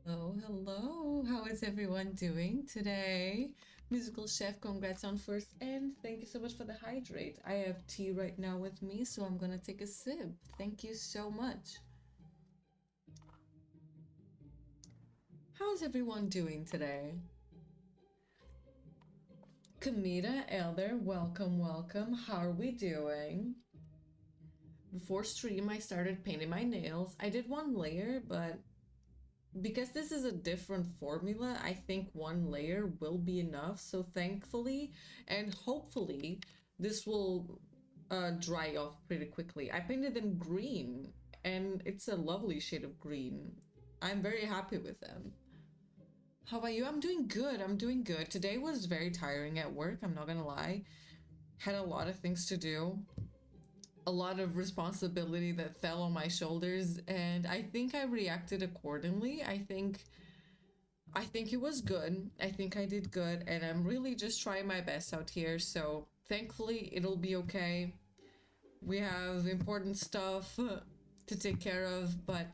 Oh, hello. How is everyone doing today? Musical Chef, congrats on first and thank you so much for the hydrate. I have tea right now with me, so I'm gonna take a sip. Thank you so much. How's everyone doing today? Kamita, Elder, welcome, welcome. How are we doing? Before stream, I started painting my nails. I did one layer, but because this is a different formula, I think one layer will be enough. So thankfully and hopefully this will dry off pretty quickly. I painted them green and it's a lovely shade of green. I'm very happy with them. How about you? I'm doing good. I'm doing good. Today was very tiring at work, I'm not gonna lie. Had a lot of things to do, a lot of responsibility that fell on my shoulders, and I think I reacted accordingly. I think it was good. I think I did good, and I'm really just trying my best out here. So thankfully it'll be okay. We have important stuff to take care of, but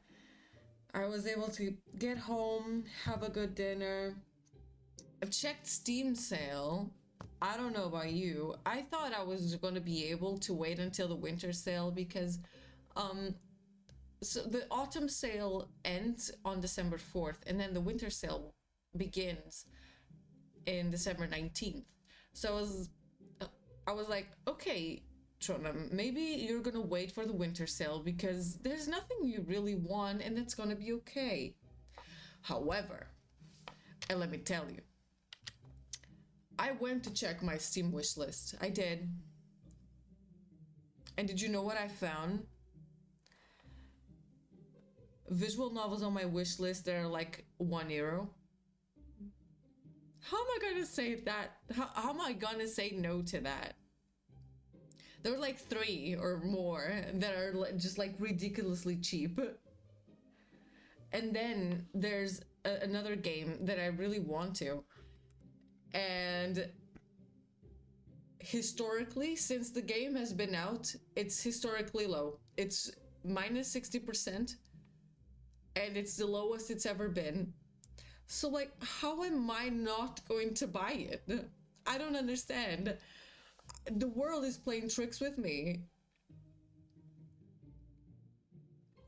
I was able to get home, have a good dinner. I've checked Steam sale. I don't know about you. I thought I was going to be able to wait until the winter sale because so the autumn sale ends on December 4th and then the winter sale begins in December 19th. So I was like, okay, Trona, maybe you're gonna wait for the winter sale because there's nothing you really want and that's gonna be okay. However, and let me tell you, I went to check my Steam wish list. I did. And did you know what I found? Visual novels on my wish list that are like €1. How am I gonna say that? How am I gonna say no to that? There were like 3 or more that are just like ridiculously cheap. And then there's another game that I really want to. And historically, since the game has been out, it's historically low. It's minus 60%, and it's the lowest it's ever been. So, like, how am I not going to buy it? I don't understand. The world is playing tricks with me.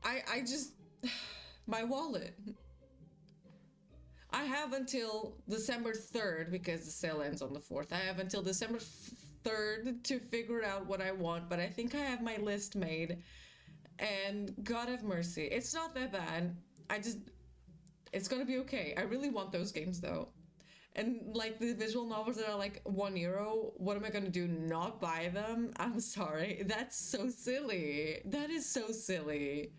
I just. My wallet. I have until December 3rd, because the sale ends on the 4th. I have until December 3rd to figure out what I want, but I think I have my list made. And God have mercy. It's not that bad. It's gonna be okay. I really want those games though. And like the visual novels that are like €1, what am I gonna do? Not buy them? I'm sorry. That's so silly. That is so silly.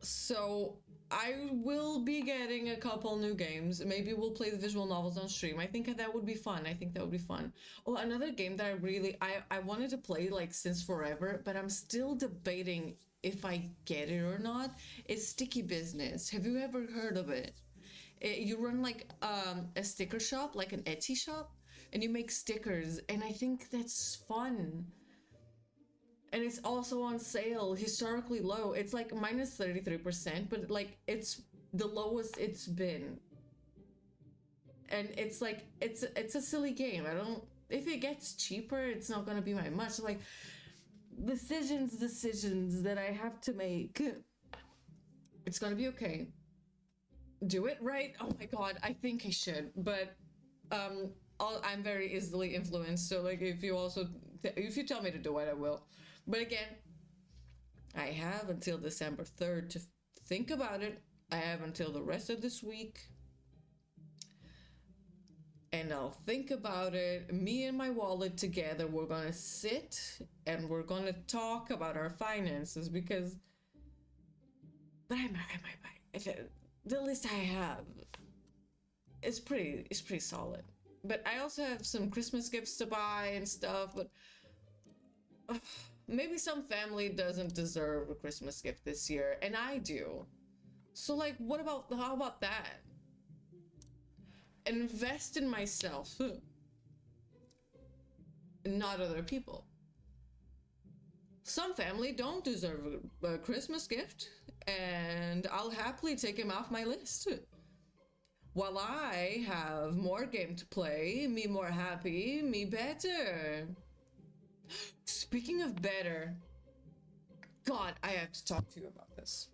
So I will be getting a couple new games. Maybe we'll play the visual novels on stream. I think that would be fun. I think that would be fun. Oh, another game that I wanted to play like since forever, but I'm still debating if I get it or not. Is Sticky Business. Have you ever heard of it? You run like a sticker shop, like an Etsy shop, and you make stickers, and I think that's fun. And it's also on sale, historically low. It's like minus 33%, but like it's the lowest it's been. And it's like it's a silly game. I don't, if it gets cheaper, it's not gonna be my much. Like decisions that I have to make. It's gonna be okay. Do it right. Oh my god, I think I should, but I'm very easily influenced. So like, if you tell me to do it, I will. But again, I have until December 3rd to think about it. I have until the rest of this week. And I'll think about it. Me and my wallet together, we're gonna sit and we're gonna talk about our finances because. But I might buy it. The list I have is pretty solid. But I also have some Christmas gifts to buy and stuff. But maybe some family doesn't deserve a Christmas gift this year, and I do. So like, how about that? Invest in myself, not other people. Some family don't deserve a Christmas gift, and I'll happily take him off my list. While I have more game to play, me more happy, me better. Speaking of better, God, I have to talk to you about this.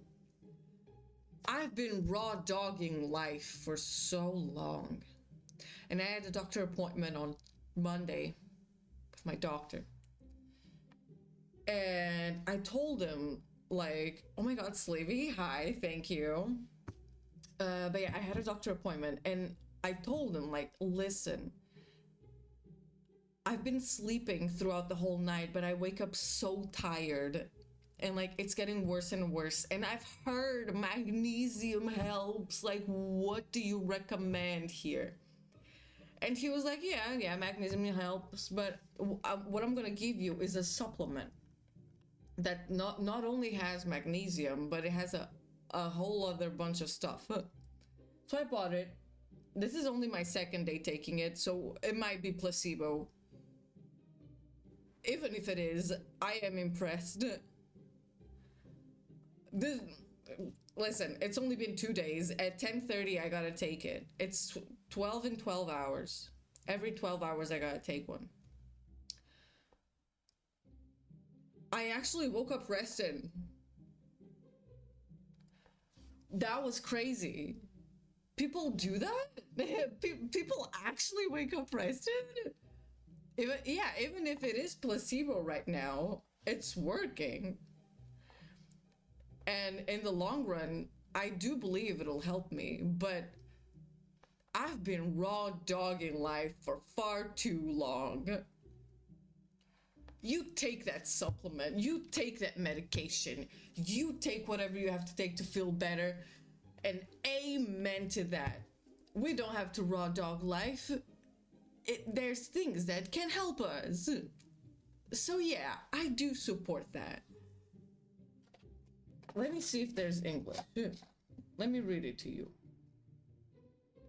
I've been raw dogging life for so long. And I had a doctor appointment on Monday with my doctor. And I told him, like, oh my God, Slavey, hi, thank you. But yeah, I had a doctor appointment and I told him, like, listen, I've been sleeping throughout the whole night, but I wake up so tired and like it's getting worse and worse. And I've heard magnesium helps. Like, what do you recommend here? And he was like, yeah, magnesium helps, but what I'm gonna give you is a supplement that not only has magnesium, but it has a whole other bunch of stuff. So I bought it. This is only my second day taking it, so it might be placebo. Even if it is, I am impressed. Listen, it's only been 2 days. At 10:30, I gotta take it. It's 12 and 12 hours. Every 12 hours, I gotta take one. I actually woke up rested. That was crazy. People do that? People actually wake up rested? Even if it is placebo right now, it's working. And in the long run, I do believe it'll help me, but I've been raw dogging life for far too long. You take that supplement, you take that medication, you take whatever you have to take to feel better, and amen to that. We don't have to raw dog life. There's things that can help us. So yeah, I do support that. Let me see if there's English. Let me read it to you.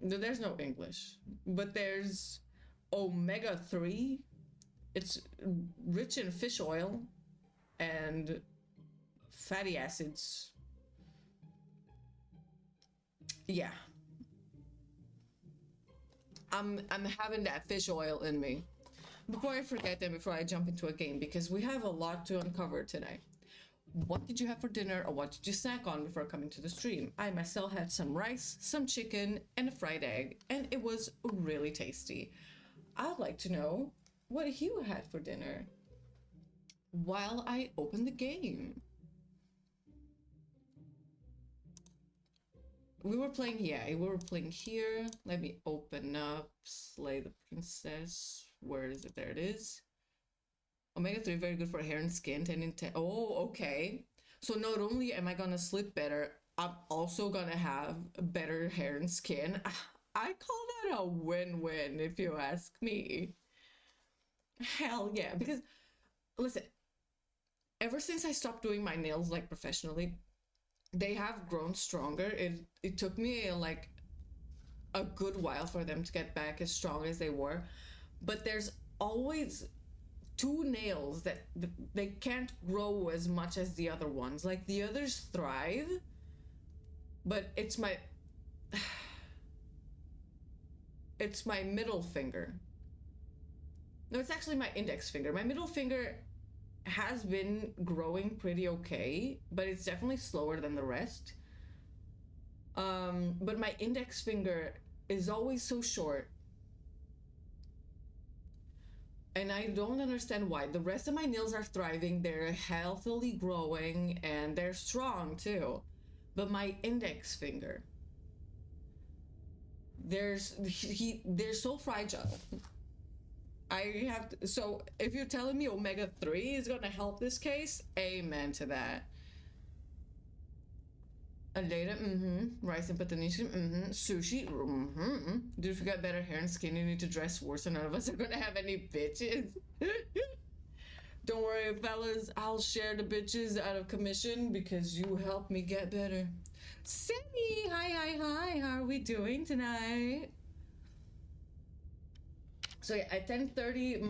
There's no English, but there's omega-3. It's rich in fish oil and fatty acids. Yeah. I'm having that fish oil in me. Before I forget and before I jump into a game, because we have a lot to uncover today. What did you have for dinner or what did you snack on before coming to the stream? I myself had some rice, some chicken, and a fried egg, and it was really tasty. I'd like to know what you had for dinner while I open the game. We were playing here. Let me open up Slay the Princess. Where is it? There it is. Omega-3, very good for hair and skin. Oh, okay. So not only am I gonna sleep better, I'm also gonna have better hair and skin. I call that a win-win, if you ask me. Hell yeah. Because, listen, ever since I stopped doing my nails, like, professionally, they have grown stronger. It took me, like, a good while for them to get back as strong as they were. But there's always two nails that they can't grow as much as the other ones. Like, the others thrive, but it's my middle finger. No, it's actually my index finger. My middle finger has been growing pretty okay, but it's definitely slower than the rest. But my index finger is always so short. And I don't understand why. The rest of my nails are thriving, they're healthily growing, and they're strong too. But my index finger, they're so fragile. I have to, so if you're telling me omega-3 is gonna help this case, amen to that. And data, rice and patanishim, sushi, Dude, if you got better hair and skin, you need to dress worse, so none of us are gonna have any bitches. Don't worry, fellas, I'll share the bitches out of commission because you helped me get better. Sammy, hi, how are we doing tonight? So yeah, at 10:30,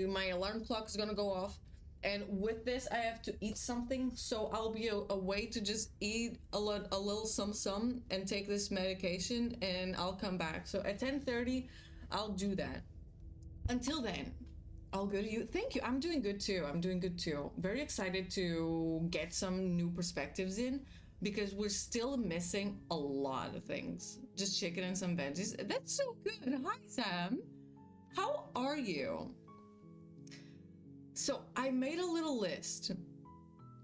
my alarm clock is gonna go off, And with this, I have to eat something, so I'll be away to just eat a little some and take this medication, and I'll come back. So at 10:30, I'll do that. Until then, I'll go to you. Thank you. I'm doing good too. Very excited to get some new perspectives in because we're still missing a lot of things. Just chicken and some veggies. That's so good. Hi, Sam. How are you? So I made a little list.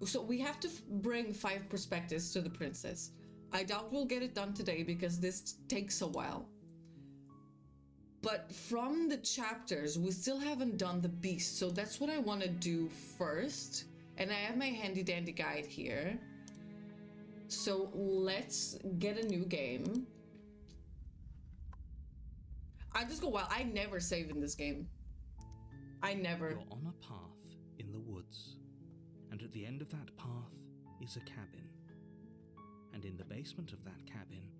So we have to bring 5 perspectives to the princess. I doubt we'll get it done today because this takes a while. But from the chapters, we still haven't done the beast. So that's what I want to do first. And I have my handy dandy guide here. So let's get a new game. I just go wild. I never save in this game. I never. You're on a path in the woods, and at the end of that path is a cabin. And in the basement of that cabin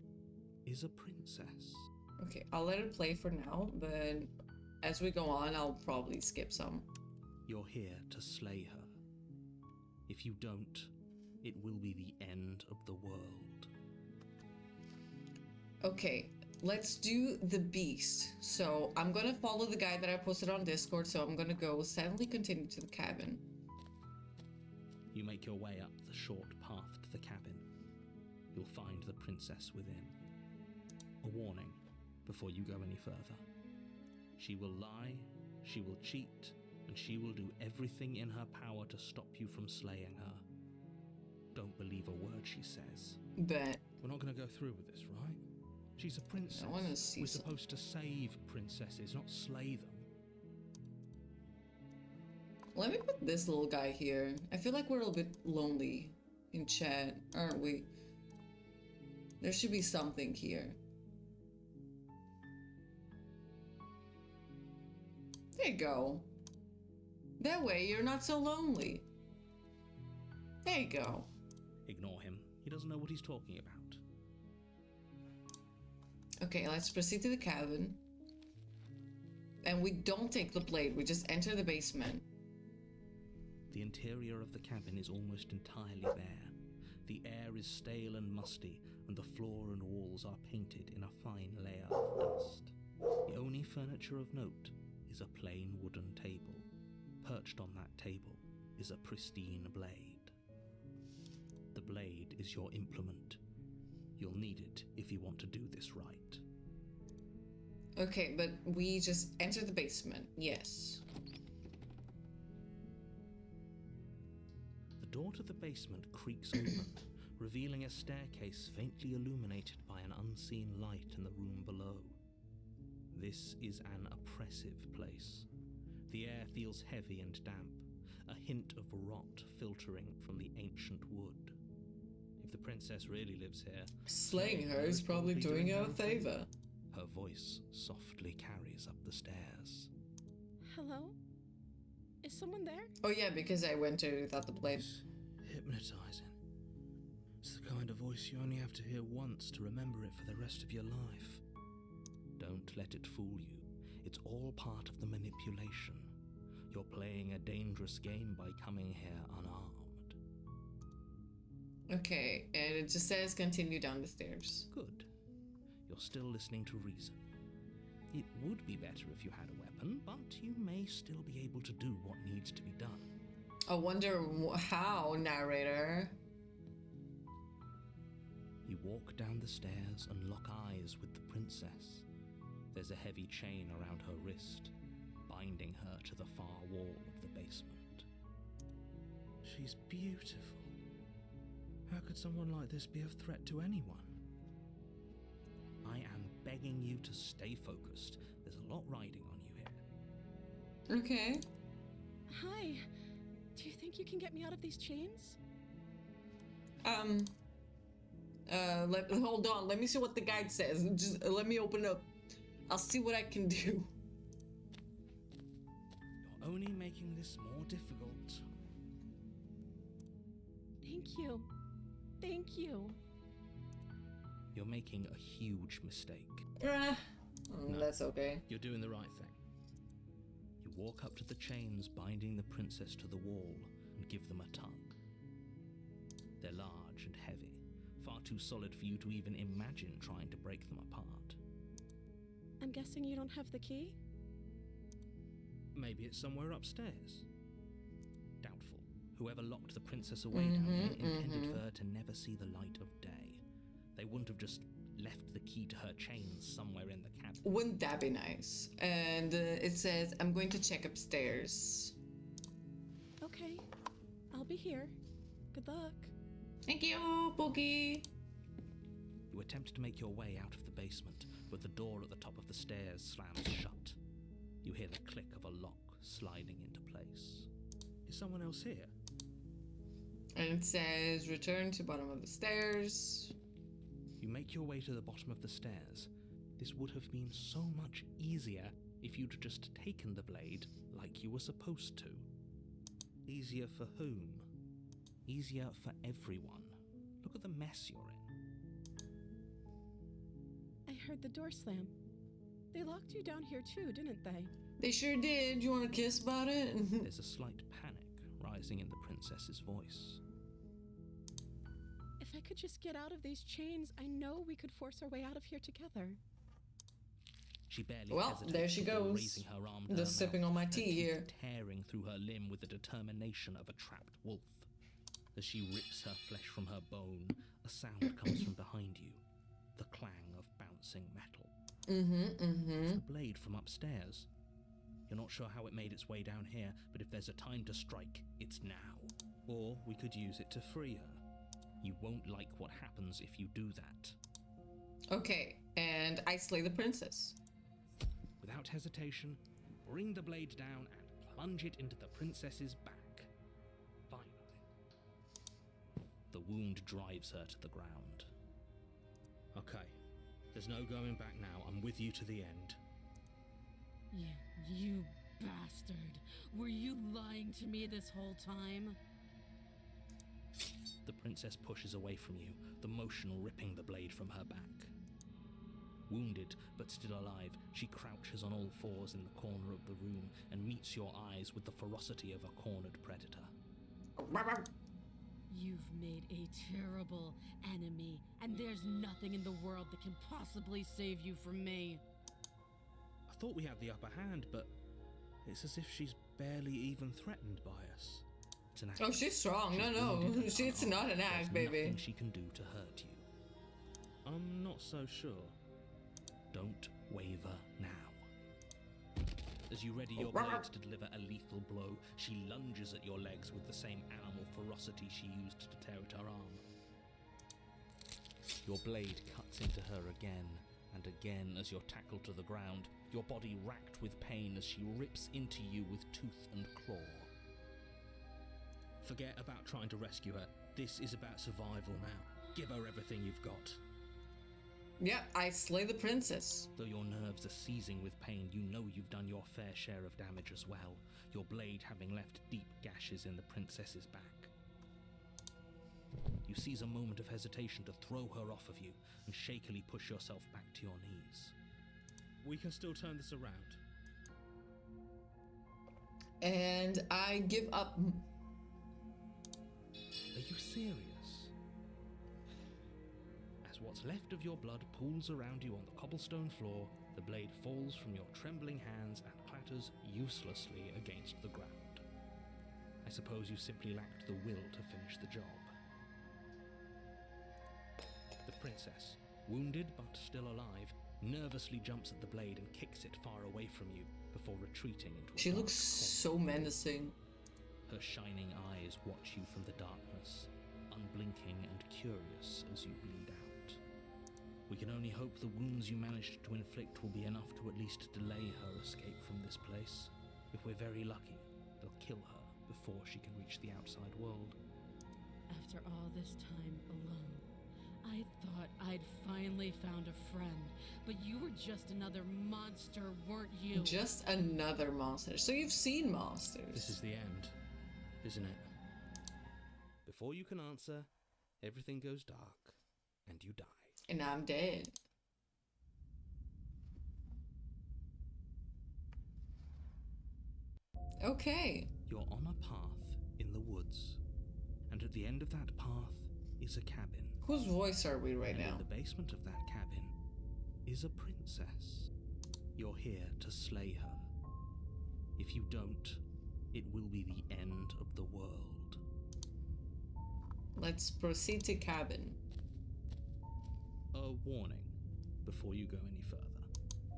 is a princess. Okay, I'll let it play for now, but as we go on, I'll probably skip some. You're here to slay her. If you don't, it will be the end of the world. Okay, let's do the beast. So I'm gonna follow the guide that I posted on Discord, so I'm gonna go silently continue to the cabin. You make your way up the short path to the cabin. You'll find the princess within. A warning before you go any further. She will lie, she will cheat, and she will do everything in her power to stop you from slaying her. Don't believe a word she says. But We're not going to go through with this, right? She's a princess. I want to see. We're supposed to save princesses, not slay them. Let me put this little guy here. I feel like we're a little bit lonely in chat, aren't we? There should be something here. There you go. That way you're not so lonely. There you go. Ignore him. He doesn't know what he's talking about. Okay, let's proceed to the cabin. And we don't take the blade, we just enter the basement. The interior of the cabin is almost entirely bare. The air is stale and musty, and the floor and walls are painted in a fine layer of dust. The only furniture of note is a plain wooden table. Perched on that table is a pristine blade. The blade is your implement. You'll need it if you want to do this right. Okay, but we just enter the basement, yes. The door to the basement creaks open, revealing a staircase faintly illuminated by an unseen light in the room below. This is an oppressive place. The air feels heavy and damp, a hint of rot filtering from the ancient wood. If the princess really lives here, Slaying her is probably doing her a favor. Her voice softly carries up the stairs. Hello? Is someone there? Oh yeah, because I went to without the blade. It's hypnotizing. It's the kind of voice you only have to hear once to remember it for the rest of your life. Don't let it fool you. It's all part of the manipulation. You're playing a dangerous game by coming here unarmed. Okay, and it just says continue down the stairs. Good. You're still listening to reason. It would be better if you had a weapon, but you may still be able to do what needs to be done. I wonder how, narrator. You walk down the stairs and lock eyes with the princess. There's a heavy chain around her wrist, binding her to the far wall of the basement. She's beautiful. How could someone like this be of threat to anyone? I am begging you to stay focused. There's a lot riding on you here. Okay. Hi. Do you think you can get me out of these chains? Hold on. Let me see what the guide says. Just let me open up. I'll see what I can do. You're only making this more difficult. Thank you. Thank you. You're making a huge mistake. No, No. that's okay. You're doing the right thing. You walk up to the chains binding the princess to the wall and give them a tug. They're large and heavy, far too solid for you to even imagine trying to break them apart. I'm guessing you don't have the key? Maybe it's somewhere upstairs. Doubtful. Whoever locked the princess away down here intended for her to never see the light of day. They wouldn't have just left the key to her chains somewhere in the cabin. Wouldn't that be nice? And it says, I'm going to check upstairs. Okay, I'll be here. Good luck. Thank you, Boogie. You attempt to make your way out of the basement, but the door at the top of the stairs slams shut. You hear the click of a lock sliding into place. Is someone else here? And it says, return to bottom of the stairs. You make your way to the bottom of the stairs. This would have been so much easier if you'd just taken the blade like you were supposed to. Easier for whom? Easier for everyone. Look at the mess you're in. I heard the door slam. They locked you down here too, didn't they? They sure did. You want a kiss about it? There's a slight panic rising in the princess's voice. If I could just get out of these chains, I know we could force our way out of here together. She barely Well, hesitates there she before goes. raising her arm to her Just sipping mouth, on my her tea teeth here. tearing through her limb with the determination of a trapped wolf. As she rips her flesh from her bone, a sound comes from behind you, the clang of bouncing metal. It's the blade from upstairs. You're not sure how it made its way down here, but if there's a time to strike, it's now. Or we could use it to free her. You won't like what happens if you do that. Okay, and I slay the princess. Without hesitation, bring the blade down and plunge it into the princess's back. Finally. The wound drives her to the ground. Okay, there's no going back now. I'm with you to the end. You bastard. Were you lying to me this whole time? The princess pushes away from you, the motion ripping the blade from her back. Wounded, but still alive, she crouches on all fours in the corner of the room and meets your eyes with the ferocity of a cornered predator. You've made a terrible enemy, and there's nothing in the world that can possibly save you from me. I thought we had the upper hand, but it's as if she's barely even threatened by us. It's an act. Oh, she's strong. She's No. wounded and It's unarmed. not an act, There's baby. nothing she can do to hurt you. I'm not so sure. Don't waver now. As you ready your blades to deliver a lethal blow, she lunges at your legs with the same animal ferocity she used to tear at her arm. Your blade cuts into her again and again as you're tackled to the ground, your body racked with pain as she rips into you with tooth and claw. Forget about trying to rescue her. This is about survival now. Give her everything you've got. Yep, I slay the princess. Though your nerves are seizing with pain, you know you've done your fair share of damage as well, your blade having left deep gashes in the princess's back. You seize a moment of hesitation to throw her off of you and shakily push yourself back to your knees. We can still turn this around. And I give up. Are you serious? As what's left of your blood pools around you on the cobblestone floor, the blade falls from your trembling hands and clatters uselessly against the ground. I suppose you simply lacked the will to finish the job. The princess, wounded but still alive, nervously jumps at the blade and kicks it far away from you before retreating into a She dark looks corner. so menacing. Her shining eyes watch you from the darkness, unblinking and curious as you bleed out. We can only hope the wounds you managed to inflict will be enough to at least delay her escape from this place. If we're very lucky, they'll kill her before she can reach the outside world. After all this time alone, I thought I'd finally found a friend, but you were just another monster, weren't you? Just another monster. So you've seen monsters. This is the end, isn't it? Before you can answer, everything goes dark, and you die. And I'm dead. Okay. You're on a path in the woods, and at the end of that path is a cabin. Whose voice are we right And now? in the basement of that cabin is a princess. You're here to slay her. If you don't, it will be the end of the world. Let's proceed to cabin. A warning before you go any further.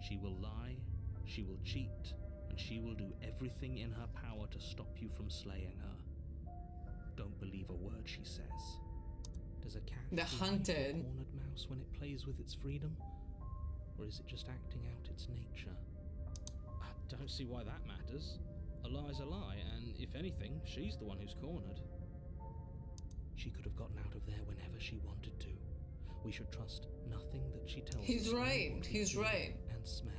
She will lie, she will cheat, and she will do everything in her power to stop you from slaying her. Don't believe a word she says. Does a cat The believe hunted. a cornered mouse when it plays with its freedom? Or is it just acting out its nature? I don't see why that matters. A lie's a lie, and if anything, she's the one who's cornered. She could have gotten out of there whenever she wanted to. We should trust nothing that she tells us. He's only right. what we He's see right. and smell.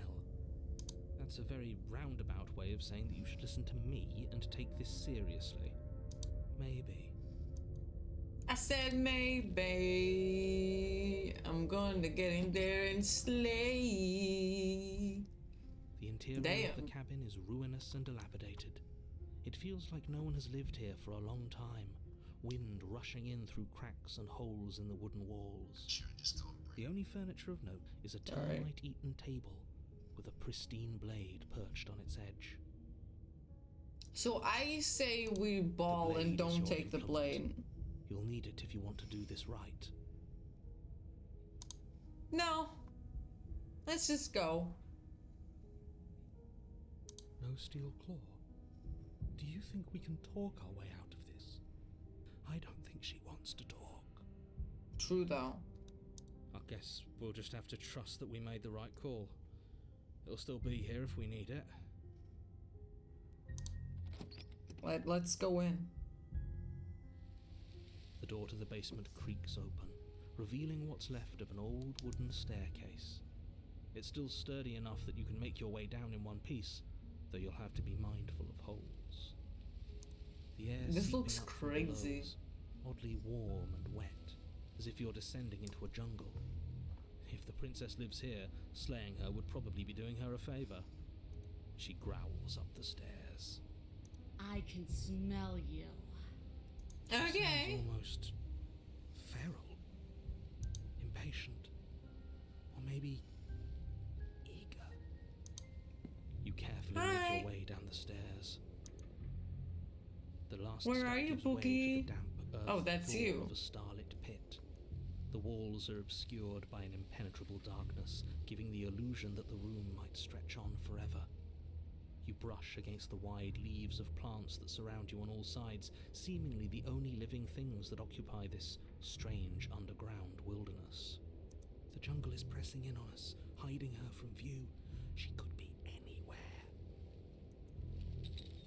That's a very roundabout way of saying that you should listen to me and take this seriously. Maybe. I said maybe I'm going to get in there and slay. The interior of the cabin is ruinous and dilapidated. It feels like no one has lived here for a long time. Wind rushing in through cracks and holes in the wooden walls. The only furniture of note is a termite-eaten table with a pristine blade perched on its edge. So I say we ball and blade is don't your take the implement. blade. You'll need it if you want to do this right. No. Let's just go. No steel claw. Do you think we can talk our way out of this? I don't think she wants to talk. True though. I guess we'll just have to trust that we made the right call. It'll still be here if we need it. Let's go in. The door to the basement creaks open, revealing what's left of an old wooden staircase. It's still sturdy enough that you can make your way down in one piece, though you'll have to be mindful of holes. The air This seeping looks up from crazy. below is oddly warm and wet, as if you're descending into a jungle. If the princess lives here, slaying her would probably be doing her a favor. She growls up the stairs. I can smell you. Okay. Sounds almost feral, impatient, or maybe eager. You carefully make Hi. your way down the stairs. The last Where step are you, gives way to Bookie? the damp earth Oh, that's floor you. of a starlit pit. The walls are obscured by an impenetrable darkness, giving the illusion that the room might stretch on forever. You brush against the wide leaves of plants that surround you on all sides, seemingly the only living things that occupy this strange underground wilderness. The jungle is pressing in on us, hiding her from view. She could be anywhere.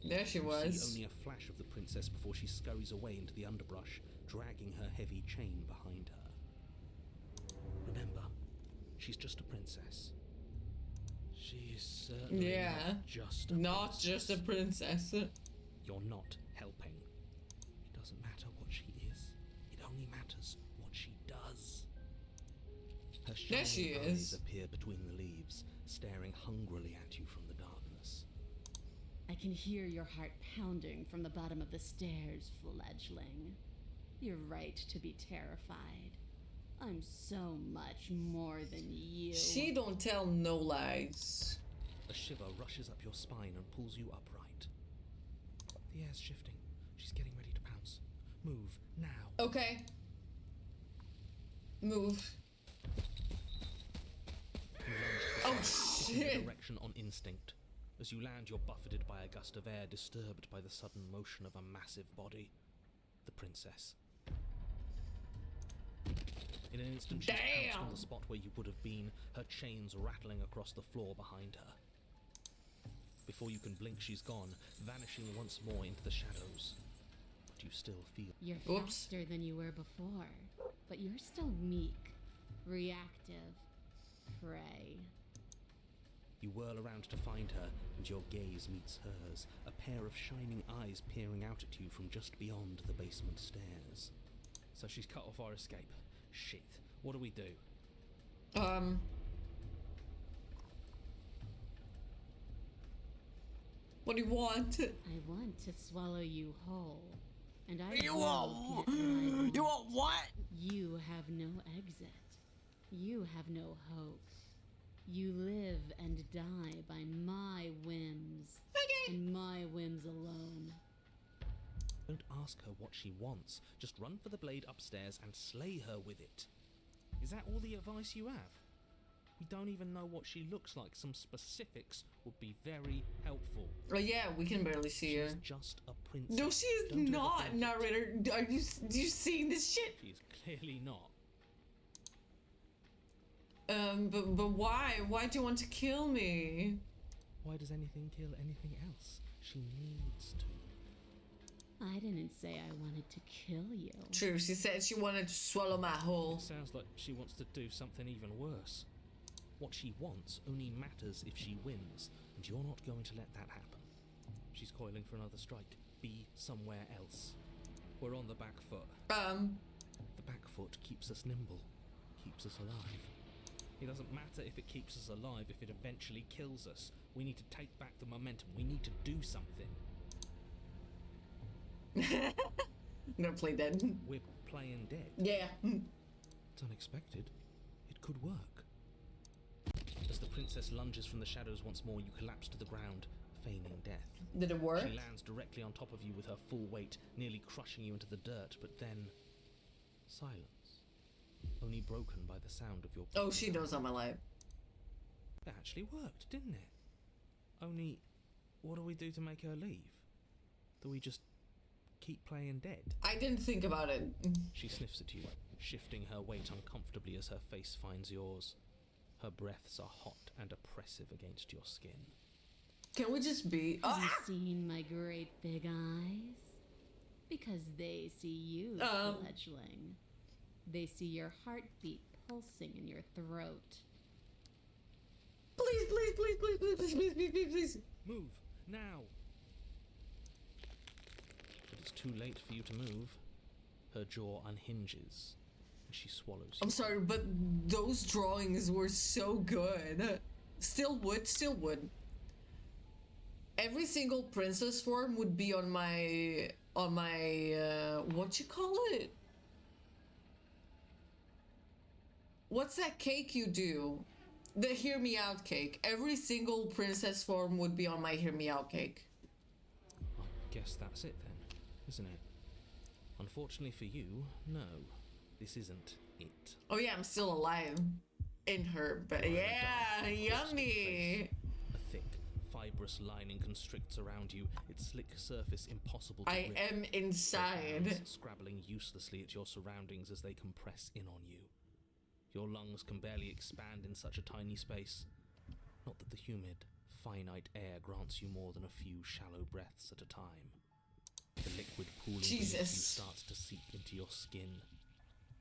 There she You was. see only a flash of the princess before she scurries away into the underbrush, dragging her heavy chain behind her. Remember, she's just a princess. She's certainly Yeah. not just a Not princess. just a princess. You're not helping. It doesn't matter what she is. It only matters what she does. Her There she shining is. eyes appear between the leaves, staring hungrily at you from the darkness. I can hear your heart pounding from the bottom of the stairs, fledgling. You're right to be terrified. I'm so much more than you. She don't tell no lies. A shiver rushes up your spine and pulls you upright. The air's shifting. She's getting ready to pounce. Move, now. Okay. Move. You lunge Oh, forward, in shit. the direction on instinct. As you land, you're buffeted by a gust of air, disturbed by the sudden motion of a massive body. The princess. In an instant, she's pounced on the spot where you would have been, her chains rattling across the floor behind her. Before you can blink, she's gone, vanishing once more into the shadows. But you still feel... You're Oops. faster than you were before, but you're still meek, reactive, prey. You whirl around to find her, and your gaze meets hers, a pair of shining eyes peering out at you from just beyond the basement stairs. So she's cut off our escape. Shit. What do we do? What do you want? I want to swallow you whole. And I You will want? get what I You want what? You have no exit. You have no hope. You live and die by my whims. Okay. And my whims alone. Don't ask her what she wants. Just run for the blade upstairs and slay her with it. Is that all the advice you have? We don't even know what she looks like. Some specifics would be very helpful. Oh yeah, we can barely see her. She's just a princess. No, she is Don't not, overthink it. narrator. Are you seeing this shit? She is clearly not. But why? Why do you want to kill me? Why does anything kill anything else? She needs to. I didn't say I wanted to kill you. True, she said she wanted to swallow my whole. It sounds like she wants to do something even worse. What she wants only matters if she wins, and you're not going to let that happen. She's coiling for another strike. Be somewhere else. We're on the back foot. The back foot keeps us nimble, keeps us alive. It doesn't matter if it keeps us alive if it eventually kills us. We need to take back the momentum. We need to do something. I'm gonna play dead. We're playing dead. Yeah. It's unexpected. It could work. As the princess lunges from the shadows once more, you collapse to the ground, feigning death. Did it work? She lands directly on top of you with her full weight, nearly crushing you into the dirt, but then... silence. Only broken by the sound of your... Oh, she knows I'm alive. It actually worked, didn't it? Only, what do we do to make her leave? Do we just keep playing dead? I didn't think about it. She sniffs at you, shifting her weight uncomfortably as her face finds yours. Her breaths are hot and oppressive against your skin. Can we just be... Have you seen my great big eyes? Because they see you, fledgling. They see your heartbeat pulsing in your throat. Please, please, please, please, please, please, please, please, please, please. Move, now! But it's too late for you to move. Her jaw unhinges, and she swallows I'm you. sorry, but those drawings were so good. Still would, still would. Every single princess form would be on my, what you call it? What's that cake you do? The Hear Me Out cake. Every single princess form would be on my Hear Me Out cake. I guess that's it then, isn't it? Unfortunately for you, no. This isn't it. Oh yeah, I'm still alive. In her, but yeah, yummy. A thick, fibrous lining constricts around you, its slick surface impossible to I grip. am inside. Hands scrabbling uselessly at your surroundings as they compress in on you. Your lungs can barely expand in such a tiny space. Not that the humid, finite air grants you more than a few shallow breaths at a time. The liquid pooling beneath you starts to seep into your skin.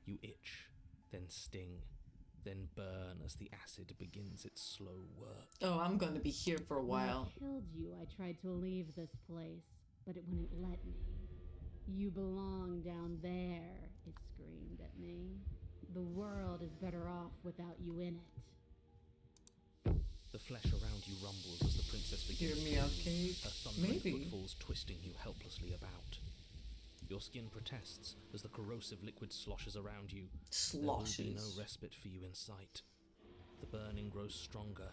You itch, then sting, then burn as the acid begins its slow work. Oh, I'm gonna be here for a while. When I killed you, I tried to leave this place, but it wouldn't let me. You belong down there, it screamed at me. The world is better off without you in it. The flesh around you rumbles as the princess begins Hear me out, to Kate. her thundering Maybe. footfalls twisting you helplessly about. Your skin protests as the corrosive liquid sloshes around you. There will be no respite for you in sight. The burning grows stronger,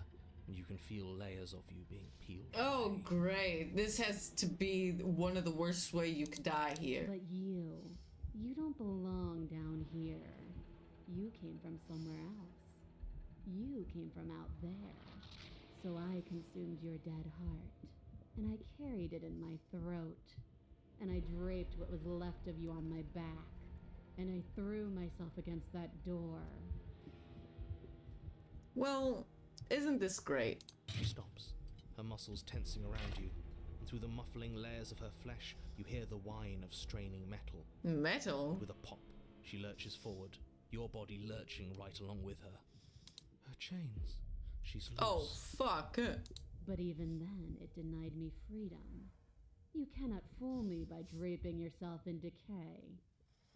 and you can feel layers of you being peeled Oh, away. great. This has to be one of the worst way you could die here. But you don't belong down here. You came from somewhere else. You came from out there. So I consumed your dead heart, and I carried it in my throat, and I draped what was left of you on my back, and I threw myself against that door. Well, isn't this great? She stops, her muscles tensing around you, and through the muffling layers of her flesh, you hear the whine of straining metal. Metal? With a pop, she lurches forward, your body lurching right along with her. Her chains. She's loose. Oh, fuck. But even then, it denied me freedom. You cannot fool me by draping yourself in decay.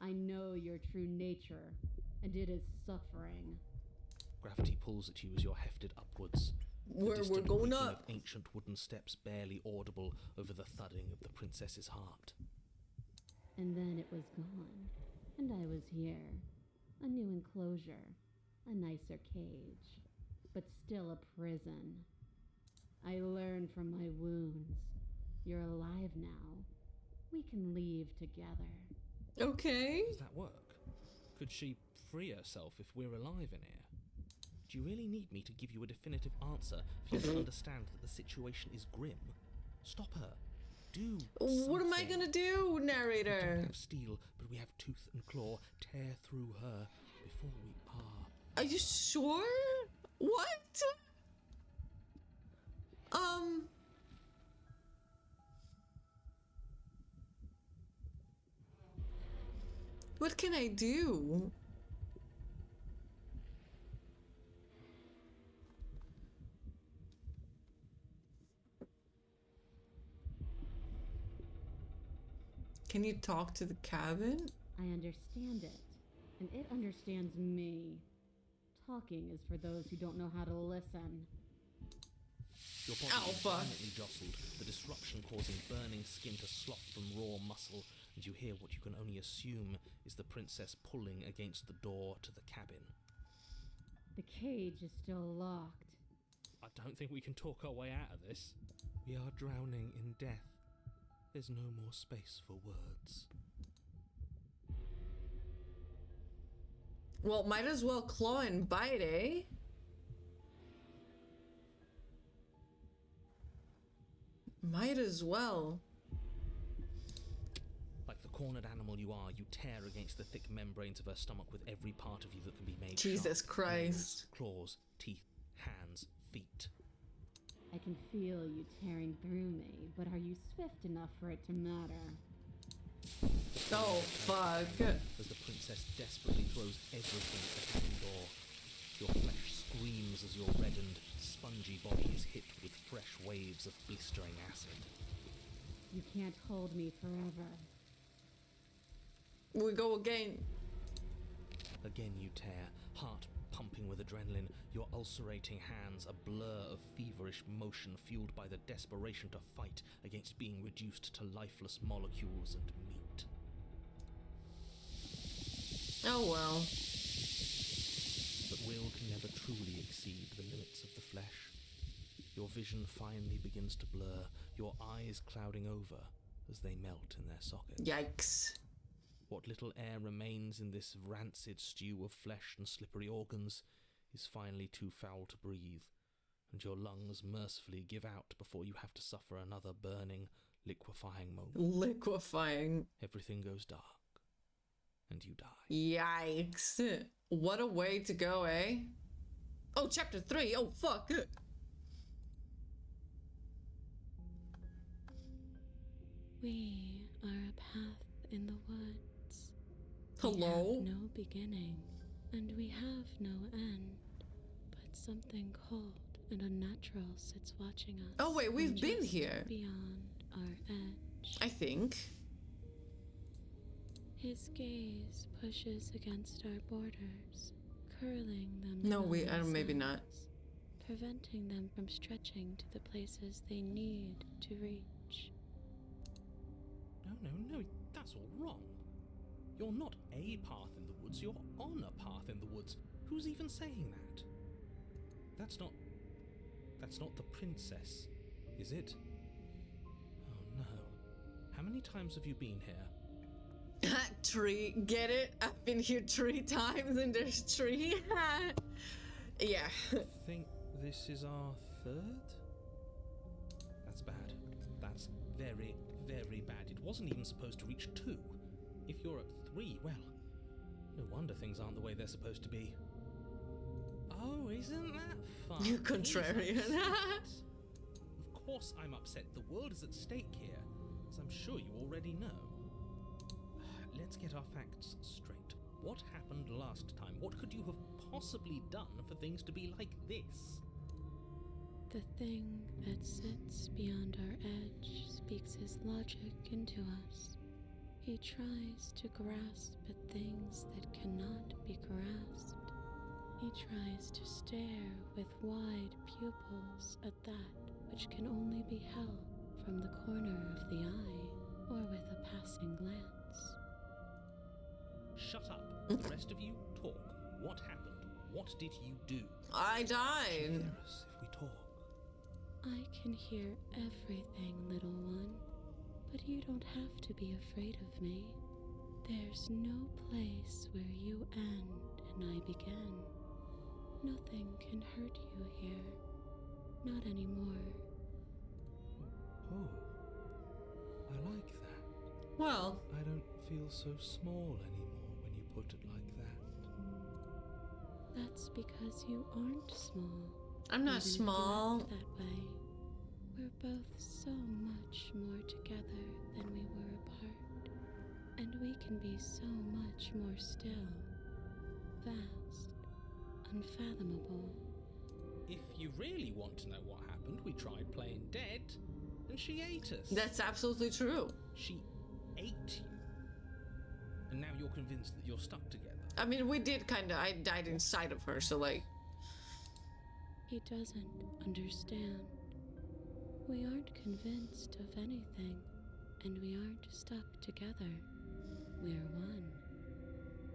I know your true nature, and it is suffering. Gravity pulls at you as you're hefted upwards. We're distant going creaking up. of ancient wooden steps barely audible over the thudding of the princess's heart. And then it was gone, and I was here. A new enclosure, a nicer cage, but still a prison. I learned from my wounds. You're alive now. We can leave together. Okay. Does that work? Could she free herself if we're alive in here? Do you really need me to give you a definitive answer for you to understand that the situation is grim? Stop her. Do What am I something. gonna do, We narrator? don't have steel, but we have tooth and claw. Tear through her before we part. Are you sure? What? What can I do? Can you talk to the cabin? I understand it, and it understands me. Talking is for those who don't know how to listen. Your body Ow, is fuck. violently jostled, the disruption causing burning skin to slop from raw muscle, and you hear what you can only assume is the princess pulling against the door to the cabin. The cage is still locked. I don't think we can talk our way out of this. We are drowning in death. There's no more space for words. Well, might as well claw and bite, eh? Might as well. Like the cornered animal you are, you tear against the thick membranes of her stomach with every part of you that can be made Jesus sharp. Christ. Nails, claws, teeth, hands, feet. I can feel you tearing through me, but are you swift enough for it to matter? Oh, fuck. As the princess desperately throws everything at the cabin door. Your flesh screams as your reddened, spongy body is hit with fresh waves of blistering acid. You can't hold me forever. We go again. Again you tear, heart pumping with adrenaline, your ulcerating hands a blur of feverish motion fueled by the desperation to fight against being reduced to lifeless molecules and meat. Oh well. But will can never truly exceed the limits of the flesh. Your vision finally begins to blur, your eyes clouding over as they melt in their sockets. Yikes. What little air remains in this rancid stew of flesh and slippery organs is finally too foul to breathe, and your lungs mercifully give out before you have to suffer another burning, liquefying moment. Liquefying. Everything goes dark, and you die. Yikes. What a way to go, eh? Oh, chapter 3. Oh, fuck. We are a path in the woods. Hello? We have no beginning, and we have no end. But something cold and unnatural sits watching us. Oh, wait, we've from been just here. beyond our edge. I think. His gaze pushes against our borders, curling them. No, down maybe not. themselves, preventing them from stretching to the places they need to reach. No, that's all wrong. You're not a path in the woods, you're on a path in the woods. Who's even saying that? That's not the princess, is it? Oh no. How many times have you been here? Tree. Get it? I've been here 3 times and there's 3. Yeah. I think this is our 3rd? That's bad. That's very, very bad. It wasn't even supposed to reach 2. If you're at 3, well, no wonder things aren't the way they're supposed to be. Oh, isn't that fun? You contrarian. Of course I'm upset. The world is at stake here, as I'm sure you already know. Let's get our facts straight. What happened last time? What could you have possibly done for things to be like this? The thing that sits beyond our edge speaks his logic into us. He tries to grasp at things that cannot be grasped. He tries to stare with wide pupils at that which can only be held from the corner of the eye or with a passing glance. Shut up. The rest of you, talk. What happened? What did you do? I died. Hear us if we talk. I can hear everything, little one, but you don't have to be afraid of me. There's no place where you end and I begin. Nothing can hurt you here. Not anymore. Oh, I like that. Well, I don't feel so small anymore when you put it like that. That's because you aren't small. I'm not Even if you small. act that way. We're both so much more together than we were apart. And we can be so much more still. Vast. Unfathomable. If you really want to know what happened, we tried playing dead, and she ate us. That's absolutely true. She ate you. And now you're convinced that you're stuck together. I mean, we did kind of. I died inside of her, so like. He doesn't understand. We aren't convinced of anything, and we aren't stuck together. We're one.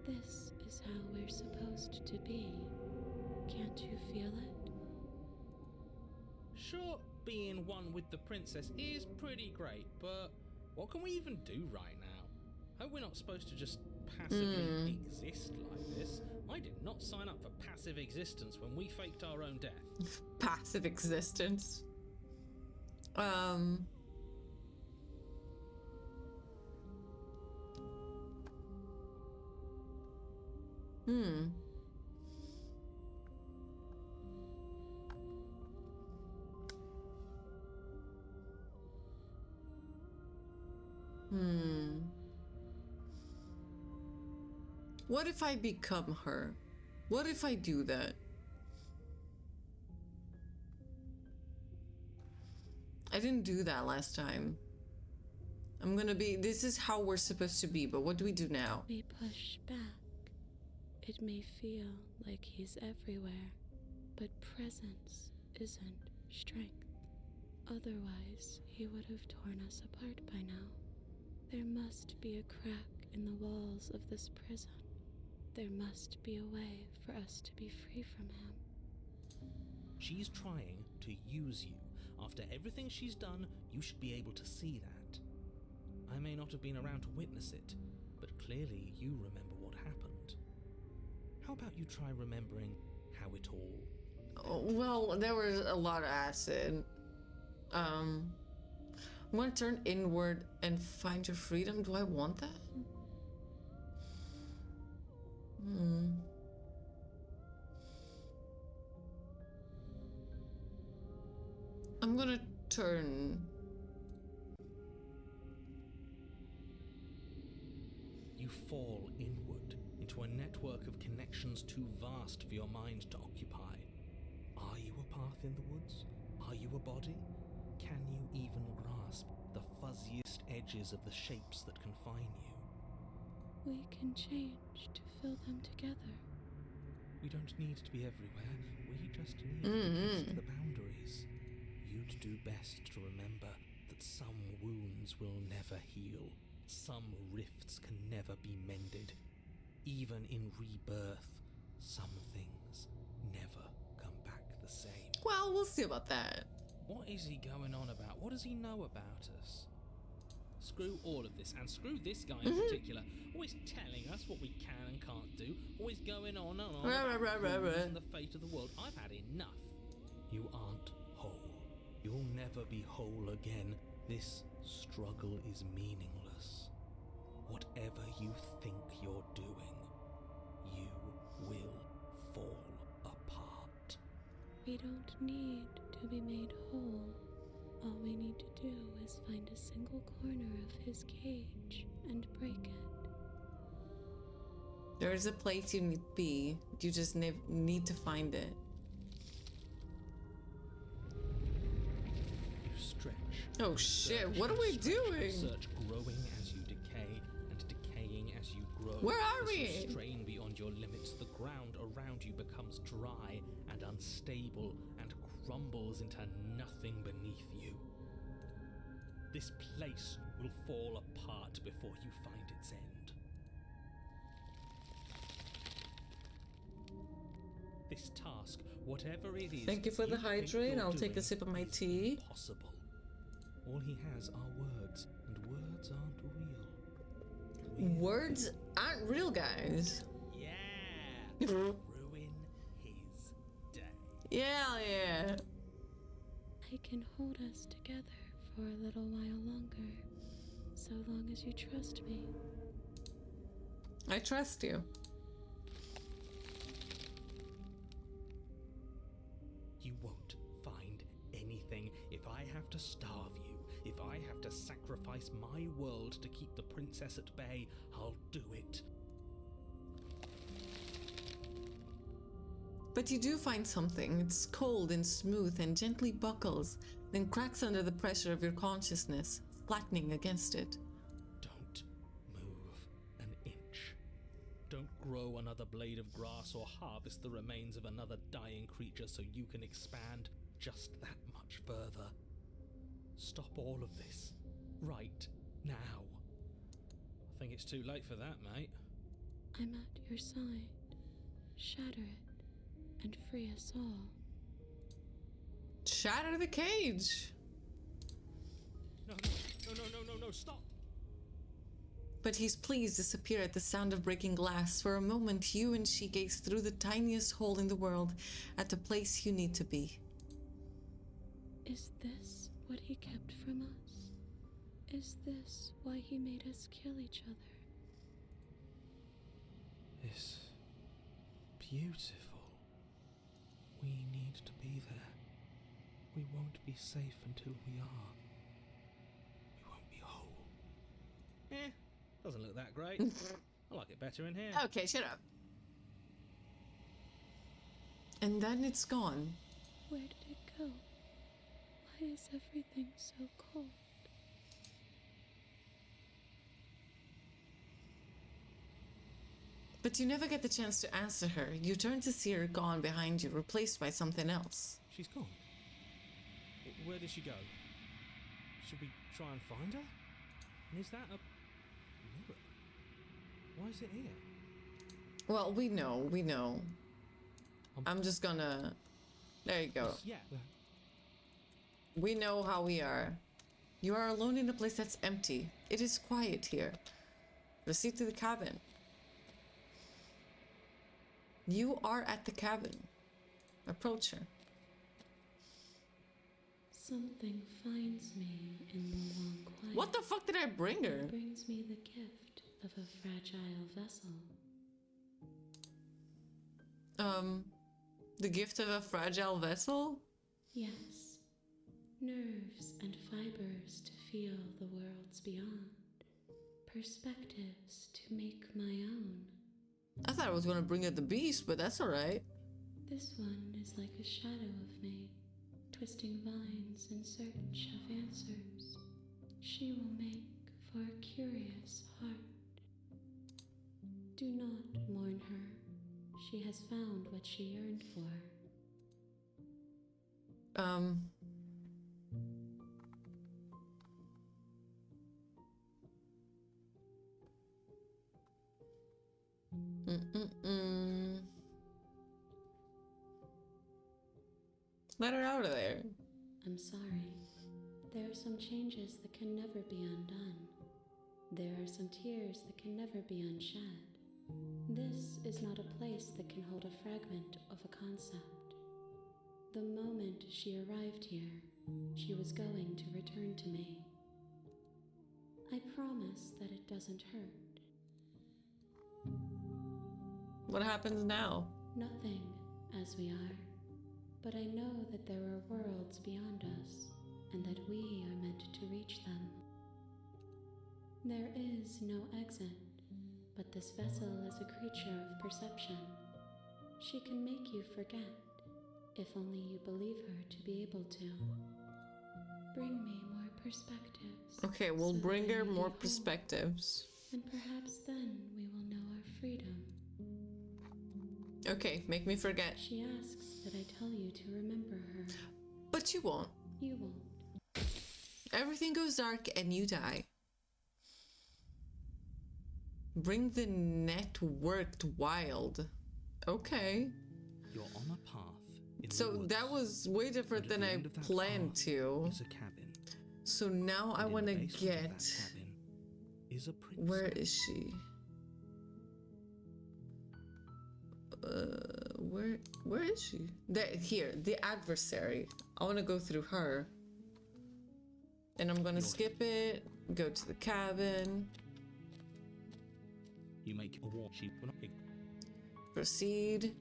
This is how we're supposed to be. Can't you feel it? Sure, being one with the princess is pretty great, but what can we even do right now? Hope we're not supposed to just passively exist like this. I did not sign up for passive existence when we faked our own death. Passive existence. What if I become her? What if I do that? I didn't do that last time. I'm gonna be. This is how we're supposed to be, but what do we do now? We push back. It may feel like he's everywhere, but presence isn't strength. Otherwise, he would have torn us apart by now. There must be a crack in the walls of this prison. There must be a way for us to be free from him. She's trying to use you. After everything she's done, you should be able to see that. I may not have been around to witness it, but clearly you remember what happened. How about you try remembering how it all... Oh, well, there was a lot of acid. I'm gonna turn inward and find your freedom. Do I want that? I'm gonna turn. You fall inward into a network of connections too vast for your mind to occupy. Are you a path in the woods? Are you a body? Can you even grasp the fuzziest edges of the shapes that confine you? We can change to fill them together. We don't need to be everywhere. We just need to test the boundaries. You'd do best to remember that some wounds will never heal. Some rifts can never be mended. Even in rebirth, some things never come back the same. Well, we'll see about that. What is he going on about? What does he know about us? Screw all of this, and screw this guy in particular. Always telling us what we can and can't do. Always going on and on about rules and the fate of the world. I've had enough. You aren't whole. You'll never be whole again. This struggle is meaningless. Whatever you think you're doing, you will fall apart. We don't need to be made whole. All we need to do is find a single corner of his cage and break it. There is a place you need to be. You just need to find it. You stretch. Oh shit, what are we doing? Search growing as you decay and decaying as you grow. Where are as we? You strain beyond your limits. The ground around you becomes dry and unstable and crumbles into nothing beneath you. This place will fall apart before you find its end. This task, whatever it is, Thank you for the think hydrate. you're I'll take a doing sip of my is tea. impossible. All he has are words, and words aren't real. Words aren't real, guys. Yeah! Ruin his day. Yeah. I can hold us together for a little while longer, so long as you trust me. I trust you. You won't find anything if I have to starve you. If I have to sacrifice my world to keep the princess at bay, I'll do it. But you do find something. It's cold and smooth and gently buckles, then cracks under the pressure of your consciousness, flattening against it. Don't move an inch. Don't grow another blade of grass or harvest the remains of another dying creature so you can expand just that much further. Stop all of this. Right now. I think it's too late for that, mate. I'm at your side. Shatter it, and free us all. Shatter the cage! No, stop! But he's pleased to disappear at the sound of breaking glass. For a moment, you and she gaze through the tiniest hole in the world at the place you need to be. Is this what he kept from us? Is this why he made us kill each other? It's beautiful. We need to be there. We won't be safe until we are. We won't be whole. Doesn't look that great. I like it better in here. Okay, shut up. And then it's gone. Where did it go? Why is everything so cold? But you never get the chance to answer her. You turn to see her gone behind you, replaced by something else. She's gone. Where did she go? Should we try and find her? And is that a mirror? Why is it here? Well, we know. I'm just gonna... There you go. Yeah. We know how we are. You are alone in a place that's empty. It is quiet here. Proceed to the cabin. You are at the cabin. Approach her. Something finds me in the long quiet. What the fuck did I bring her? It brings me the gift of a fragile vessel. The gift of a fragile vessel? Yes, nerves and fibers to feel the worlds beyond, perspectives to make my own. I thought I was gonna bring her the beast, but that's alright. This one is like a shadow of me, twisting vines in search of answers. She will make for a curious heart. Do not mourn her. She has found what she yearned for. Let her out of there. I'm sorry. There are some changes that can never be undone. There are some tears that can never be unshed. This is not a place that can hold a fragment of a concept. The moment she arrived here, she was going to return to me. I promise that it doesn't hurt. What happens now? Nothing, as we are. But I know that there are worlds beyond us, and that we are meant to reach them. There is no exit, but this vessel is a creature of perception. She can make you forget, if only you believe her to be able to. Bring me more perspectives. Okay, we'll so bring that her I may more be whole, perspectives. and perhaps then we will know our freedom. Okay, make me forget. She asks that I tell you to remember her. But you won't. You won't. Everything goes dark and you die. Bring the networked wild. Okay. You're on a path. In So the woods, that was way different and at than the I end of that planned path to. is a cabin. So now I And in want the to basement of get... that cabin is a princess. Where is she? Where is she? Here, the adversary. I want to go through her. And I'm gonna skip it, go to the cabin, You make a war. She will not. proceed.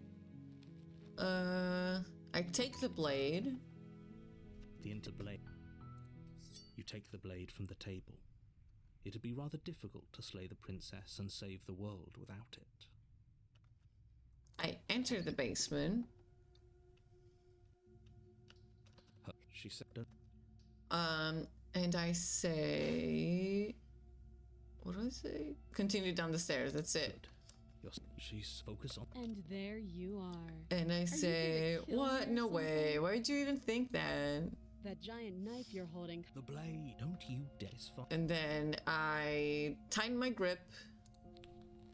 I take the blade. The interblade. You take the blade from the table. It'd be rather difficult to slay the princess and save the world without it. I enter the basement. She said, And I say... What do I say? Continue down the stairs, that's it. She's focused on. And there you are. And I say, kill what? me or No way. something? Why'd you even think that? That giant knife you're holding. The blade, don't you dare fuck. And then I tighten my grip.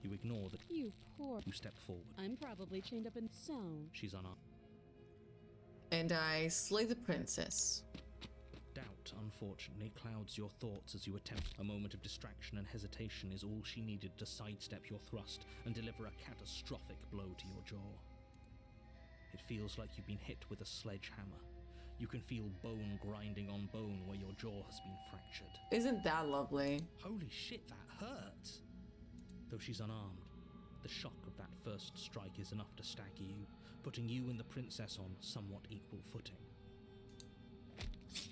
You ignore that. You poor. You step forward. I'm probably chained up in sewn. She's unarmed. And I slay the princess. Doubt, unfortunately, clouds your thoughts as you attempt. A moment of distraction and hesitation is all she needed to sidestep your thrust and deliver a catastrophic blow to your jaw. It feels like you've been hit with a sledgehammer. You can feel bone grinding on bone where your jaw has been fractured. Isn't that lovely? Holy shit, that hurts! Though she's unarmed, the shock of that first strike is enough to stagger you, putting you and the princess on somewhat equal footing.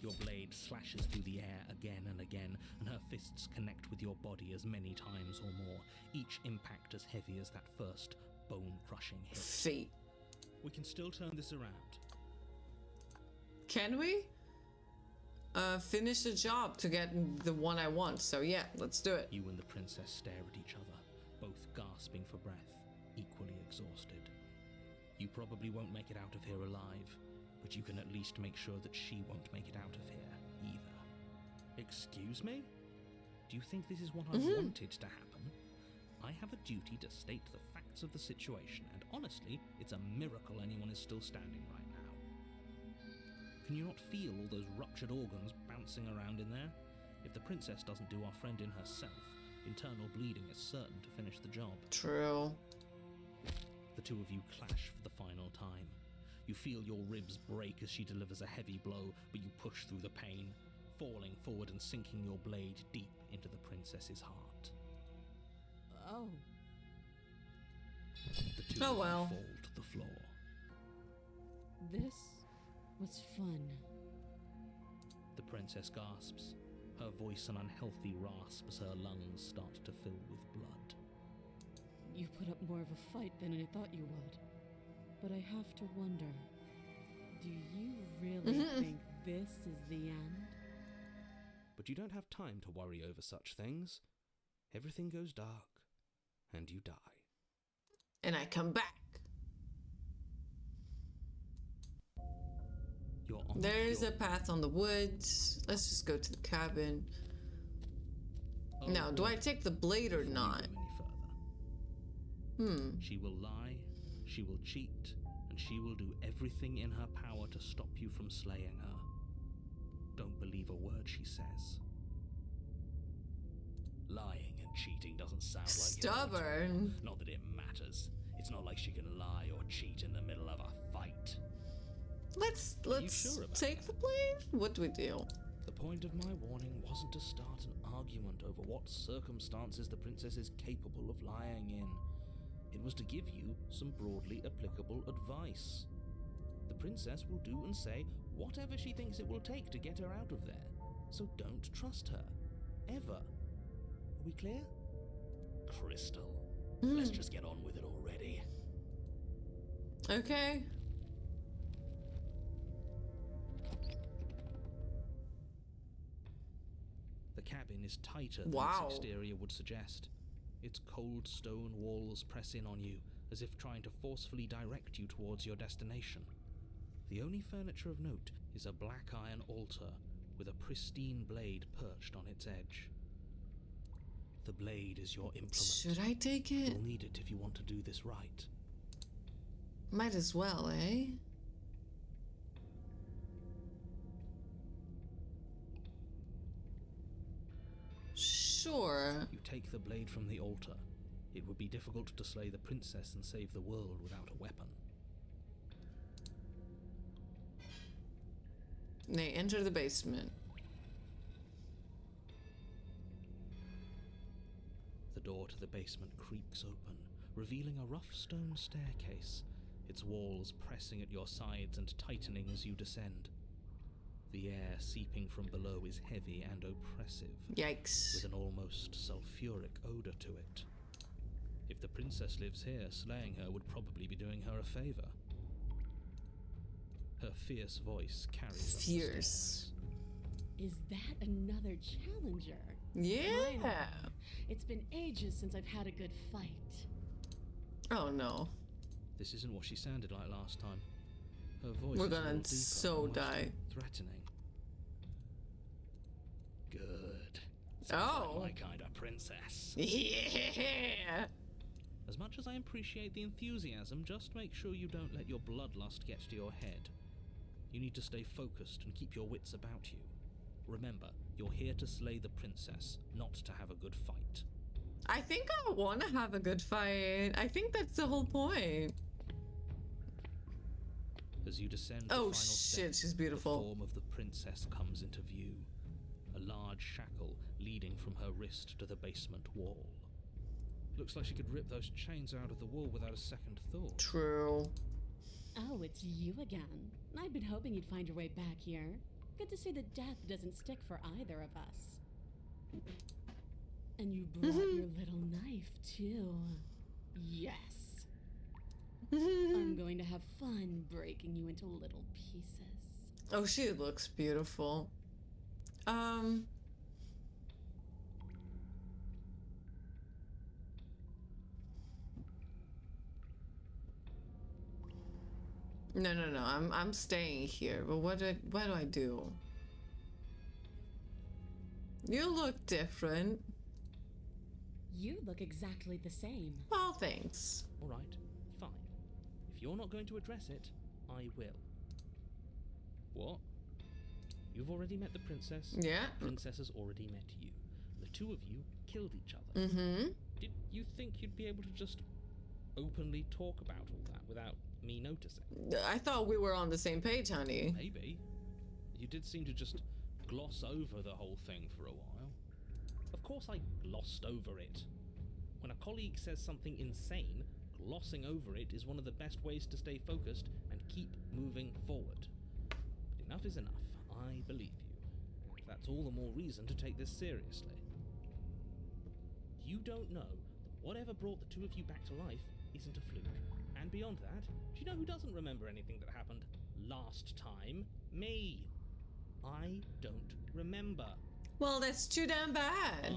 Your blade slashes through the air again and again, and her fists connect with your body as many times or more, each impact as heavy as that first bone-crushing hit. Fate. We can still turn this around. Can we? Finish the job to get the one I want. So yeah, let's do it. You and the princess stare at each other, both gasping for breath, equally exhausted. You probably won't make it out of here alive, but you can at least make sure that she won't make it out of here either. Excuse me? Do you think this is what I wanted to happen? I have a duty to state the facts of the situation, and honestly, it's a miracle anyone is still standing right now. Can you not feel all those ruptured organs bouncing around in there? If the princess doesn't do our friend in herself, internal bleeding is certain to finish the job. True. The two of you clash for the final time. You feel your ribs break as she delivers a heavy blow, but you push through the pain, falling forward and sinking your blade deep into the princess's heart. Oh. The two Oh, of well. you fall to the floor. This was fun. The princess gasps, her voice an unhealthy rasp as her lungs start to fill with blood. You put up more of a fight than I thought you would. But I have to wonder, do you really think this is the end? But you don't have time to worry over such things. Everything goes dark, and you die. And I come back. You're on There's your... a path on the woods. Let's just go to the cabin. Now, do I take the blade or Before you not? go any further. She will lie, she will cheat, and she will do everything in her power to stop you from slaying her. Don't believe a word she says. Lying and cheating doesn't sound like it at all. Stubborn. Not that it matters. It's not like she can lie or cheat in the middle of a fight. Let's sure about take that? the blade. What do we do? The point of my warning wasn't to start an argument over what circumstances the princess is capable of lying in. It was to give you some broadly applicable advice. The princess will do and say whatever she thinks it will take to get her out of there. So don't trust her. Ever. Are we clear? Crystal. Let's just get on with it already. Okay. The cabin is tighter than Wow. its exterior would suggest. Its cold stone walls press in on you as if trying to forcefully direct you towards your destination. The only furniture of note is a black iron altar with a pristine blade perched on its edge. The blade is your implement. Should I take it? You'll need it if you want to do this right. Might as well, eh? Sure. You take the blade from the altar. It would be difficult to slay the princess and save the world without a weapon. They enter the basement. The door to the basement creaks open, revealing a rough stone staircase, its walls pressing at your sides and tightening as you descend. The air seeping from below is heavy and oppressive, Yikes. with an almost sulfuric odor to it. If the princess lives here, slaying her would probably be doing her a favor. Her fierce voice carries up the Fierce. stairs. Is that another challenger? Yeah. It's been ages since I've had a good fight. Oh no. This isn't what she sounded like last time. Her voice We're is a gonna little deeper, so almost die. threatening. Good. Oh. Like my kind of princess. Yeah. As much as I appreciate the enthusiasm, just make sure you don't let your bloodlust get to your head. You need to stay focused and keep your wits about you. Remember, you're here to slay the princess, not to have a good fight. I think I want to have a good fight. I think that's the whole point. As you descend the Oh final shit, step, she's the beautiful. form of the princess comes into view. A large shackle leading from her wrist to the basement wall. Looks like she could rip those chains out of the wall without a second thought. True. Oh, it's you again. I'd been hoping you'd find your way back here. Good to see that death doesn't stick for either of us. And you brought your little knife, too. Yes. I'm going to have fun breaking you into little pieces. Oh, she looks beautiful. No. I'm staying here. But what do I do? You look different. You look exactly the same. Well, thanks. Alright, fine. If you're not going to address it, I will. What? You've already met the princess? Yeah. The princess has already met you. The two of you killed each other. Mm-hmm. Did you think you'd be able to just openly talk about all that without me noticing? I thought we were on the same page, honey. Maybe. You did seem to just gloss over the whole thing for a while. Of course I glossed over it. When a colleague says something insane, glossing over it is one of the best ways to stay focused and keep moving forward. But enough is enough. I believe you. And that's all the more reason to take this seriously. You don't know that whatever brought the two of you back to life isn't a fluke. And beyond that, do you know who doesn't remember anything that happened last time? Me. I don't remember. Well, that's too damn bad.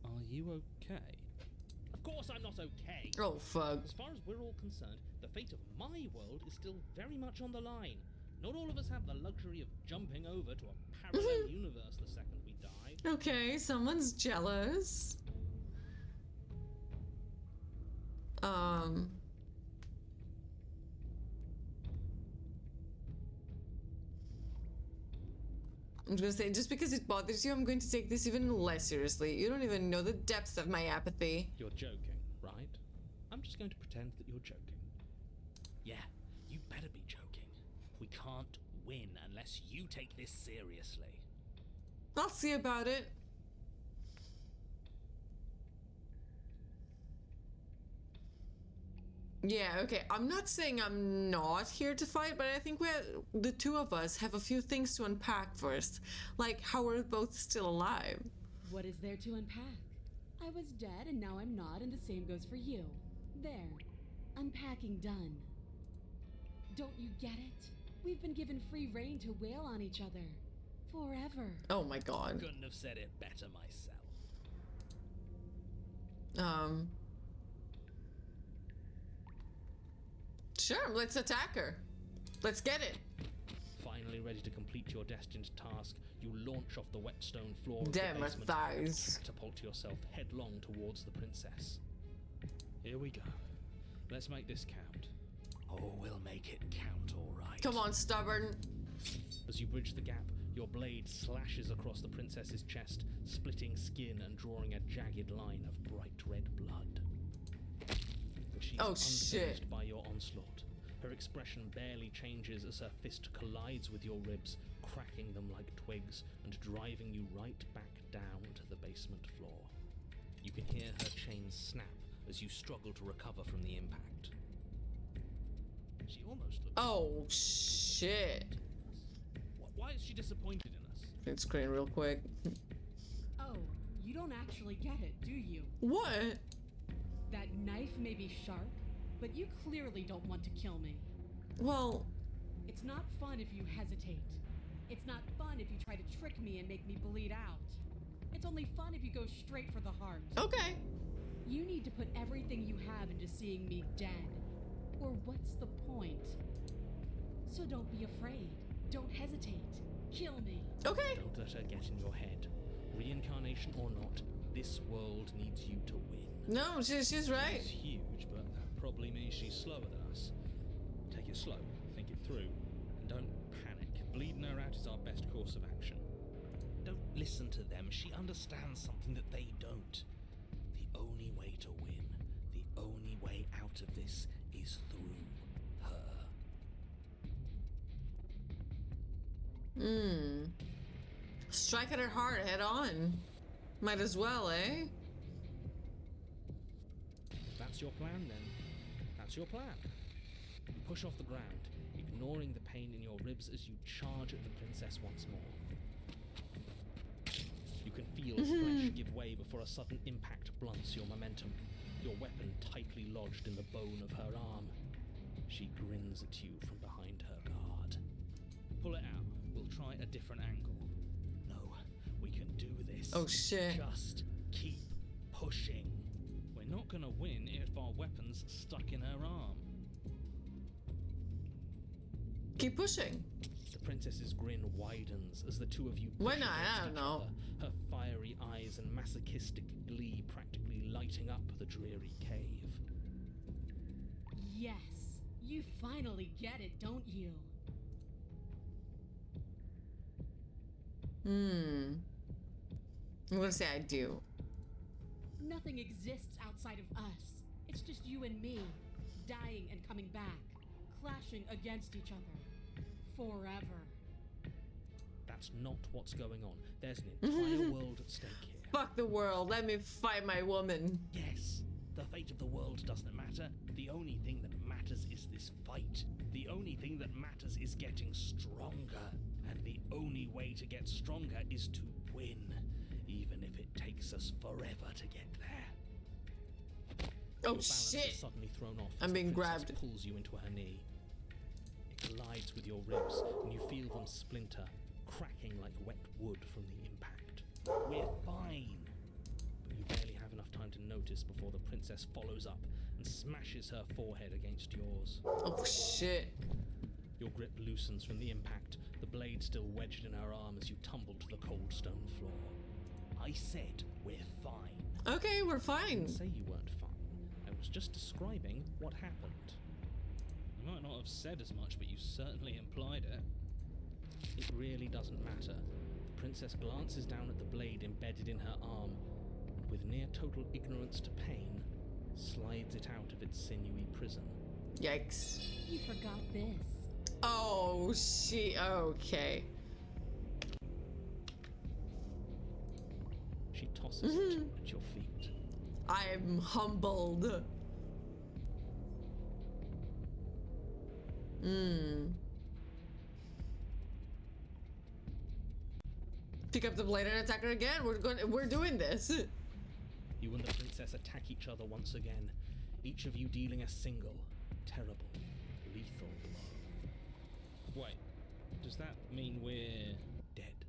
Are you okay? Of course I'm not okay. Oh, fuck. As far as we're all concerned, the fate of my world is still very much on the line. Not all of us have the luxury of jumping over to a parallel universe the second we die. Okay, someone's jealous. I'm gonna say, just because it bothers you, I'm going to take this even less seriously. You don't even know the depths of my apathy. You're joking, right? I'm just going to pretend that you're joking. Yeah, you better be joking. We can't win unless you take this seriously. I'll see about it. Yeah, okay. I'm not saying I'm not here to fight, but I think the two of us have a few things to unpack first. Like how we're both still alive. What is there to unpack? I was dead and now I'm not, and the same goes for you. There. Unpacking done. Don't you get it? We've been given free rein to wail on each other. Forever. Oh my god. Couldn't have said it better myself. Sure, let's attack her. Let's get it. Finally ready to complete your destined task, you launch off the wet stone floor of Damn, the her basement thighs. and catapult yourself headlong towards the princess. Here we go. Let's make this count. Oh, we'll make it count, all right. Come on, stubborn. As you bridge the gap, your blade slashes across the princess's chest, splitting skin and drawing a jagged line of bright red blood. She's Oh, unfazed shit. by your onslaught. Her expression barely changes as her fist collides with your ribs, cracking them like twigs and driving you right back down to the basement floor. You can hear her chains snap as you struggle to recover from the impact. She almost looks... Oh, shit. Why is she disappointed in us? Let's screen real quick. Oh, you don't actually get it, do you? What? That knife may be sharp, but you clearly don't want to kill me. Well, It's not fun if you hesitate. It's not fun if you try to trick me and make me bleed out. It's only fun if you go straight for the heart. okay. You need to put everything you have into seeing me dead. Or what's the point? So don't be afraid. Don't hesitate. Kill me. Okay. Don't let her get in your head. Reincarnation or not, this world needs you to win. No, she's right. She's huge, but that probably means she's slower than us. Take it slow, think it through, and don't panic. Bleeding her out is our best course of action. Don't listen to them. She understands something that they don't. The only way to win, the only way out of this is through her. Strike at her heart head on. Might as well, eh? That's your plan, then. That's your plan. You push off the ground, ignoring the pain in your ribs as you charge at the princess once more. You can feel flesh give way before a sudden impact blunts your momentum, your weapon tightly lodged in the bone of her arm. She grins at you from behind her guard. Pull it out. We'll try a different angle. No, we can do this. Oh, shit. Just keep pushing. We're not gonna win if our weapon's stuck in her arm. Keep pushing. The princess's grin widens as the two of you push Why not? against I don't each know. other, her fiery eyes and masochistic glee practically lighting up the dreary cave. Yes. You finally get it, don't you? I'm gonna say I do. Nothing exists outside of us. It's just you and me, dying and coming back, clashing against each other. Forever. That's not what's going on. There's an entire world at stake here. Fuck the world. Let me fight my woman. Yes, the fate of the world doesn't matter. The only thing that matters is this fight. The only thing that matters is getting stronger. And the only way to get stronger is to win, even if it takes us forever to get there. Oh, Your balance shit. is suddenly thrown off. I'm as the being princess grabbed. Pulls you into her knee. It collides with your ribs, and you feel them splinter, cracking like wet wood from the impact. We're fine. But you barely have enough time to notice before the princess follows up and smashes her forehead against yours. Oh, shit. Your grip loosens from the impact, the blade still wedged in her arm as you tumble to the cold stone floor. I said we're fine. Okay, we're I fine. didn't say you weren't fine. I was just describing what happened. You might not have said as much, but you certainly implied it. It really doesn't matter. The princess glances down at the blade embedded in her arm, and with near total ignorance to pain, slides it out of its sinewy prison. Yikes. You forgot this. Oh, okay. She tosses it at your feet. I'm humbled. Pick up the blade and attack her again. We're doing this. You and the princess attack each other once again, each of you dealing a single, terrible, lethal blow. Wait, does that mean we're dead?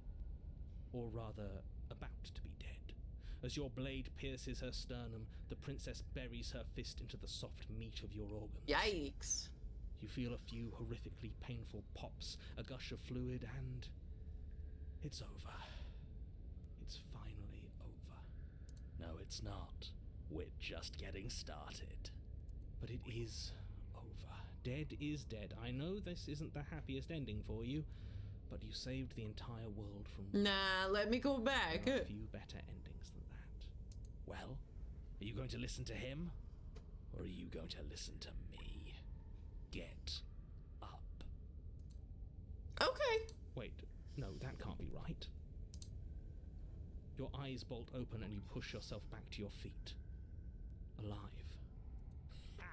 Or rather, about to be dead. As your blade pierces her sternum, the princess buries her fist into the soft meat of your organs. Yikes. You feel a few horrifically painful pops, a gush of fluid, and it's over. It's finally over. No, it's not. We're just getting started. But it is over. Dead is dead. I know this isn't the happiest ending for you, but you saved the entire world from... Nah, let me go back. There are a few better endings than that. Well, are you going to listen to him? Or are you going to listen to me? Get up. Okay. Wait, no, that can't be right. Your eyes bolt open and you push yourself back to your feet. Alive. Ha!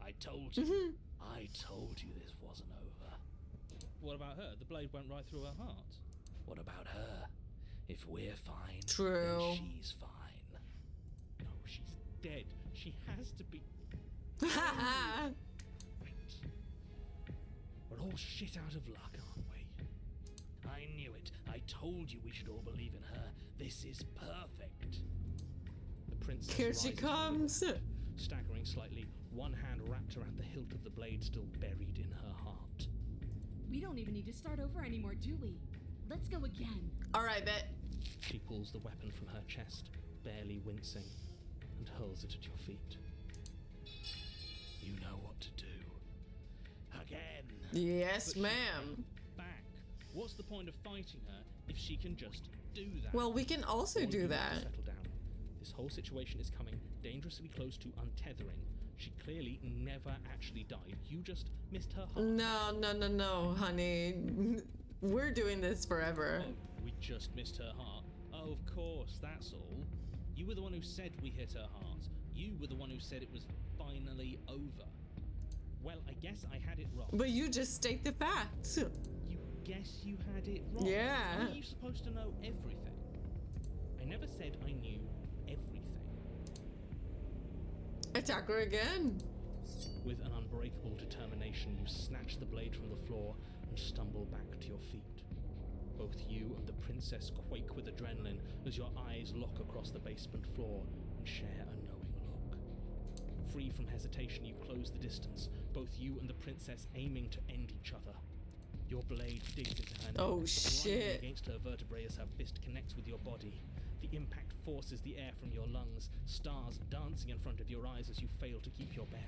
I told you. I told you this wasn't over. What about her? The blade went right through her heart. What about her? If we're fine, True. then she's fine. No, she's dead. She has to be. Haha. Right. We're all shit out of luck, aren't we? I knew it. I told you we should all believe in her. This is perfect. The princess Here she rises from the comes. ground, staggering slightly, one hand wrapped around the hilt of the blade still buried in her heart. We don't even need to start over anymore, do we? Let's go again. Alright, bet. She pulls the weapon from her chest, barely wincing, and hurls it at your feet. You know what to do. Again. Yes, But she ma'am. can't back. What's the point of fighting her if she can just do that? Well, we can also All of do you need to that. Settle down. This whole situation is coming dangerously close to untethering. She clearly never actually died. You just missed her heart. No, honey. We're doing this forever. Oh, we just missed her heart. Oh, of course, that's all. You were the one who said we hit her heart. You were the one who said it was finally over. Well, I guess I had it wrong. But you just state the facts. You guess you had it wrong? Yeah. Are you supposed to know everything? I never said I knew everything. Attack her again. With an unbreakable determination, you snatch the blade from the floor and stumble back to your feet. Both you and the princess quake with adrenaline as your eyes lock across the basement floor and share a knowing look. Free from hesitation, you close the distance, both you and the princess aiming to end each other. Your blade digs into her neck, Oh, grinding shit. against her vertebrae as her fist connects with your body. The impact forces the air from your lungs, stars dancing in front of your eyes as you fail to keep your bearing.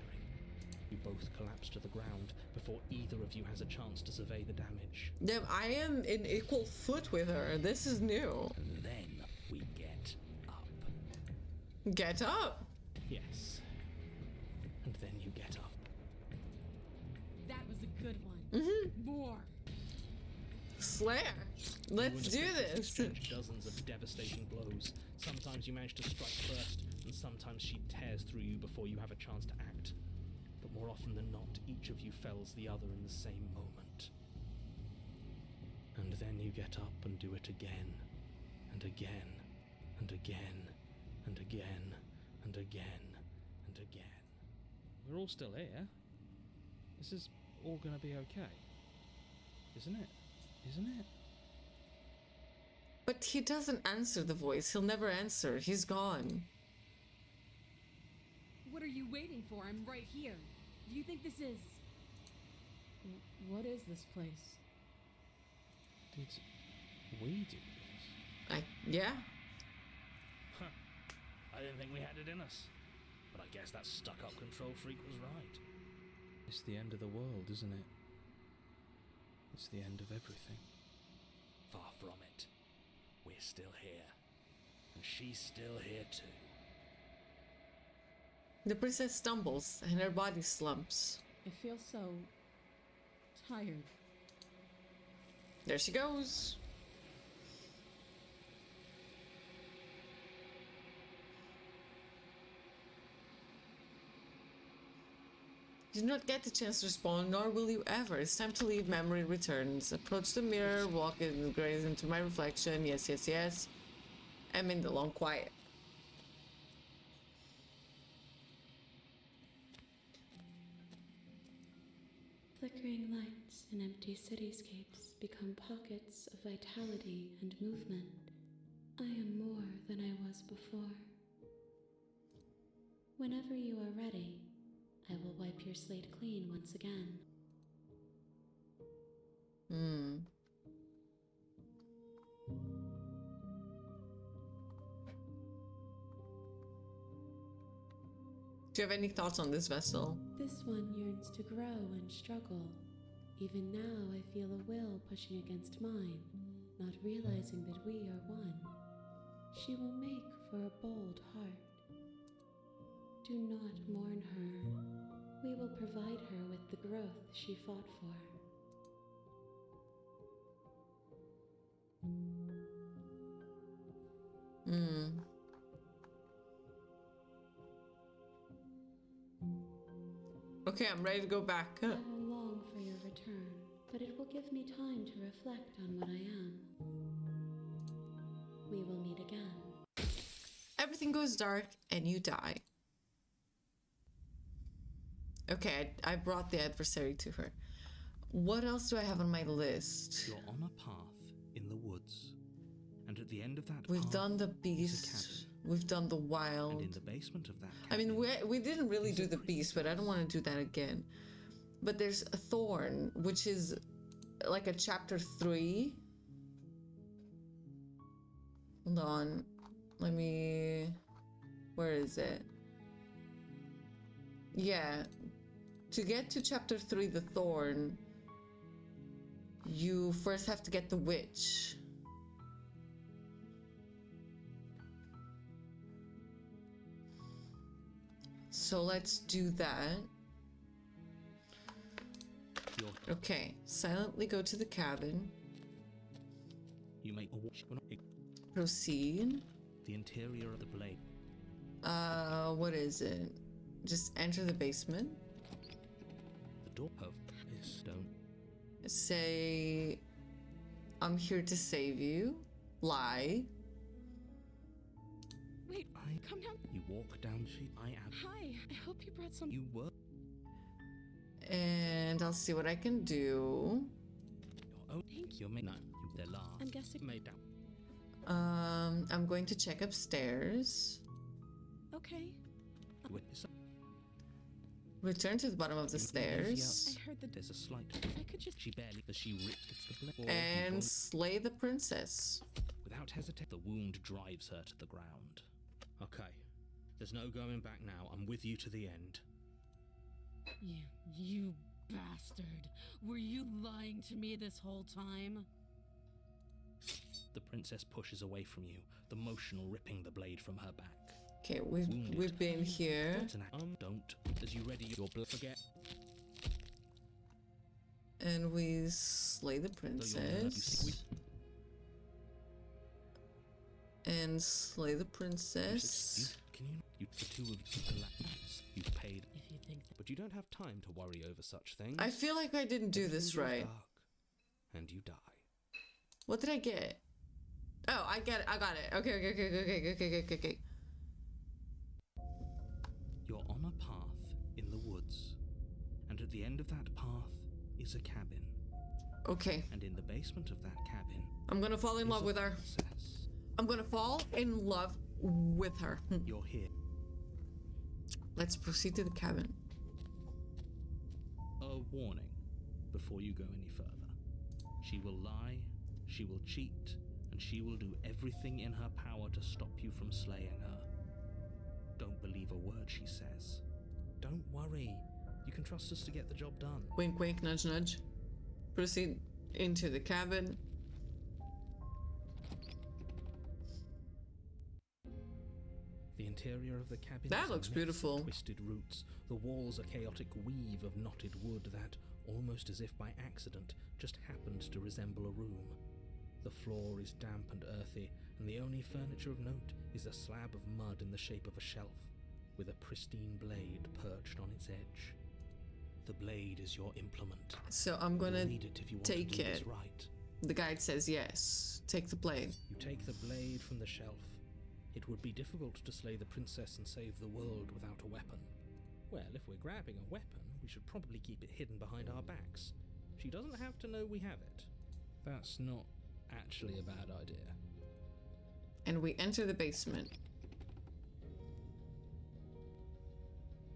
You both collapse to the ground before either of you has a chance to survey the damage. Damn, I am in equal foot with her. This is new. And then we get up. Get up. Yes. And then you get up. That was a good one. More. Slayer. Let's do You and the princess this. exchange dozens of devastating blows. Sometimes you manage to strike first, and sometimes she tears through you before you have a chance to act. But more often than not, each of you fells the other in the same moment. And then you get up and do it again, and again, and again, and again, and again, and again. We're all still here. This is all gonna be okay. Isn't it? Isn't it? But he doesn't answer the voice. He'll never answer. He's gone. What are you waiting for? I'm right here. Do you think this is... What is this place? Did we do this? Yeah. Huh. I didn't think we had it in us. But I guess that stuck-up control freak was right. It's the end of the world, isn't it? It's the end of everything. Far from it. We're still here. And she's still here too. The princess stumbles and her body slumps. I feel so... tired. There she goes. You do not get the chance to respond, nor will you ever. It's time to leave. Memory returns. Approach the mirror, walk and gaze into my reflection. Yes, yes, yes. I'm in the long quiet. Flickering lights in empty cityscapes become pockets of vitality and movement. I am more than I was before. Whenever you are ready, I will wipe your slate clean once again. Hmm. Do you have any thoughts on this vessel? This one yearns to grow and struggle. Even now, I feel a will pushing against mine, not realizing that we are one. She will make for a bold heart. Do not mourn her. We will provide her with the growth she fought for. Hmm. Okay, I'm ready to go back. I will long for your return, but it will give me time to reflect on what I am. We will meet again. Everything goes dark and you die. Okay, I brought the adversary to her. What else do I have on my list? You're on a path in the woods, and at the end of that We've path done the is a beast. cabin. We've done the And wild. in the basement of that I cabin, mean, we didn't really is do a the beast, but I don't want to do that again. But there's a Thorn, which is like a chapter 3. Hold on. Let me... Where is it? Yeah. To get to chapter 3, the Thorn, you first have to get the witch. So let's do that. you're, Okay, silently go to the cabin. you make a watch. Proceed. The interior of the blade. What is it? Just enter the basement. The door of is stone. Say, I'm here to save you. Lie. Wait, I come down. You walk down. I am. Hi, I hope you brought some. You were. And I'll see what I can do. Your own. Thank you. No, you. They're large. I'm guessing. Made down. I'm going to check upstairs. Okay. Witness. Return to the bottom of the I stairs. heard that There's a slight. if I could just. She barely. As she rips the blade. And slay the princess. Without hesitation, the wound drives her to the ground. Okay. There's no going back now. I'm with you to the end. You bastard. Were you lying to me this whole time? The princess pushes away from you, the motion ripping the blade from her back. Okay, Wounded. we've been here. That's an don't. As you ready your blood, forget. And we slay the Though you'll never princess. And slay the princess. Can you? The two of you collapse. You've paid, If you think that. but you don't have time to worry over such things. I feel like I didn't do this Everything goes right. dark, and you die. What did I get? Oh, I get it. I got it. Okay. You're on a path in the woods, and at the end of that path is a cabin. Okay. And in the basement of that cabin, I'm gonna fall in is love a with her. princess. I'm gonna fall in love with her. You're here. Let's proceed to the cabin. A warning before you go any further. She will lie, she will cheat, and she will do everything in her power to stop you from slaying her. Don't believe a word she says. Don't worry. You can trust us to get the job done. Wink, wink, nudge, nudge. Proceed into the cabin. The interior of the cabin That is a looks mess of beautiful. twisted roots. The walls a chaotic weave of knotted wood that, almost as if by accident, just happened to resemble a room. The floor is damp and earthy, and the only furniture of note is a slab of mud in the shape of a shelf, with a pristine blade perched on its edge. The blade is your implement. So I'm gonna You'll need it if you want take to do it. this right. The guide says yes. Take the blade. You take the blade from the shelf. It would be difficult to slay the princess and save the world without a weapon. Well, if we're grabbing a weapon, we should probably keep it hidden behind our backs. She doesn't have to know we have it. That's not actually a bad idea. And we enter the basement.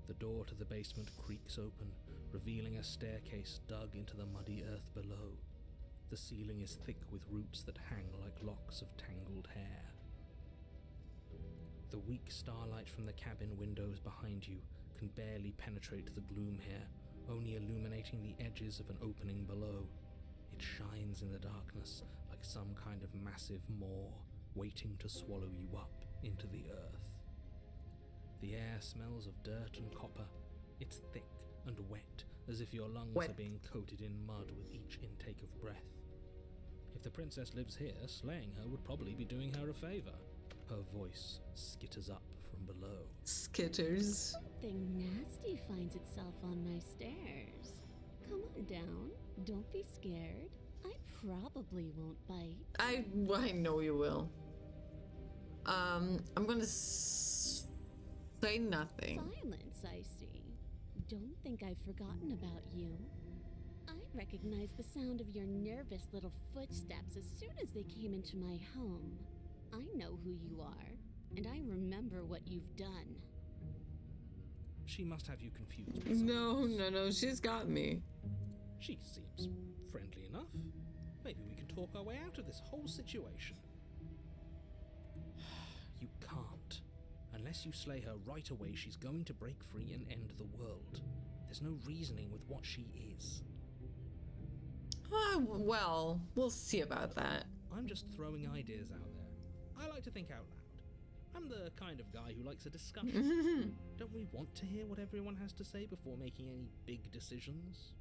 The door to the basement creaks open, revealing a staircase dug into the muddy earth below. The ceiling is thick with roots that hang like locks of tangled hair. The weak starlight from the cabin windows behind you can barely penetrate the gloom here, only illuminating the edges of an opening below. It shines in the darkness like some kind of massive maw waiting to swallow you up into the earth. The air smells of dirt and copper. It's thick and wet, as if your lungs are being coated in mud with each intake of breath. If the princess lives here, slaying her would probably be doing her a favor. Her voice skitters up from below. Skitters. Something nasty finds itself on my stairs. Come on down. Don't be scared. I probably won't bite. I know you will. I'm gonna say nothing. Silence, I see. Don't think I've forgotten about you. I recognize the sound of your nervous little footsteps as soon as they came into my home. I know who you are, and I remember what you've done. She must have you confused with someone else. No, she's got me. She seems friendly enough. Maybe we can talk our way out of this whole situation. You can't. Unless you slay her right away, she's going to break free and end the world. There's no reasoning with what she is. Well, we'll see about that. I'm just throwing ideas out there. I like to think out loud. I'm the kind of guy who likes a discussion. Don't we want to hear what everyone has to say before making any big decisions?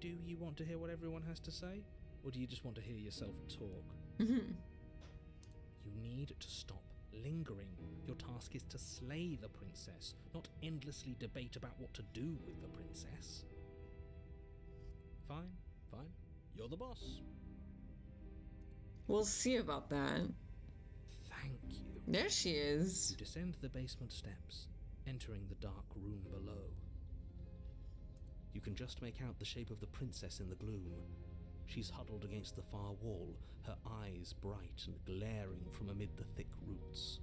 Do you want to hear what everyone has to say? Or do you just want to hear yourself talk? You need to stop lingering. Your task is to slay the princess, not endlessly debate about what to do with the princess. Fine. You're the boss. We'll see about that. Thank you. There she is. You descend the basement steps, entering the dark room below. You can just make out the shape of the princess in the gloom. She's huddled against the far wall, her eyes bright and glaring from amid the thick roots.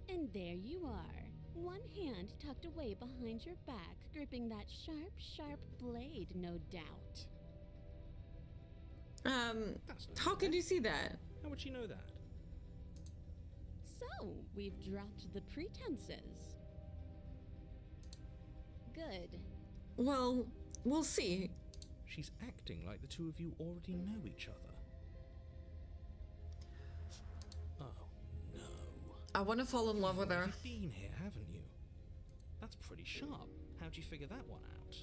And there you are, one hand tucked away behind your back, gripping that sharp blade, no doubt. That's not How fair. could you see that? How would she know that? So, we've dropped the pretenses. Good. Well, we'll see. She's acting like the two of you already know each other. Oh, no. I want to fall in love with her. You've been here, haven't you? That's pretty sharp. How'd you figure that one out?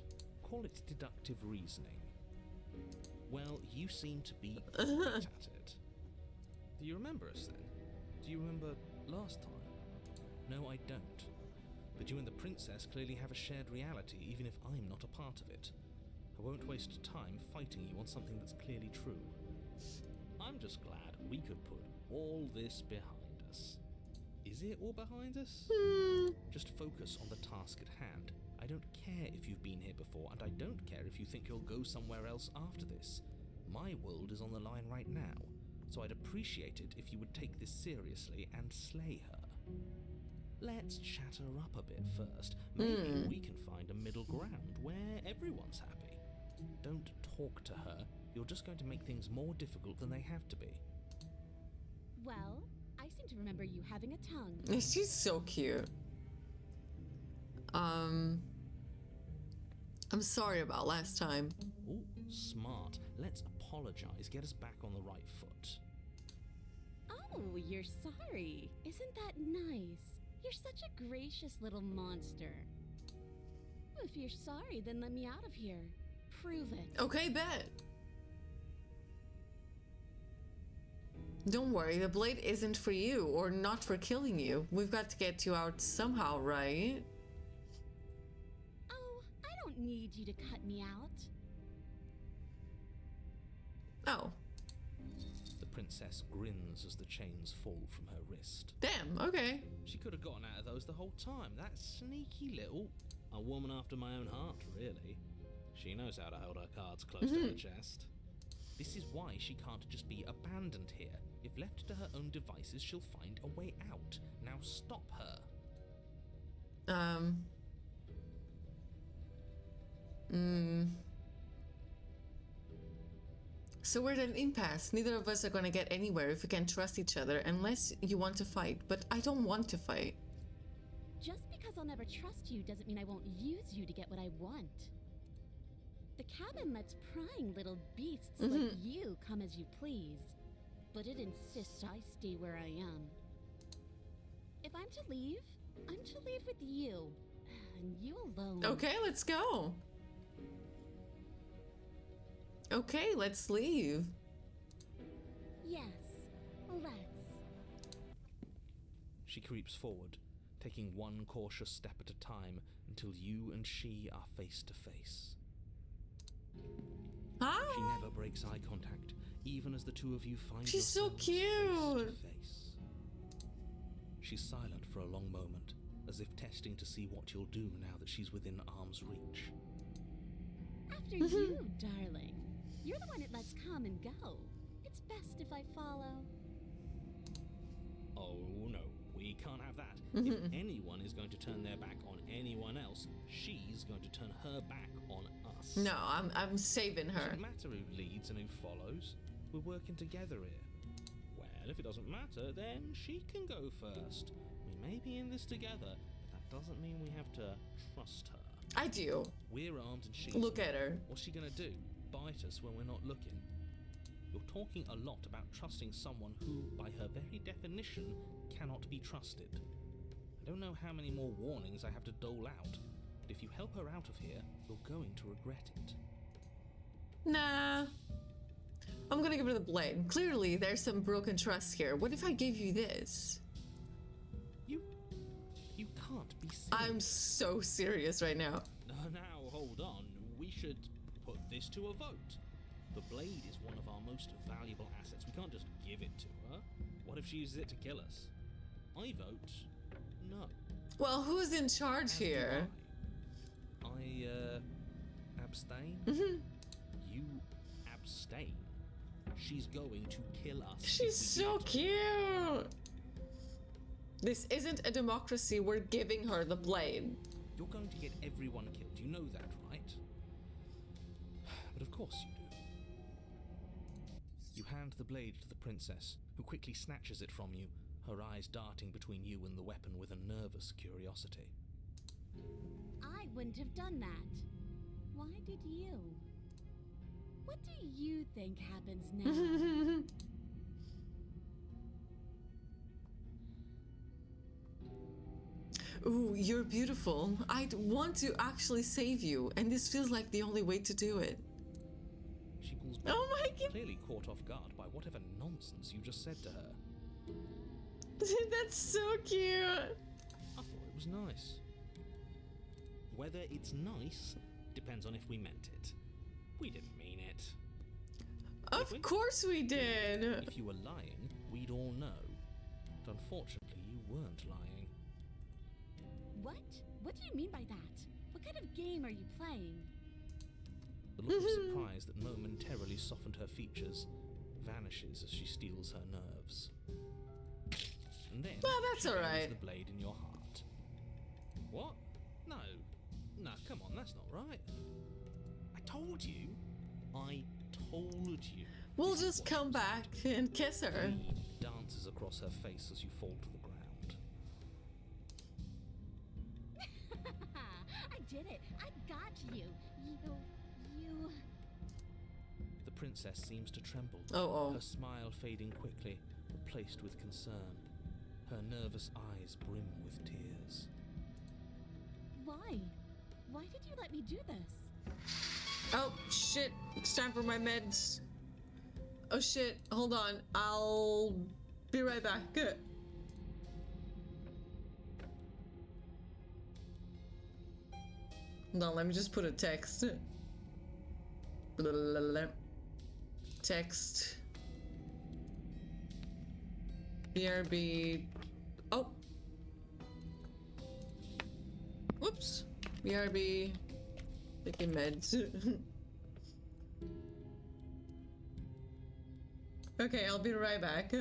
Call it deductive reasoning. Well, you seem to be great at it. Do you remember us then? Do you remember last time? No, I don't. But you and the princess clearly have a shared reality, even if I'm not a part of it. I won't waste time fighting you on something that's clearly true. I'm just glad we could put all this behind us. Is it all behind us? Just focus on the task at hand. I don't care if you've been here before, and I don't care if you think you'll go somewhere else after this. My world is on the line right now, so I'd appreciate it if you would take this seriously and slay her. Let's chat her up a bit first. Maybe we can find a middle ground where everyone's happy. Don't talk to her. You're just going to make things more difficult than they have to be. Well, I seem to remember you having a tongue. She's so cute. I'm sorry about last time. Ooh, smart. Let's apologize. Get us back on the right foot. Oh, you're sorry. Isn't that nice? You're such a gracious little monster. If you're sorry, then let me out of here. Prove it. Okay, bet. Don't worry, the blade isn't for you, or not for killing you. We've got to get you out somehow, right? Oh, I don't need you to cut me out. Oh. The princess grins as the chains fall from her wrist. Damn, okay. She could have gotten out of those the whole time. That sneaky little... A woman after my own heart, really. She knows how to hold her cards close to her chest. This is why she can't just be abandoned here. If left to her own devices, she'll find a way out. Now stop her. So we're at an impasse. Neither of us are gonna get anywhere if we can't trust each other, unless you want to fight. But I don't want to fight. Just because I'll never trust you doesn't mean I won't use you to get what I want. The cabin lets prying little beasts like you come as you please, but it insists I stay where I am. If I'm to leave with you, and you alone. Okay, let's go. Okay, let's leave. Yes, let's. She creeps forward, taking one cautious step at a time until you and she are face to face. Hi. She never breaks eye contact, even as the two of you find She's so yourselves cute. face to face. She's silent for a long moment, as if testing to see what you'll do now that she's within arm's reach. After you, darling. You're the one it lets come and go. It's best if I follow. Oh no, we can't have that. If anyone is going to turn their back on anyone else, she's going to turn her back on us. No, I'm saving her. Doesn't matter who leads and who follows. We're working together here. Well, if it doesn't matter, then she can go first. We may be in this together, but that doesn't mean we have to trust her. I do. We're armed and she's Look not. at her. What's she gonna do? Bite us when we're not looking? You're talking a lot about trusting someone who, by her very definition, cannot be trusted. I don't know how many more warnings I have to dole out, but if you help her out of here, you're going to regret it. Nah. I'm gonna give her the blade. Clearly, there's some broken trust here. What if I gave you this? You can't be serious. I'm so serious right now. Now, hold on. We should put this to a vote. The blade is one of our most valuable assets. We can't just give it to her. What if she uses it to kill us? I vote no. Well, who's in charge As do here? I abstain? You abstain? She's going to kill us. if we She's so do cute. This isn't a democracy. We're giving her the blade. You're going to get everyone killed. You know that, right? But of course you do. You hand the blade to the princess, who quickly snatches it from you, her eyes darting between you and the weapon with a nervous curiosity. I wouldn't have done that. Why did you? What do you think happens now? Ooh, you're beautiful. I'd want to actually save you, and this feels like the only way to do it. She pulls back, Oh my god. clearly caught off guard by whatever nonsense you just said to her. That's so cute. I thought it was nice. Whether it's nice depends on if we meant it. We didn't mean it. Of course we did. If you were lying, we'd all know. But unfortunately, you weren't lying. What? What do you mean by that? What kind of game are you playing? The look of surprise that momentarily softened her features vanishes as she steals her nerves. And then Well, that's she all aims right. the blade in your heart. What? No. No, come on, that's not right. I told you. We'll This is just what come you back and kiss her. Bleed dances across her face as you fall to the ground. I did it. I got you. You. The princess seems to tremble. Oh. Her smile fading quickly, replaced with concern. Her nervous eyes brim with tears. Why? Why did you let me do this? Oh, shit. It's time for my meds. Oh, shit. Hold on. I'll be right back. Good. Hold on, let me just put a text. Text. BRB. Oh. Whoops. BRB. Taking meds. Okay, I'll be right back.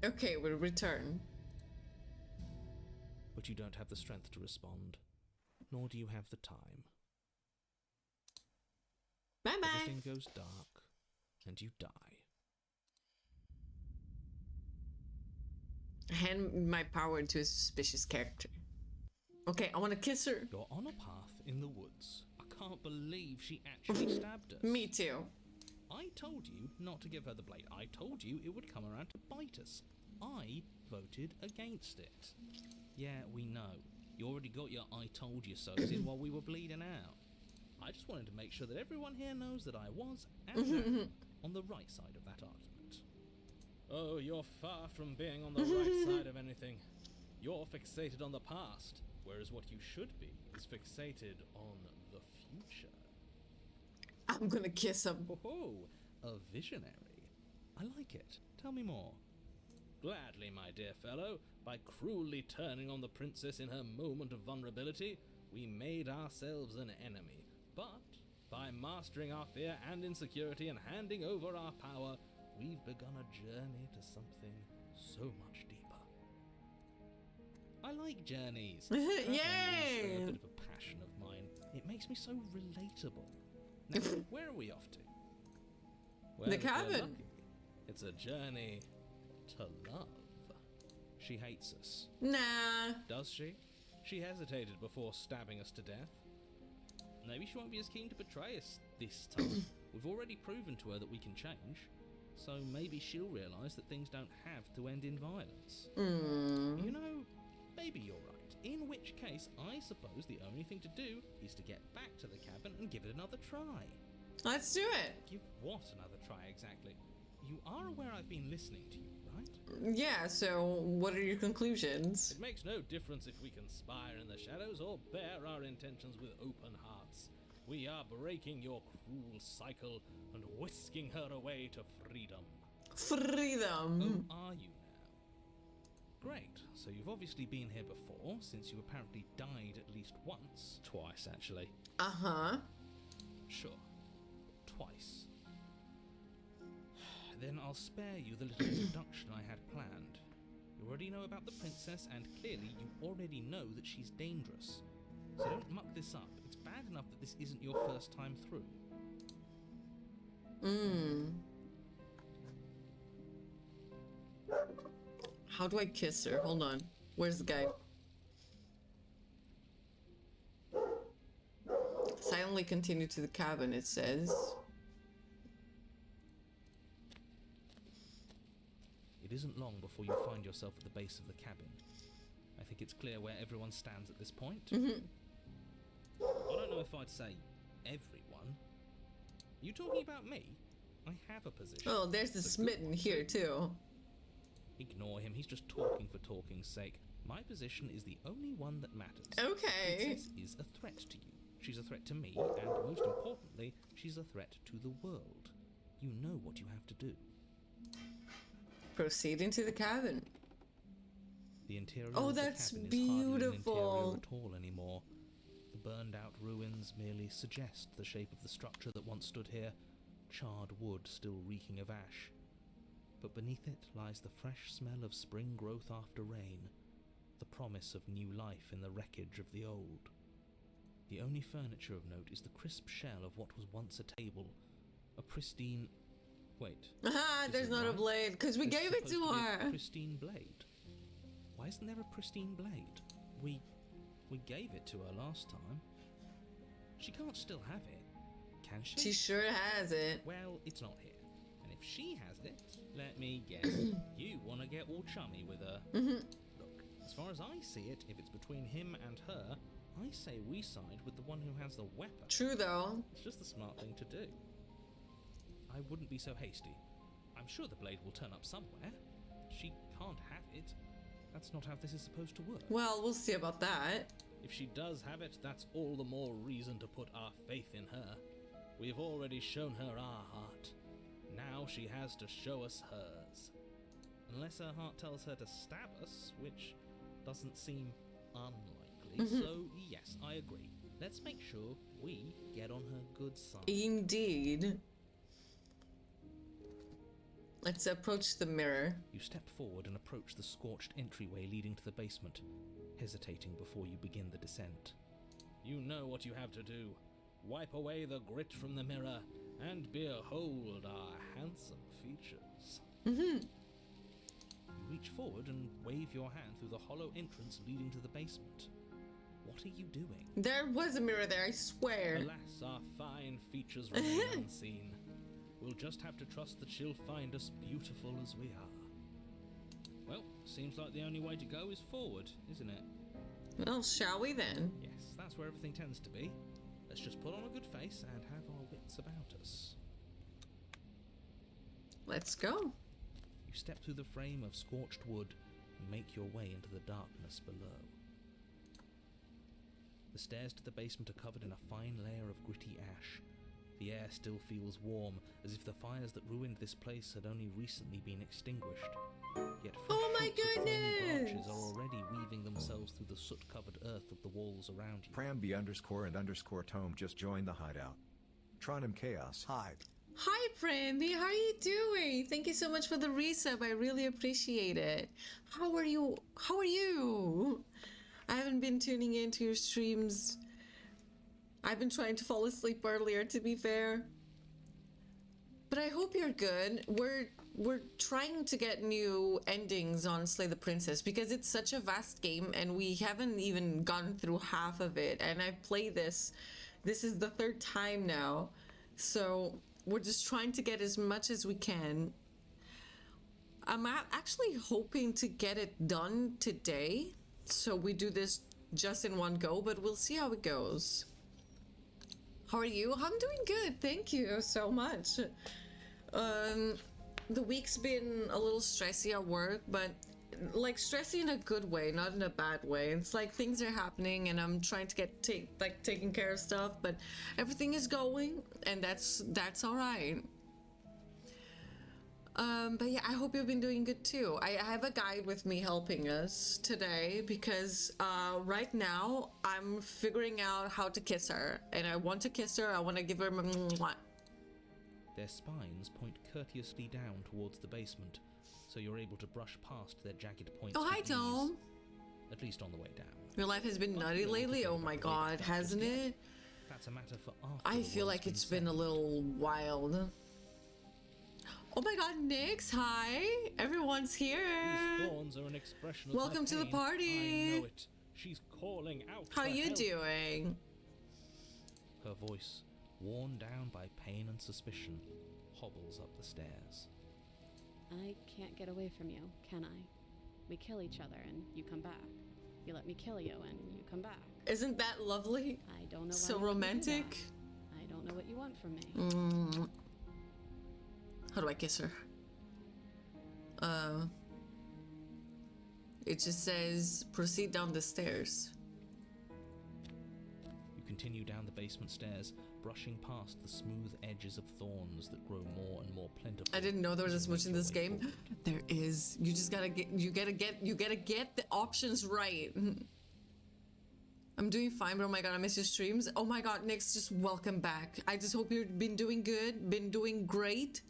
Okay, we'll return. But you don't have the strength to respond, nor do you have the time. Bye-bye. Everything goes dark, and you die. Hand my power to a suspicious character. Okay, I want to kiss her. You're on a path in the woods. I can't believe she actually stabbed us. Me too. I told you not to give her the blade. I told you it would come around to bite us. I voted against it. Yeah, we know. You already got your I told you so's in while we were bleeding out. I just wanted to make sure that everyone here knows that I was and am on the right side of that argument. Oh, you're far from being on the right side of anything. You're fixated on the past, whereas what you should be is fixated on the future. I'm gonna kiss him. Oh, a visionary. I like it. Tell me more. Gladly, my dear fellow. By cruelly turning on the princess in her moment of vulnerability, we made ourselves an enemy. But by mastering our fear and insecurity and handing over our power, we've begun a journey to something so much deeper. I like journeys. Traveling Yay! is a bit of a passion of mine. It makes me so relatable. Now, where are we off to? Well, The if we're cabin. lucky, it's a journey to love. She hates us. Nah. Does she? She hesitated before stabbing us to death. Maybe she won't be as keen to betray us this time. We've already proven to her that we can change. So maybe she'll realise that things don't have to end in violence. You know, maybe you're right. In which case, I suppose the only thing to do is to get back to the cabin and give it another try. Let's do it. Give what another try exactly? You are aware I've been listening to you, right? Yeah, so what are your conclusions? It makes no difference if we conspire in the shadows or bear our intentions with open hearts. We are breaking your cruel cycle and whisking her away to freedom. Freedom. Oh, are you now? Great. So you've obviously been here before, since you apparently died at least once. Twice, actually. Uh-huh. Sure. Twice. Then I'll spare you the little introduction I had planned. You already know about the princess, and clearly you already know that she's dangerous. So don't muck this up. It's bad enough that this isn't your first time through. How do I kiss her? Hold on. Where's the guy? Silently continue to the cabin, it says. It isn't long before you find yourself at the base of the cabin. I think it's clear where everyone stands at this point. I don't know if I'd say everyone. You talking about me? I have a position. Oh, there's the It's a good smitten one, here too. too. Ignore him, he's just talking for talking's sake. My position is the only one that matters. Okay. Princess is a threat to you. She's a threat to me, and most importantly, she's a threat to the world. You know what you have to do. Proceed into the cabin. The interior Oh, of the that's cabin is hardly an beautiful. interior at all anymore. The burned-out ruins merely suggest the shape of the structure that once stood here, charred wood still reeking of ash. But beneath it lies the fresh smell of spring growth after rain, the promise of new life in the wreckage of the old. The only furniture of note is the crisp shell of what was once a table, a pristine... Wait. Aha, is there's it not a right? blade, because we There's gave it supposed to be a her. pristine blade. Why isn't there a pristine blade? We gave it to her last time. She can't still have it, can she? She sure has it. Well, it's not here. And if she has it, let me guess, you want to get all chummy with her. Look, as far as I see it, if it's between him and her, I say we side with the one who has the weapon. True though. It's just the smart thing to do. I wouldn't be so hasty. I'm sure the blade will turn up somewhere. She can't have it. That's not how this is supposed to work. Well, we'll see about that. If she does have it, that's all the more reason to put our faith in her. We've already shown her our heart. Now she has to show us hers. Unless her heart tells her to stab us, which doesn't seem unlikely. So, yes, I agree. Let's make sure we get on her good side. Indeed. Let's approach the mirror. You step forward and approach the scorched entryway leading to the basement, hesitating before you begin the descent. You know what you have to do. Wipe away the grit from the mirror and behold our handsome features. Mm-hmm. You reach forward and wave your hand through the hollow entrance leading to the basement. What are you doing? There was a mirror there, I swear. Alas, our fine features remain unseen. We'll just have to trust that she'll find us beautiful as we are. Well, seems like the only way to go is forward, isn't it? Well, shall we then? Yes, that's where everything tends to be. Let's just put on a good face and have our wits about us. Let's go. You step through the frame of scorched wood and make your way into the darkness below. The stairs to the basement are covered in a fine layer of gritty ash. The air still feels warm, as if the fires that ruined this place had only recently been extinguished. Yet fresh Oh my shoots of fallen goodness! branches are already weaving themselves through the soot-covered earth of the walls around you. Pramby_and_tome just joined the hideout. Tronim Chaos. Hi. Hi, Brandy. How are you doing? Thank you so much for the resub. I really appreciate it. How are you? How are you? I haven't been tuning into your streams. I've been trying to fall asleep earlier, to be fair. But I hope you're good. We're trying to get new endings on Slay the Princess because it's such a vast game and we haven't even gone through half of it. And I've played this. This is the third time now. So we're just trying to get as much as we can. I'm actually hoping to get it done today. So we do this just in one go, but we'll see how it goes. How are you? I'm doing good. Thank you so much. The week's been a little stressy at work, but like stressy in a good way, not in a bad way. It's like things are happening and I'm trying to get taking care of stuff, but everything is going and that's all right. But yeah, I hope you've been doing good too. I have a guide with me helping us today because right now I'm figuring out how to kiss her and I want to kiss her. I want to give her a mwah. Their spines point courteously down towards the basement, so you're able to brush past their jagged points. Oh, hi, with ease, Tom. at least on the way down. Your life has been nutty lately? Oh my god, hasn't it? That's a matter for after I the feel world's like it's been been a settled. little wild. Oh my god, Nyx, hi! Everyone's here! These thorns are an expression of Welcome her to the pain. party. I know it. She's calling out How for you help. doing? Her voice, worn down by pain and suspicion, hobbles up the stairs. I can't get away from you, can I? We kill each other and you come back. You let me kill you and you come back. Isn't that lovely? I don't know why So you let me do romantic. that. I don't know what you want from me. How do I kiss her? It just says proceed down the stairs. You continue down the basement stairs, brushing past the smooth edges of thorns that grow more and more plentiful. I didn't know there was as this you much make in your this way game. forward. There is. You just gotta get the options right. I'm doing fine, but oh my god, I miss your streams. Oh my god, Nyx, just welcome back. I just hope you've been doing good, been doing great.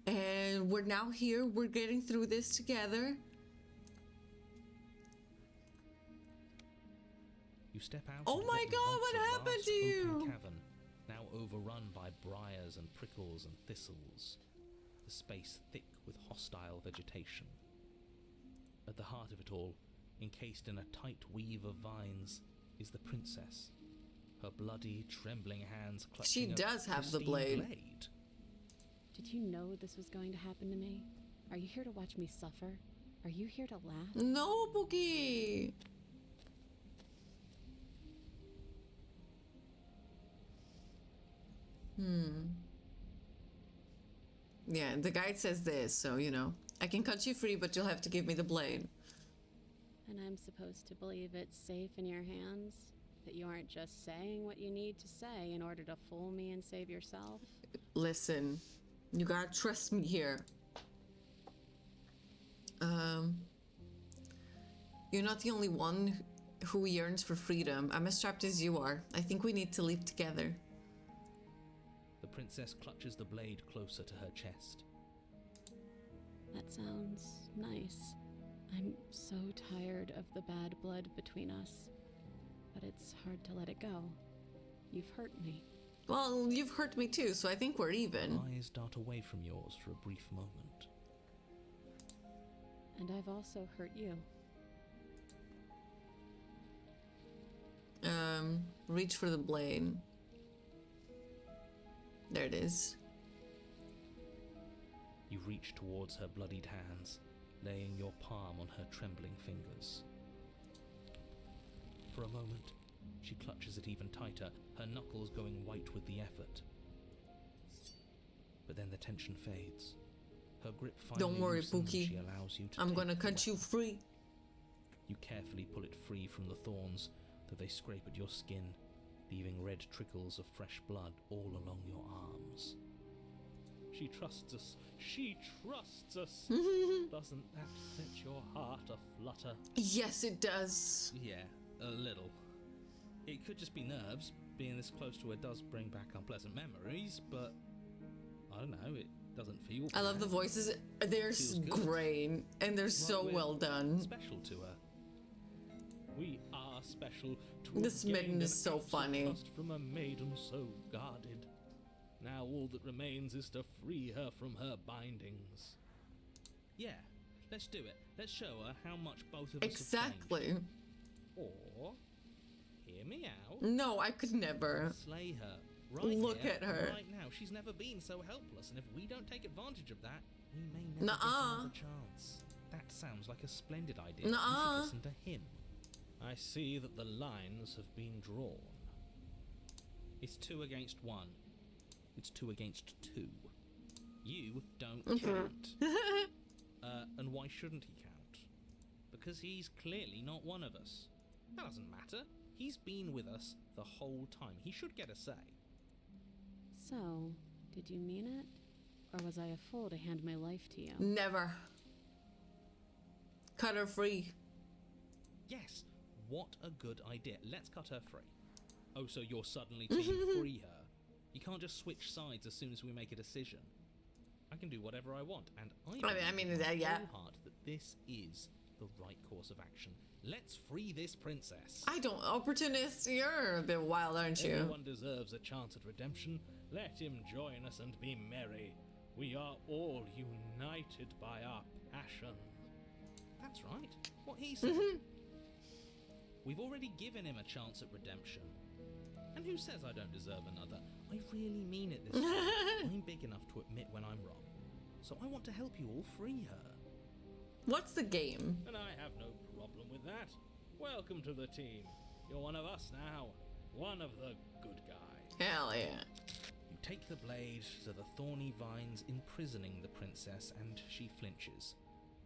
And we're now here. We're getting through this together. You step out. Oh into my was God, once what a happened vast to you? open cavern, now overrun by briars and prickles and thistles. The space thick with hostile vegetation. At the heart of it all, encased in a tight weave of vines, is the princess. Her bloody, trembling hands clutching She a does have the pristine blade. Did you know this was going to happen to me? Are you here to watch me suffer? Are you here to laugh? No, Boogie. Yeah, the guide says this, so you know. I can cut you free, but you'll have to give me the blade. And I'm supposed to believe it's safe in your hands? That you aren't just saying what you need to say in order to fool me and save yourself? Listen, you gotta trust me here. You're not the only one who yearns for freedom. I'm as trapped as you are. I think we need to leave together. The princess clutches the blade closer to her chest. That sounds nice. I'm so tired of the bad blood between us, but it's hard to let it go. You've hurt me. Well, you've hurt me too, so I think we're even. Eyes dart away from yours for a brief moment. And I've also hurt you. Reach for the blade. There it is. You reach towards her bloodied hands, laying your palm on her trembling fingers. For a moment, she clutches it even tighter, her knuckles going white with the effort. But then the tension fades. Her grip finally Don't worry, loosens and Pookie. she allows you to I'm take gonna the cut you weapon. free. You carefully pull it free from the thorns, though they scrape at your skin, leaving red trickles of fresh blood all along your arms. She trusts us. She trusts us. Doesn't that set your heart aflutter? Yes, it does. Yeah, a little. It could just be nerves. Being this close to her does bring back unpleasant memories, but I don't know, it doesn't feel I love the bad. voices. They're Feels good. great, and they're so Like we're well done. Special to her. We are special to This have maiden gained is an so ounce of funny. trust from a maiden so guarded. Now all that remains is to free her from her bindings. Yeah, let's do it. Let's show her how much both of us have Exactly. changed. Or, hear me out, No, I could never. slay her. Right Look here, at her. right now. She's never been so helpless, and if we don't take advantage of that, we may never Nuh-uh. get another chance. That sounds like a splendid idea. Nuh-uh. You should listen to him. I see that the lines have been drawn. It's 2 against 1. It's 2 against 2. You don't count. And why shouldn't he count? Because he's clearly not one of us. That doesn't matter. He's been with us the whole time. He should get a say. So, did you mean it? Or was I a fool to hand my life to you? Never. Cut her free. Yes, what a good idea. Let's cut her free. Oh, so you're suddenly team free her. You can't just switch sides as soon as we make a decision. I can do whatever I want, and I mean, with my yeah. whole heart that this is the right course of action. Let's free this princess. I don't. Opportunist, you're a bit wild, aren't you? Everyone deserves a chance at redemption. Let him join us and be merry. We are all united by our passion. That's right. What he said. We've already given him a chance at redemption. And who says I don't deserve another? I really mean it this time. I'm big enough to admit when I'm wrong. So I want to help you all free her. What's the game? And I have no problem with that. Welcome to the team. You're one of us now. One of the good guys. Hell yeah. You take the blade to the thorny vines imprisoning the princess, and she flinches,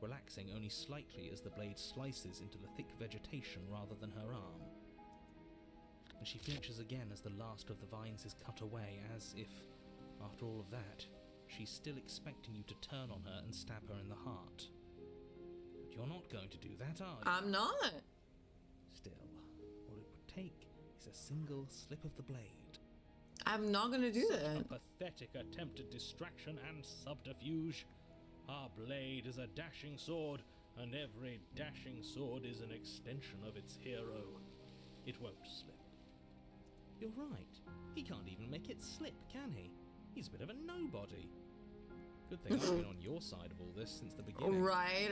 relaxing only slightly as the blade slices into the thick vegetation rather than her arm. And she flinches again as the last of the vines is cut away, as if, after all of that, she's still expecting you to turn on her and stab her in the heart. But you're not going to do that, are you? I'm not. Still, all it would take is a single slip of the blade. I'm not gonna do Such that. a pathetic attempt at distraction and subterfuge. Our blade is a dashing sword, and every dashing sword is an extension of its hero. It won't slip. You're right. He can't even make it slip, can he? He's a bit of a nobody. Good thing I've been on your side of all this since the beginning. Right.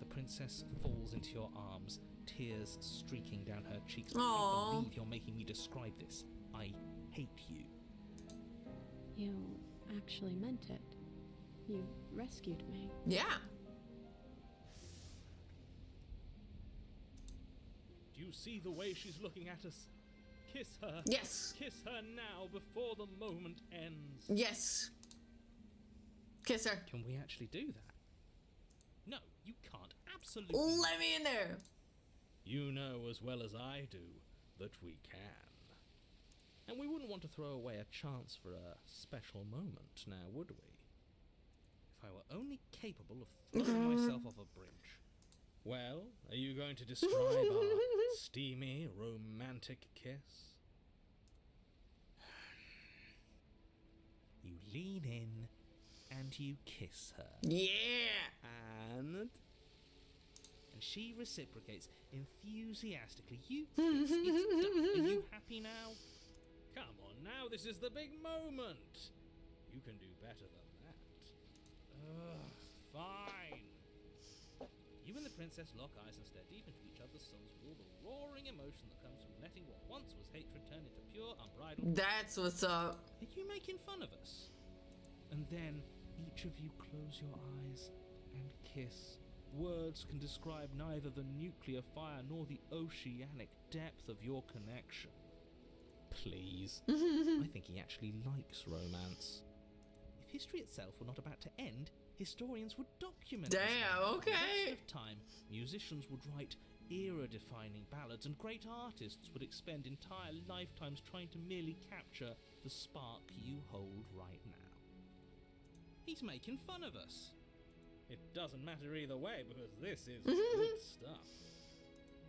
The princess falls into your arms, tears streaking down her cheeks. I Aww. can't believe you're making me describe this. I hate you. You actually meant it. You rescued me. Yeah. Do you see the way she's looking at us? Kiss her. Yes. Kiss her now before the moment ends. Yes. Kiss her. Can we actually do that? No, you can't. Absolutely. Let me in there. You know as well as I do that we can. And we wouldn't want to throw away a chance for a special moment, now would we? If I were only capable of throwing myself off a bridge. Well, are you going to describe our steamy, romantic kiss? You lean in and you kiss her. Yeah! And she reciprocates enthusiastically. You kiss. It's done. Are you happy now? Come on now, this is the big moment. You can do better than that. Ugh, fine. You and the princess lock eyes and stare deep into each other's souls with all the roaring emotion that comes from letting what once was hatred turn into pure, unbridled... That's what's up. Are you making fun of us? And then each of you close your eyes and kiss. Words can describe neither the nuclear fire nor the oceanic depth of your connection. Please. I think he actually likes romance. If history itself were not about to end, historians would document this Damn, moment. For the okay. rest of time, musicians would write era-defining ballads, and great artists would expend entire lifetimes trying to merely capture the spark you hold right now. He's making fun of us. It doesn't matter either way, because this is good stuff.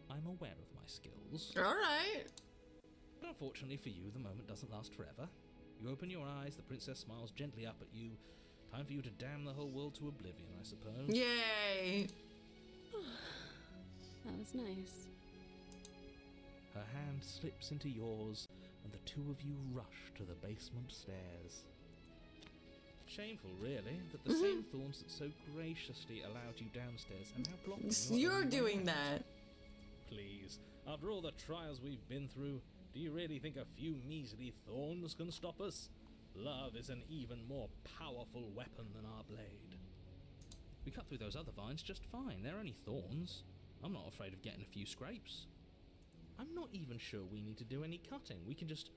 I'm aware of my skills. Alright. But unfortunately for you, the moment doesn't last forever. You open your eyes, the princess smiles gently up at you. Time for you to damn the whole world to oblivion, I suppose. Yay! That was nice. Her hand slips into yours, and the two of you rush to the basement stairs. Shameful, really, that the same thorns that so graciously allowed you downstairs are now blocking your You're own way doing out. that. Please, after all the trials we've been through, do you really think a few measly thorns can stop us? Love is an even more powerful weapon than our blade. We cut through those other vines just fine. They're only thorns. I'm not afraid of getting a few scrapes. I'm not even sure we need to do any cutting. We can just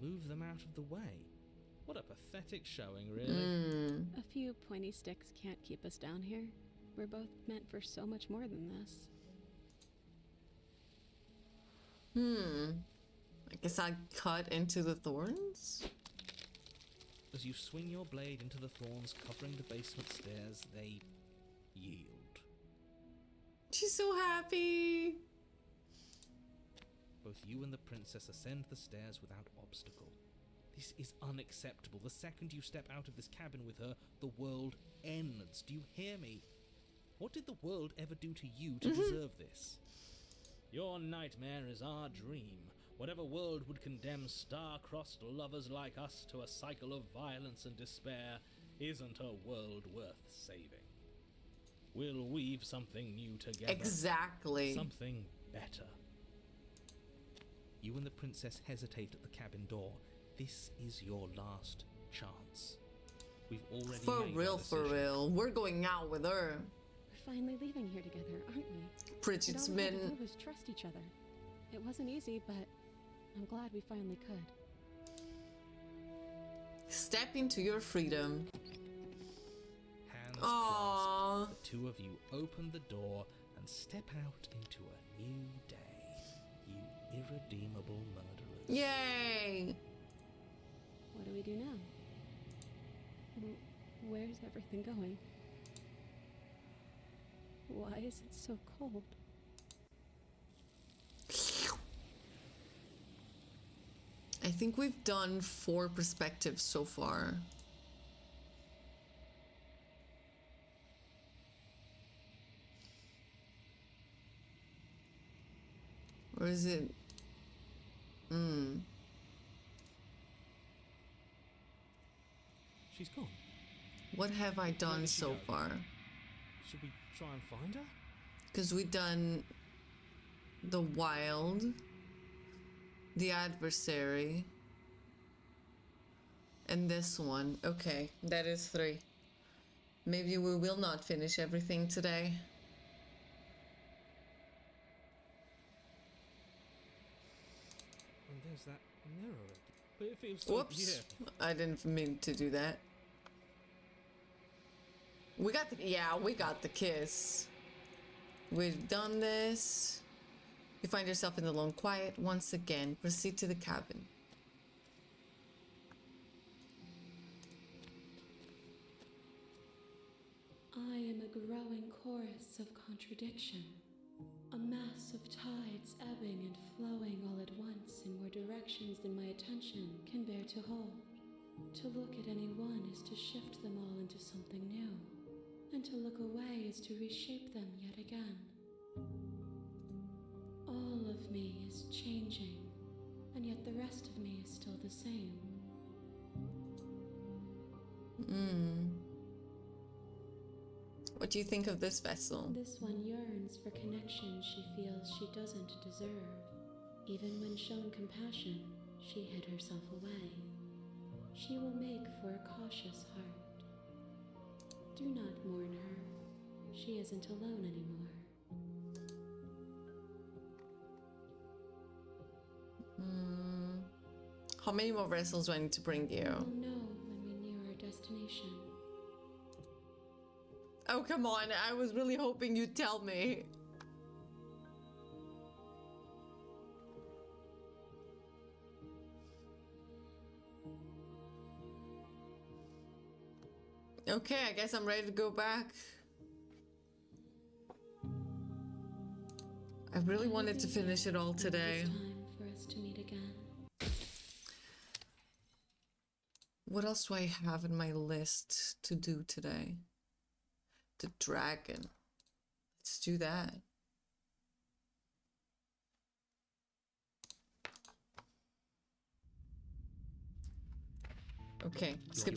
move them out of the way. What a pathetic showing, really. A few pointy sticks can't keep us down here. We're both meant for so much more than this. I guess I cut into the thorns? As you swing your blade into the thorns covering the basement stairs, they yield. She's so happy. Both you and the princess ascend the stairs without obstacle. This is unacceptable. The second you step out of this cabin with her, the world ends. Do you hear me? What did the world ever do to you to deserve this? Your nightmare is our dream. Whatever world would condemn star-crossed lovers like us to a cycle of violence and despair isn't a world worth saving. We'll weave something new together. Exactly. Something better. You and the princess hesitate at the cabin door. This is your last chance. We've already For made real, our for decision. real. We're going out with her. We're finally leaving here together, aren't we? Bridget's All we had to been... do was trust each other. It wasn't easy, but I'm glad we finally could. Step into your freedom. Hands Aww. clasped, the two of you open the door and step out into a new day. You irredeemable murderers. Yay! What do we do now? Where's everything going? Why is it so cold? I think we've done 4 perspectives so far. Or is it... She's gone. What have I done did she so go? far? Should we try and find her? Because we've done the wild, the adversary, and this one. Okay, that is 3. Maybe we will not finish everything today. And there's that mirror again. But it feels so Whoops! beautiful. I didn't mean to do that. We got the... Yeah, we got the kiss. We've done this. You find yourself in the lone quiet. Once again, proceed to the cabin. I am a growing chorus of contradiction, a mass of tides ebbing and flowing all at once in more directions than my attention can bear to hold. To look at any one is to shift them all into something new, and to look away is to reshape them yet again. All of me is changing, and yet the rest of me is still the same. What do you think of this vessel? This one yearns for connection she feels she doesn't deserve. Even when shown compassion, she hid herself away. She will make for a cautious heart. Do not mourn her. She isn't alone anymore. How many more vessels do I need to bring you? We'll know when we near our destination. Oh, come on. I was really hoping you'd tell me. Okay, I guess I'm ready to go back. I really wanted to finish it all today. It's time for us to meet again. What else do I have in my list to do today? The dragon. Let's do that. Okay, skip.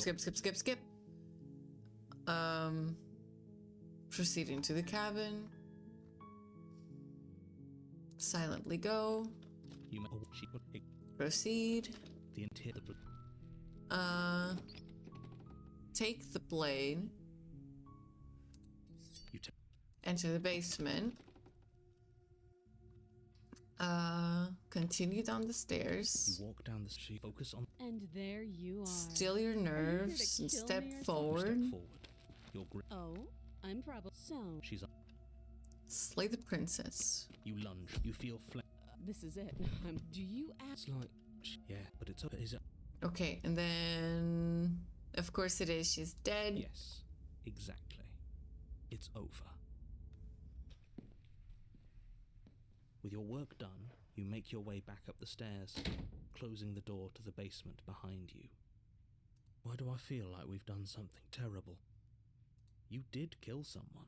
Proceeding to the cabin. Silently go. Proceed. The interior. Take the blade. You take. Enter the basement. Continue down the stairs. You walk down the street. Focus on. And there you are. Still your nerves and kill step me or forward. Step forward. Your grip. Oh, I'm probably so. She's up. Slay the princess. You lunge. You feel flat. This is it. Do you It's like. Yeah, but it's up. Is it? Okay, and then of course it is. She's dead. Yes, exactly. It's over. With your work done, you make your way back up the stairs, closing the door to the basement behind you. Why do I feel like we've done something terrible? You did kill someone.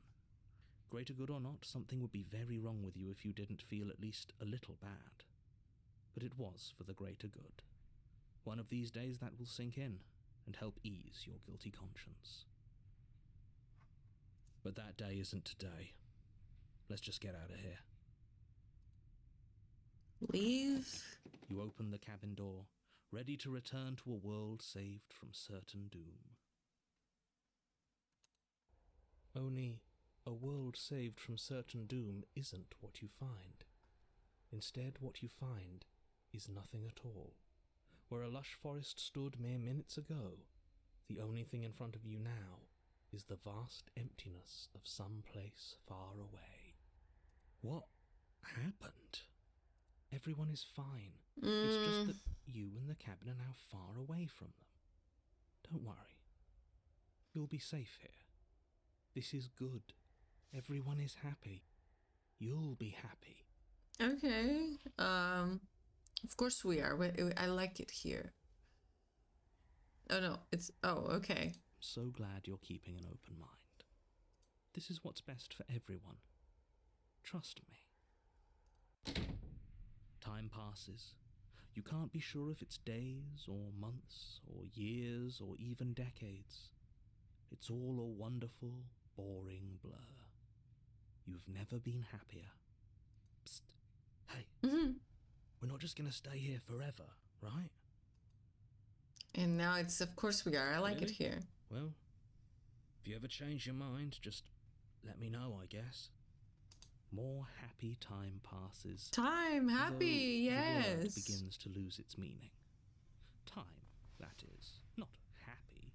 Greater good or not, something would be very wrong with you if you didn't feel at least a little bad. But it was for the greater good. One of these days that will sink in and help ease your guilty conscience. But that day isn't today. Let's just get out of here. Leave. You open the cabin door, ready to return to a world saved from certain doom. Only, a world saved from certain doom isn't what you find. Instead, what you find is nothing at all. Where a lush forest stood mere minutes ago, the only thing in front of you now is the vast emptiness of some place far away. What happened? Everyone is fine. It's just that you and the cabin are now far away from them. Don't worry. You'll be safe here. This is good. Everyone is happy. You'll be happy. Okay. Of course we are. I like it here. Oh no, it's... Oh, okay. I'm so glad you're keeping an open mind. This is what's best for everyone. Trust me. Time passes. You can't be sure if it's days or months or years or even decades. It's all a wonderful, boring blur. You've never been happier. Psst. Hey. We're not just going to stay here forever, right? And now it's... Of course we are. I like it Really? here. Well, if you ever change your mind, just let me know, I guess. More happy time passes. Time. Happy. though the word Yes. begins to lose its meaning. Time, that is. Not happy.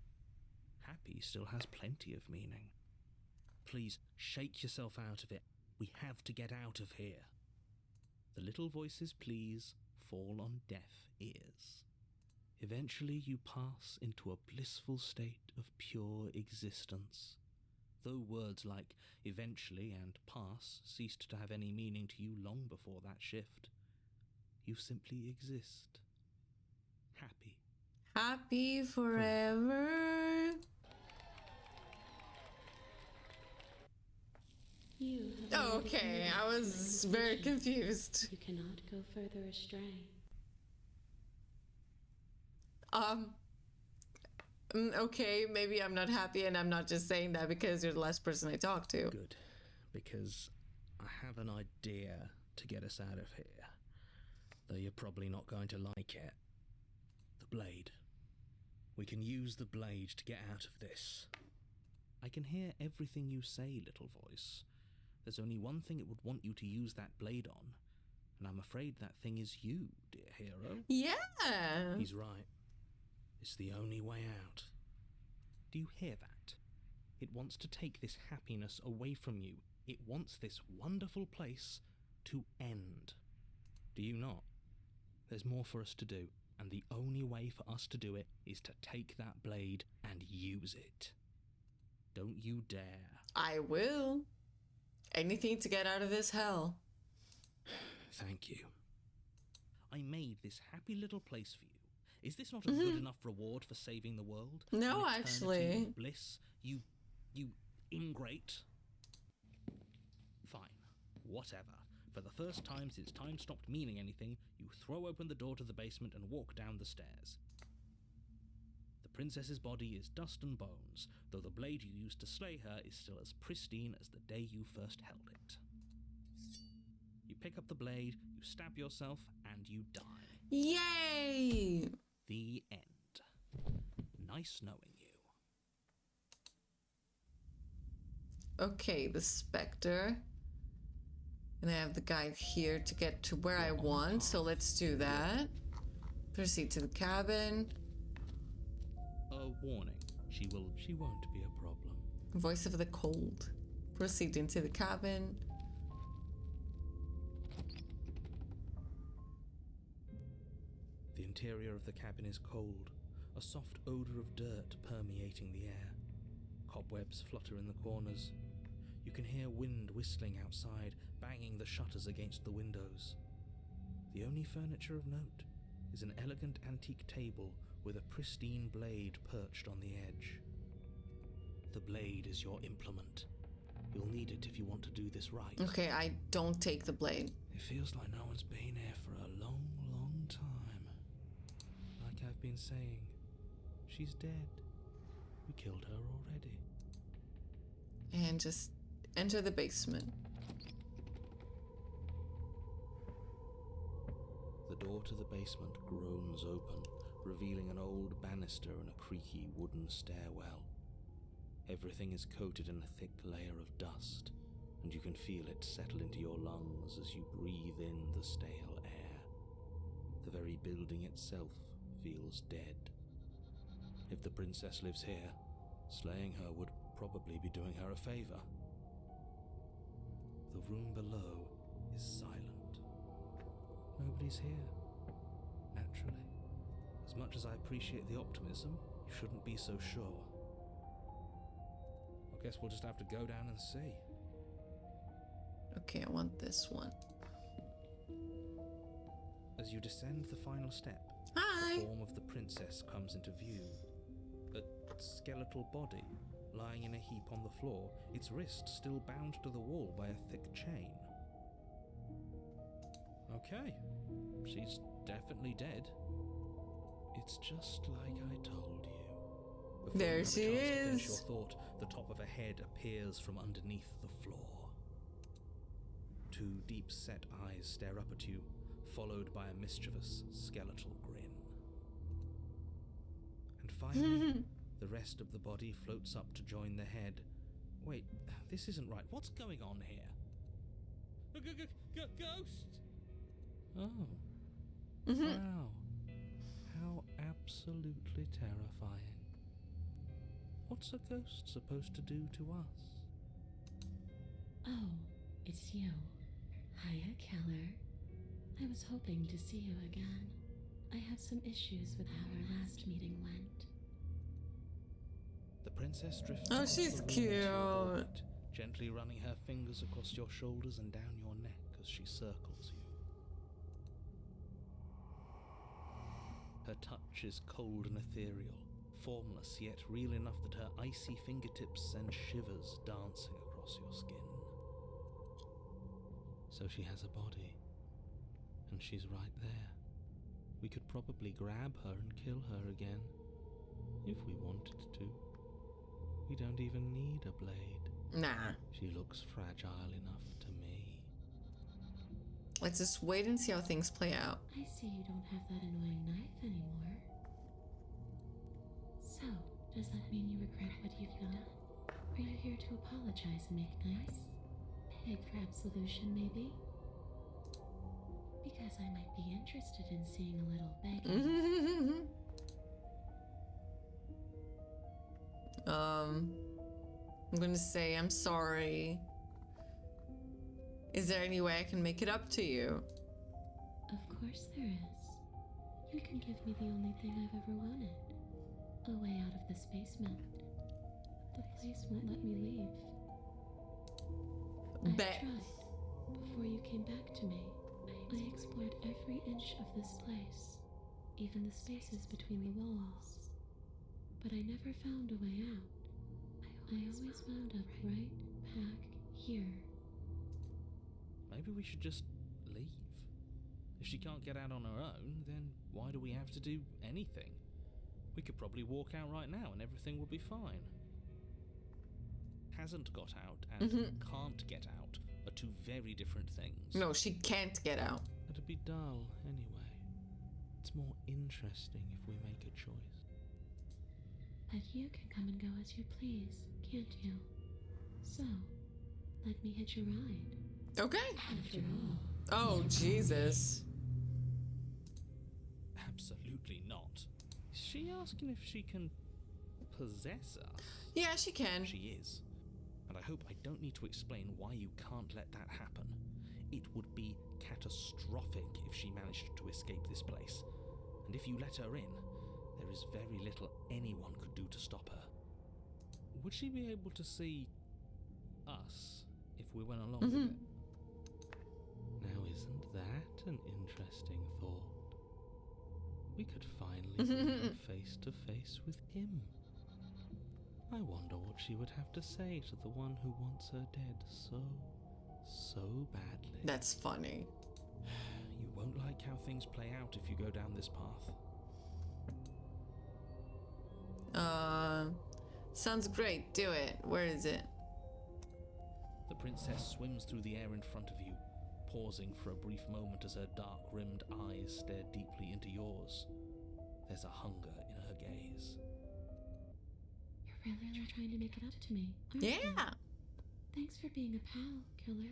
Happy still has plenty of meaning. Please, shake yourself out of it. We have to get out of here. The little voices' pleas fall on deaf ears. Eventually you pass into a blissful state of pure existence. Though words like eventually and pass ceased to have any meaning to you long before that shift, you simply exist. Happy. Happy forever. You have Oh, already okay, ended I my was very petition. confused. You cannot go further astray. Okay, maybe I'm not happy and I'm not just saying that because you're the last person I talked to. Good, because I have an idea to get us out of here. Though you're probably not going to like it. The blade. We can use the blade to get out of this. I can hear everything you say, little voice. There's only one thing it would want you to use that blade on, and I'm afraid that thing is you, dear hero. Yeah. He's right. It's the only way out. Do you hear that? It wants to take this happiness away from you. It wants this wonderful place to end. Do you not? There's more for us to do, and the only way for us to do it is to take that blade and use it. Don't you dare. I will. Anything to get out of this hell. Thank you. I made this happy little place for you. Is this not a good enough reward for saving the world? No, An eternity actually. of bliss, you ingrate. Fine. Whatever. For the first time since time stopped meaning anything, you throw open the door to the basement and walk down the stairs. The princess's body is dust and bones, though the blade you used to slay her is still as pristine as the day you first held it. You pick up the blade, you stab yourself, and you die. Yay! The end. Nice knowing you. Okay, the Spectre. And I have the guide here to get to where I want, so let's do that. Proceed to the cabin. A warning. She won't be a problem. Voice of the cold. Proceed into the cabin. The interior of the cabin is cold, a soft odor of dirt permeating the air. Cobwebs flutter in the corners. You can hear wind whistling outside, banging the shutters against the windows. The only furniture of note is an elegant antique table with a pristine blade perched on the edge. The blade is your implement. You'll need it if you want to do this right. Okay, I don't take the blade. It feels like no one's been here for a long, long time. Like I've been saying, she's dead. We killed her already. And just enter the basement. The door to the basement groans open, revealing an old banister and a creaky wooden stairwell. Everything is coated in a thick layer of dust, and you can feel it settle into your lungs as you breathe in the stale air. The very building itself feels dead. If the princess lives here, slaying her would probably be doing her a favor. The room below is silent. Nobody's here. Naturally. As much as I appreciate the optimism, you shouldn't be so sure. I guess we'll just have to go down and see. Okay, I want this one. As you descend the final step, Hi! the form of the princess comes into view. A skeletal body, lying in a heap on the floor, its wrist still bound to the wall by a thick chain. Okay, she's definitely dead. It's just like I told you. Before There you have a she chance to finish is. your thought, the top of a head appears from underneath the floor. Two deep-set eyes stare up at you, followed by a mischievous skeletal grin. And finally, the rest of the body floats up to join the head. Wait, this isn't right. What's going on here? Ghost! Oh. Wow. How absolutely terrifying. What's a ghost supposed to do to us? Oh, it's you. Hiya, Keller. I was hoping to see you again. I have some issues with how our last meeting went. The princess drifts Oh, across she's the room into your cute. orbit, gently running her fingers across your shoulders and down your neck as she circles you. Her touch is cold and ethereal, formless yet real enough that her icy fingertips send shivers dancing across your skin. So she has a body, and she's right there. We could probably grab her and kill her again, if we wanted to. We don't even need a blade. Nah. She looks fragile enough to me. Let's just wait and see how things play out. I see you don't have that annoying knife anymore. So, does that mean you regret what you've done? Are you here to apologize and make nice? Beg for absolution, maybe? Because I might be interested in seeing a little begging. I'm gonna say I'm sorry. Is there any way I can make it up to you? Of course there is. You can give me the only thing I've ever wanted. A way out of the space mount. The place won't let me leave. I Bet. tried. Before you came back to me, I explored every inch of this place, even the spaces between the walls. But I never found a way out. I always wound up right back here. Maybe we should just leave. If she can't get out on her own, then why do we have to do anything? We could probably walk out right now and everything will be fine. Hasn't got out and can't get out are two very different things. No, she can't get out. It'd be dull anyway. It's more interesting if we make a choice. But you can come and go as you please, can't you? So, let me hitch a ride. Okay. After all, Oh, Jesus. Absolutely not. Is she asking if she can possess us? Yeah, she can. She is. And I hope I don't need to explain why you can't let that happen. It would be catastrophic if she managed to escape this place. And if you let her in, there is very little anyone could do to stop her. Would she be able to see us if we went along with it? Now, isn't that an interesting thought? We could finally bring her face to face with him. I wonder what she would have to say to the one who wants her dead so badly. That's funny. You won't like how things play out if you go down this path. Sounds great. Do it. Where is it? The princess swims through the air in front of you, pausing for a brief moment as her dark-rimmed eyes stare deeply into yours. There's a hunger in her gaze. you're really trying to make it up to me, aren't you? Yeah. Thanks for being a pal, killer.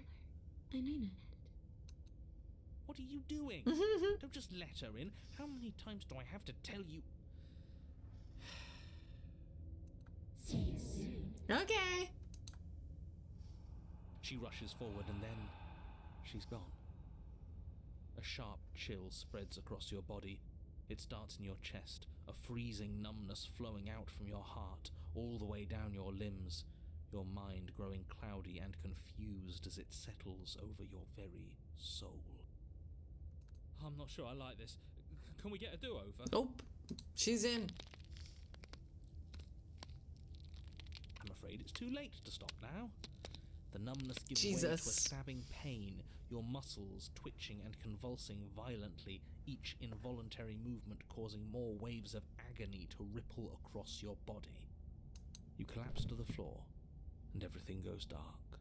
I mean it. What are you doing? Don't just let her in. How many times do I have to tell you? See you soon. Okay. She rushes forward and then she's gone. A sharp chill spreads across your body. It starts in your chest, a freezing numbness flowing out from your heart, all the way down your limbs, your mind growing cloudy and confused as it settles over your very soul. I'm not sure I like this. Can we get a do-over? Nope. She's in. I'm afraid it's too late to stop now. The numbness gives way to Jesus. a stabbing pain, your muscles twitching and convulsing violently, each involuntary movement causing more waves of agony to ripple across your body. You collapse to the floor, and everything goes dark.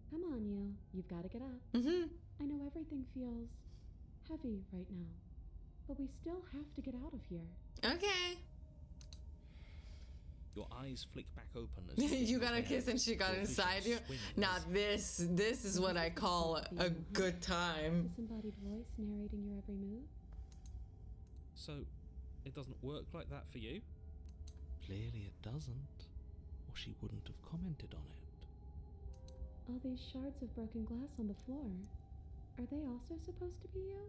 Come on, you. You've got to get up. I know everything feels heavy right now, but we still have to get out of here. Okay. Your eyes flick back open as You got a prepare. kiss and she got Your vision inside you. swims. Now this is what I call a good time. Disembodied voice narrating your every move. So, it doesn't work like that for you? Clearly it doesn't, or she wouldn't have commented on it. All these shards of broken glass on the floor. Are they also supposed to be you?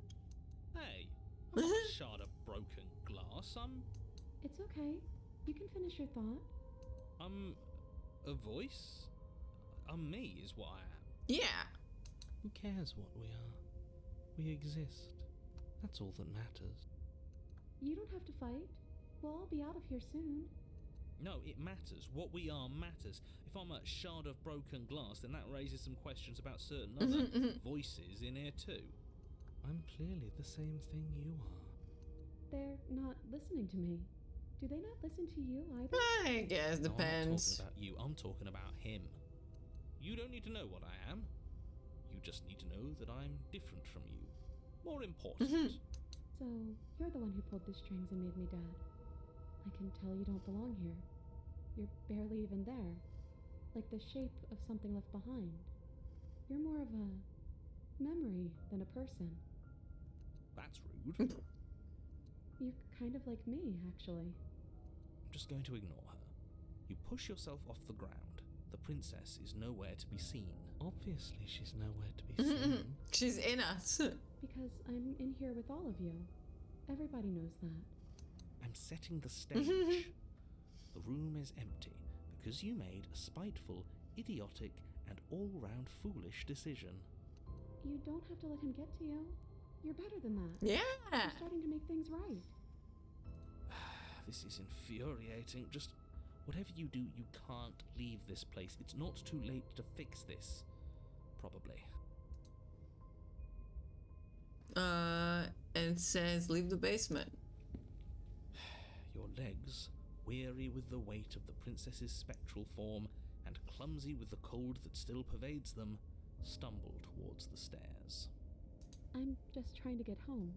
Hey, I'm not a shard of broken glass. It's okay. You can finish your thought. I'm a voice. I'm me is what I am. Yeah. Who cares what we are? We exist. That's all that matters. You don't have to fight. We'll all be out of here soon. No, it matters. What we are matters. If I'm a shard of broken glass, then that raises some questions about certain other voices in here too. I'm clearly the same thing you are. They're not listening to me. Do they not listen to you either? I guess No, I'm not depends. talking about you. I'm talking about him. You don't need to know what I am. You just need to know that I'm different from you. More important. So, you're the one who pulled the strings and made me dead. I can tell you don't belong here. You're barely even there. Like the shape of something left behind. You're more of a memory than a person. That's rude. You're kind of like me, actually. I'm just going to ignore her. You push yourself off the ground. The princess is nowhere to be seen. Obviously, she's nowhere to be seen. She's in us. Because I'm in here with all of you. Everybody knows that. I'm setting the stage. The room is empty because you made a spiteful, idiotic, and all-round foolish decision. You don't have to let him get to you. You're better than that. Yeah. You're starting to make things right. This is infuriating. Just whatever you do, you can't leave this place. It's not too late to fix this. Probably. And it says leave the basement. Your legs, weary with the weight of the princess's spectral form and clumsy with the cold that still pervades them, stumble towards the stairs. I'm just trying to get home.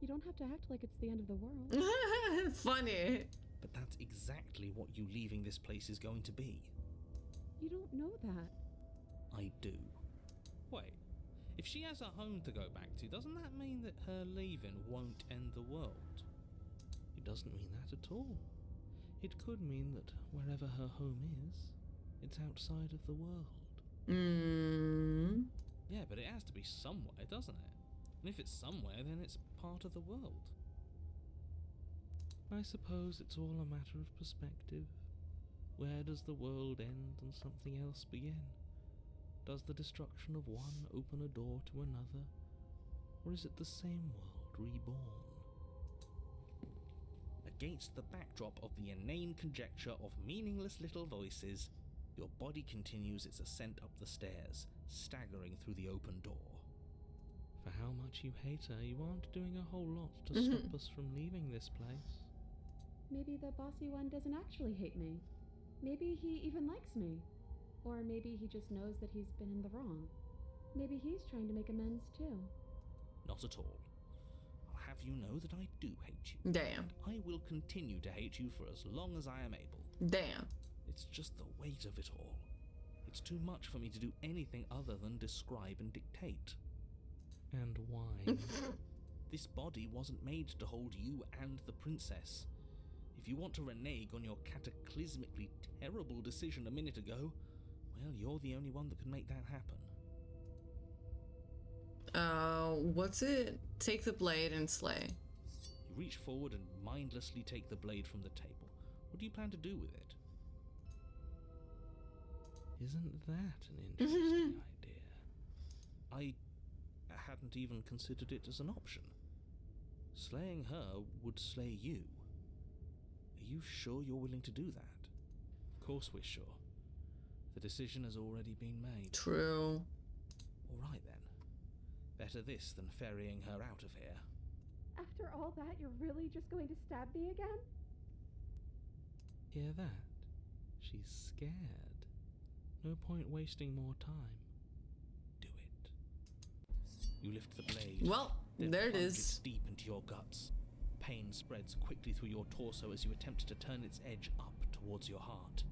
You don't have to act like it's the end of the world. Funny. But that's exactly what you leaving this place is going to be. You don't know that. I do. Wait, if she has a home to go back to, doesn't that mean that her leaving won't end the world? It doesn't mean that at all. It could mean that wherever her home is, it's outside of the world. Yeah, but it has to be somewhere, doesn't it? And if it's somewhere, then it's part of the world. I suppose it's all a matter of perspective. Where does the world end and something else begin? Does the destruction of one open a door to another? Or is it the same world reborn? Against the backdrop of the inane conjecture of meaningless little voices, your body continues its ascent up the stairs, staggering through the open door. For how much you hate her, you aren't doing a whole lot to stop us from leaving this place. Maybe the bossy one doesn't actually hate me. Maybe he even likes me. Or maybe he just knows that he's been in the wrong. Maybe he's trying to make amends too. Not at all. I'll have you know that I do hate you. Damn. And I will continue to hate you for as long as I am able. Damn. It's just the weight of it all. It's too much for me to do anything other than describe and dictate. And why? This body wasn't made to hold you and the princess. If you want to renege on your cataclysmically terrible decision a minute ago, well, you're the only one that can make that happen. What's it? Take the blade and slay. You reach forward and mindlessly take the blade from the table. What do you plan to do with it? Isn't that an interesting idea? I hadn't even considered it as an option. Slaying her would slay you. Are you sure you're willing to do that? Of course we're sure. The decision has already been made. True. All right then. Better this than ferrying her out of here. After all that, you're really just going to stab me again? Hear that? She's scared. No point wasting more time. Do it. You lift the blade. Well, then there it plunge is. deep into your guts. Pain spreads quickly through your torso as you attempt to turn its edge up towards your heart.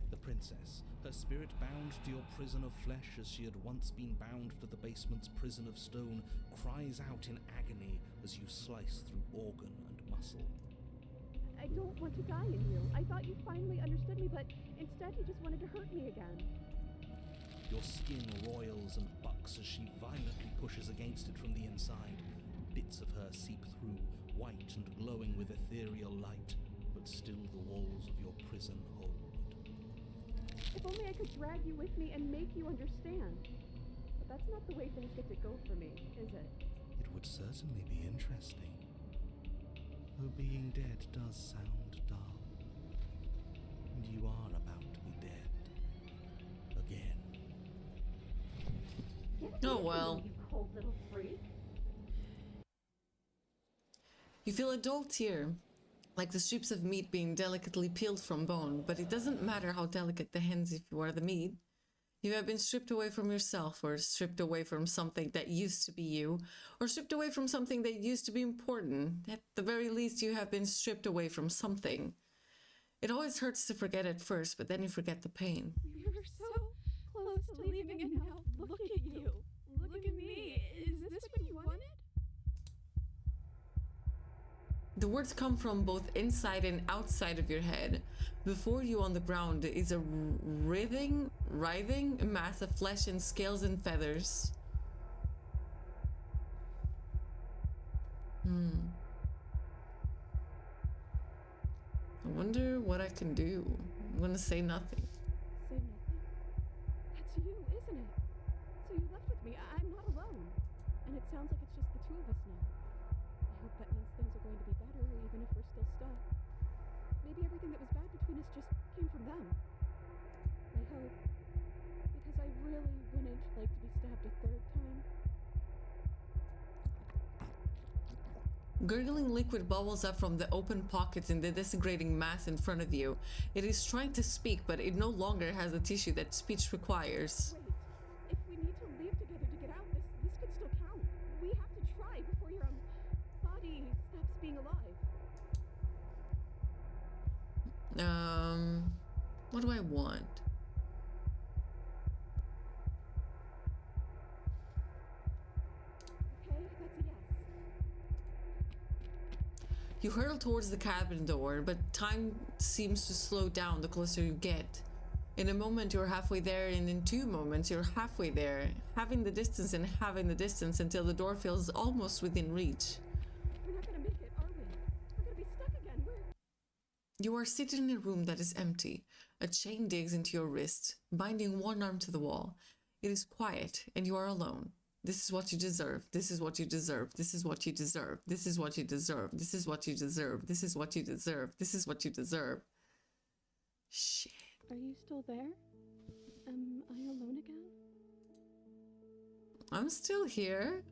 The princess, her spirit bound to your prison of flesh as she had once been bound to the basement's prison of stone, cries out in agony as you slice through organ and muscle. I don't want to die in you. I thought you finally understood me, but instead you just wanted to hurt me again. Your skin roils and bucks as she violently pushes against it from the inside. Bits of her seep through, white and glowing with ethereal light, but still the walls of your prison hold. If only I could drag you with me and make you understand. But that's not the way things get to go for me, is it? It would certainly be interesting. Though being dead does sound dull, and you are about to be dead again. Oh well. You cold little freak. You feel a dull tear, like the strips of meat being delicately peeled from bone, but it doesn't matter how delicate the hands if you are the meat. You have been stripped away from yourself, or stripped away from something that used to be you, or stripped away from something that used to be important. At the very least, you have been stripped away from something. It always hurts to forget at first, but then you forget the pain. We were so close to leaving, and now look at you. Look at me. Is this what you wanted? The words come from both inside and outside of your head. Before you on the ground is a writhing mass of flesh and scales and feathers. I wonder what I can do. I'm gonna say nothing. Say nothing. That's you, isn't it? So you left with me. I'm not alone. And it sounds like it's just the two of us now. I hope that means things are going to be better, even if we're still stuck. Maybe everything that was bad between us just came from them. I hope. Because I really wouldn't like to be stabbed a third time. Gurgling liquid bubbles up from the open pockets in the disintegrating mass in front of you. It is trying to speak, but it no longer has the tissue that speech requires. Wait. If we need to leave together to get out, this could still count. We have to try before your body stops being alive. What do I want? Okay, that's a yes. You hurtle towards the cabin door, but time seems to slow down the closer you get. In a moment, you're halfway there, and in 2 moments, you're halfway there, having the distance and having the distance until the door feels almost within reach. We're not gonna make it, are we? We're gonna be stuck again. You are seated in a room that is empty. A chain digs into your wrist, binding one arm to the wall. It is quiet, and you are alone. This is what you deserve. This is what you deserve. This is what you deserve. This is what you deserve. This is what you deserve. This is what you deserve. This is what you deserve. Shit. Are you still there? Am I alone again? I'm still here.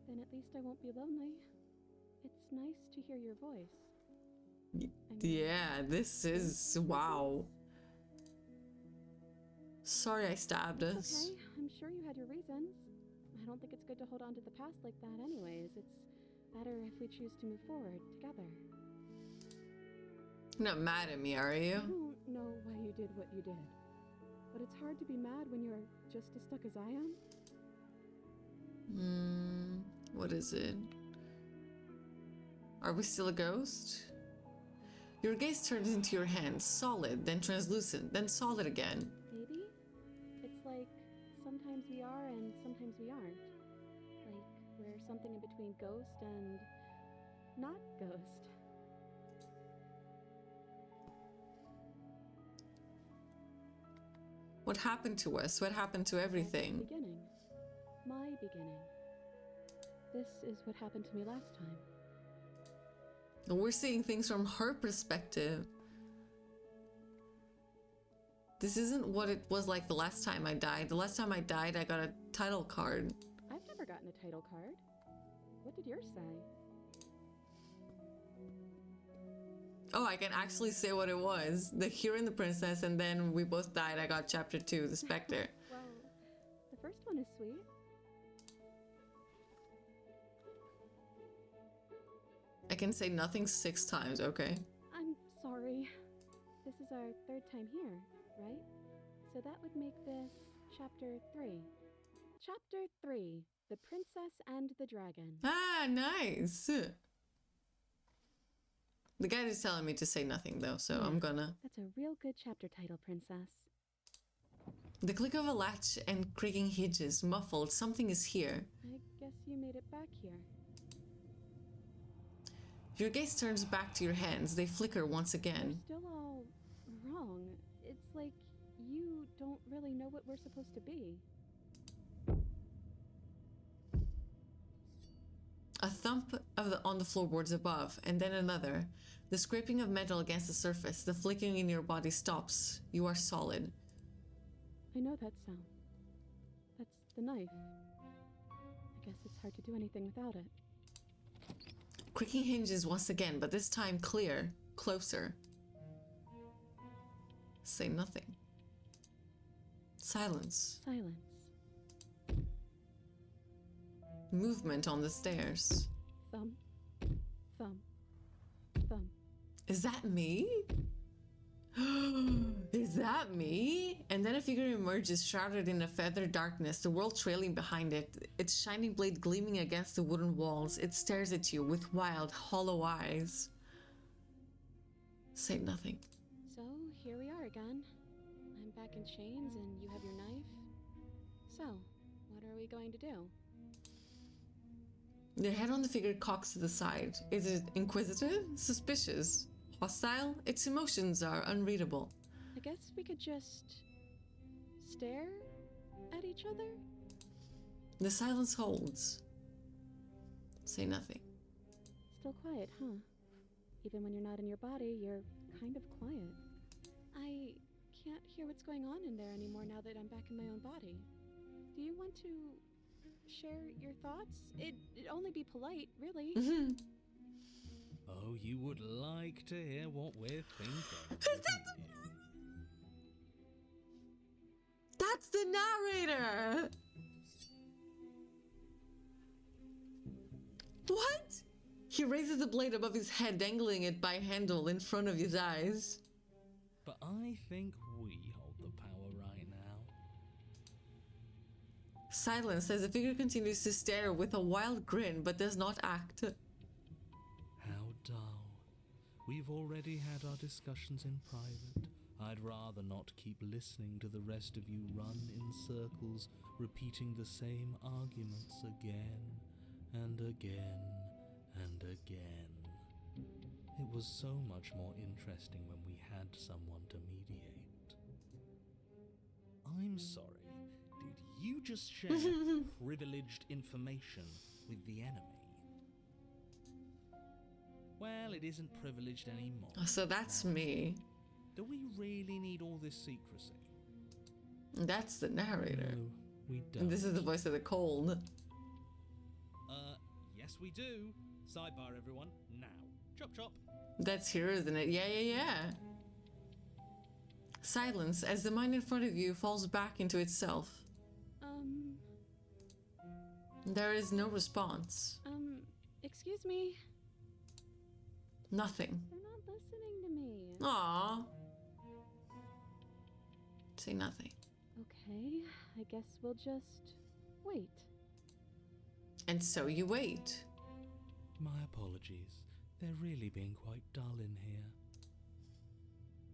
Then at least I won't be lonely. It's nice to hear your voice. Yeah, this is wow. Sorry I stabbed us. Okay, I'm sure you had your reasons. I don't think it's good to hold on to the past like that anyways. It's better if we choose to move forward together. You're not mad at me, are I you? don't know why you did what you did. But it's hard to be mad when you're just as stuck as I am. What is it? Are we still a ghost? Your gaze turns into your hands, solid, then translucent, then solid again. Maybe? It's like sometimes we are and sometimes we aren't. Like we're something in between ghost and not ghost. What happened to us? What happened to everything? Beginning. My beginning. This is what happened to me last time. We're seeing things from her perspective. This isn't what it was like the last time I died. The last time I died, I got a title card. I've never gotten a title card. What did yours say? Oh, I can actually say what it was. The hero and the princess, and then we both died. I got chapter 2, the Spectre. Well, the first one is sweet. I can say nothing 6 times, okay? I'm sorry. This is our 3rd time here, right? So that would make this chapter 3. Chapter 3, The Princess and the Dragon. Ah, nice. The guide is telling me to say nothing though, so I'm gonna. That's a real good chapter title, Princess. The click of a latch and creaking hinges, muffled. Something is here. I guess you made it back here. Your gaze turns back to your hands. They flicker once We're again. still all wrong. It's like you don't really know what we're supposed to be. A thump on the floorboards above, and then another. The scraping of metal against the surface, the flickering in your body stops. You are solid. I know that sound. That's the knife. I guess it's hard to do anything without it. Creaking hinges once again, but this time clear, closer. Say nothing. Silence. Silence. Movement on the stairs. Thump. Thump. Thump. Is that me? Is that me? And then a figure emerges, shrouded in a feathered darkness, the world trailing behind it, its shining blade gleaming against the wooden walls. It stares at you with wild, hollow eyes. Say nothing. So, here we are again. I'm back in chains and you have your knife. So, what are we going to do? The head on the figure cocks to the side. Is it inquisitive? Suspicious? Hostile? Its emotions are unreadable. I guess we could just stare at each other? The silence holds. Say nothing. Still quiet, huh? Even when you're not in your body, you're kind of quiet. I can't hear what's going on in there anymore now that I'm back in my own body. Do you want to share your thoughts? It'd only be polite, really. Oh, you would like to hear what we're thinking. That's the narrator! What? He raises the blade above his head, dangling it by handle in front of his eyes. But I think we hold the power right now. Silence as the figure continues to stare with a wild grin but does not act. How dull. We've already had our discussions in private. I'd rather not keep listening to the rest of you run in circles, repeating the same arguments again and again and again. It was so much more interesting when we had someone to mediate. I'm sorry, did you just share privileged information with the enemy? Well, it isn't privileged anymore. So that's me. Do we really need all this secrecy? That's the narrator. No, we don't. And this is the voice of the cold. Yes we do. Sidebar, everyone. Now. Chop chop. That's here, isn't it? Yeah. Silence as the mind in front of you falls back into itself. There is no response. Excuse me? Nothing. They're not listening to me. Aww. Say nothing. Okay, I guess we'll just wait. And so you wait. My apologies. They're really being quite dull in here.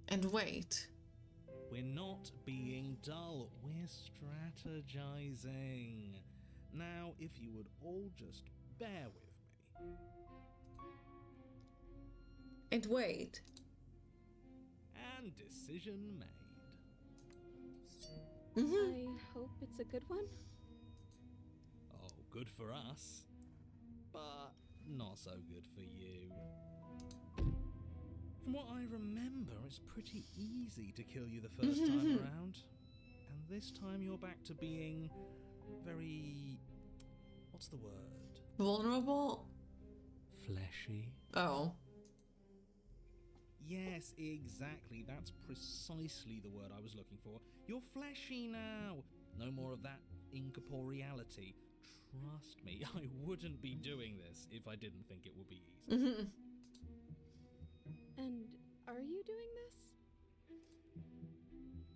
And wait. We're not being dull. We're strategizing. Now, if you would all just bear with me. And wait. And decision made. I hope it's a good one. Oh, good for us. But not so good for you. From what I remember, it's pretty easy to kill you the first time around. And this time you're back to being very... what's the word? Vulnerable? Fleshy. Oh. Yes, exactly. That's precisely the word I was looking for. You're fleshy now. No more of that incorporeality. Trust me, I wouldn't be doing this if I didn't think it would be easy. And are you doing this?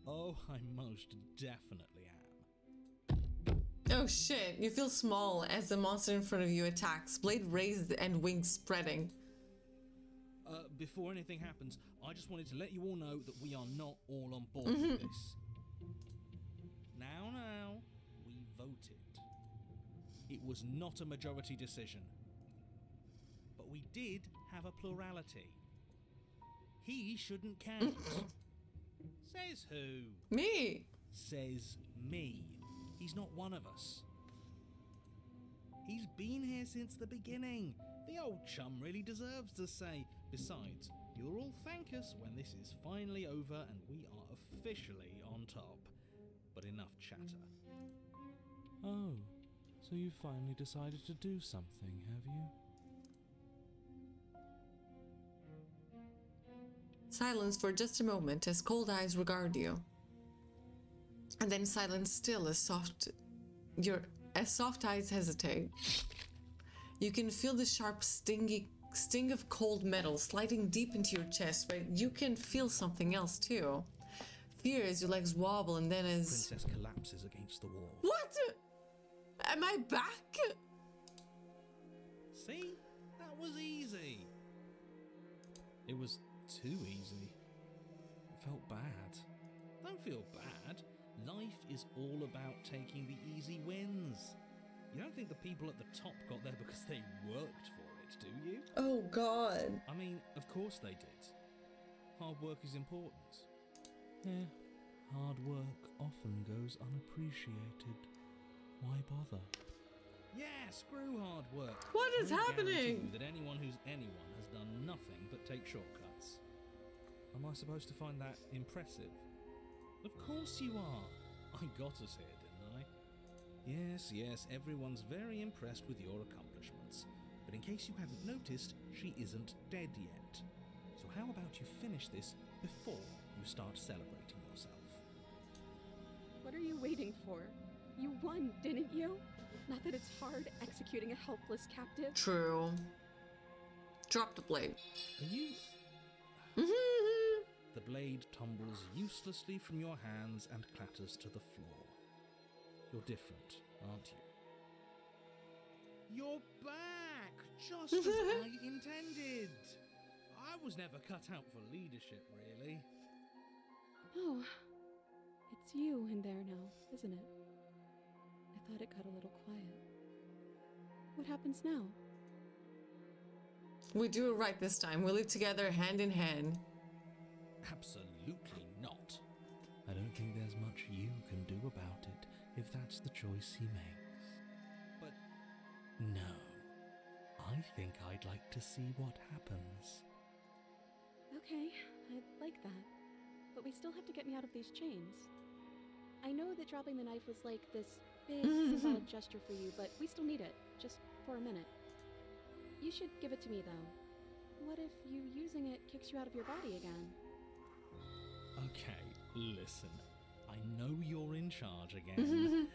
Oh, I most definitely am. Oh shit, you feel small as the monster in front of you attacks, blade raised and wings spreading. Before anything happens, I just wanted to let you all know that we are not all on board with this. Now, we voted. It was not a majority decision. But we did have a plurality. He shouldn't count. Says who? Me! Says me. He's not one of us. He's been here since the beginning. The old chum really deserves to say. Besides, you'll all thank us when this is finally over and we are officially on top. But enough chatter. Oh, so you finally decided to do something, have you? Silence for just a moment as cold eyes regard you. And then silence still as soft eyes hesitate. You can feel the sharp sting of cold metal sliding deep into your chest, but you can feel something else too. Fear as your legs wobble and then as... Princess collapses against the wall. What? Am I back? See? That was easy. It was too easy. It felt bad. Don't feel bad. Life is all about taking the easy wins. You don't think the people at the top got there because they worked for it, do you? Oh God. I mean, of course they did. Hard work is important. Yeah, hard work often goes unappreciated. Why bother? Yeah, screw hard work. What is I happening? guarantee you that anyone who's anyone has done nothing but take shortcuts. Am I supposed to find that impressive? Of course you are. I got us here, didn't I? Yes, everyone's very impressed with your accomplishments. But in case you hadn't noticed, she isn't dead yet. So how about you finish this before you start celebrating yourself? What are you waiting for? You won, didn't you? Not that it's hard executing a helpless captive. True. Drop the blade. Are you... The blade tumbles uselessly from your hands and clatters to the floor. You're different, aren't you? You're back! Just as I intended! I was never cut out for leadership, really. Oh, it's you in there now, isn't it? I thought it got a little quiet. What happens now? We do it right this time. We live together hand in hand. Absolutely not. I don't think there's much you can do about it if that's the choice he makes. But No. I think I'd like to see what happens. Okay, I'd like that. But we still have to get me out of these chains. I know that dropping the knife was like this big symbolic gesture for you, but we still need it, just for a minute. You should give it to me, though. What if you using it kicks you out of your body again? Okay, listen. I know you're in charge again,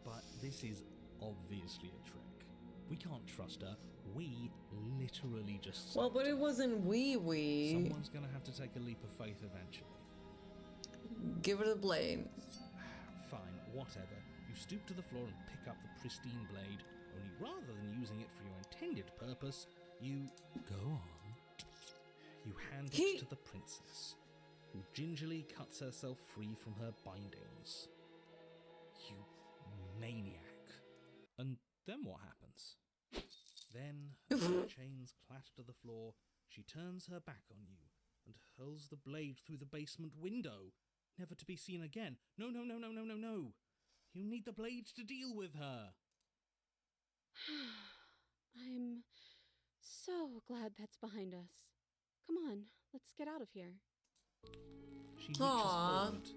but this is obviously a trick. We can't trust her. We literally just... Well, but it saved her. wasn't we. Someone's gonna have to take a leap of faith eventually. Give her the blade. Fine, whatever. You stoop to the floor and pick up the pristine blade, only rather than using it for your intended purpose, you... Go on. You hand it to the princess, who gingerly cuts herself free from her bindings. You maniac. And then what happens? Then, as the chains clatter to the floor, she turns her back on you and hurls the blade through the basement window, never to be seen again. No. You need the blade to deal with her. I'm so glad that's behind us. Come on, let's get out of here. She reaches Aww. forward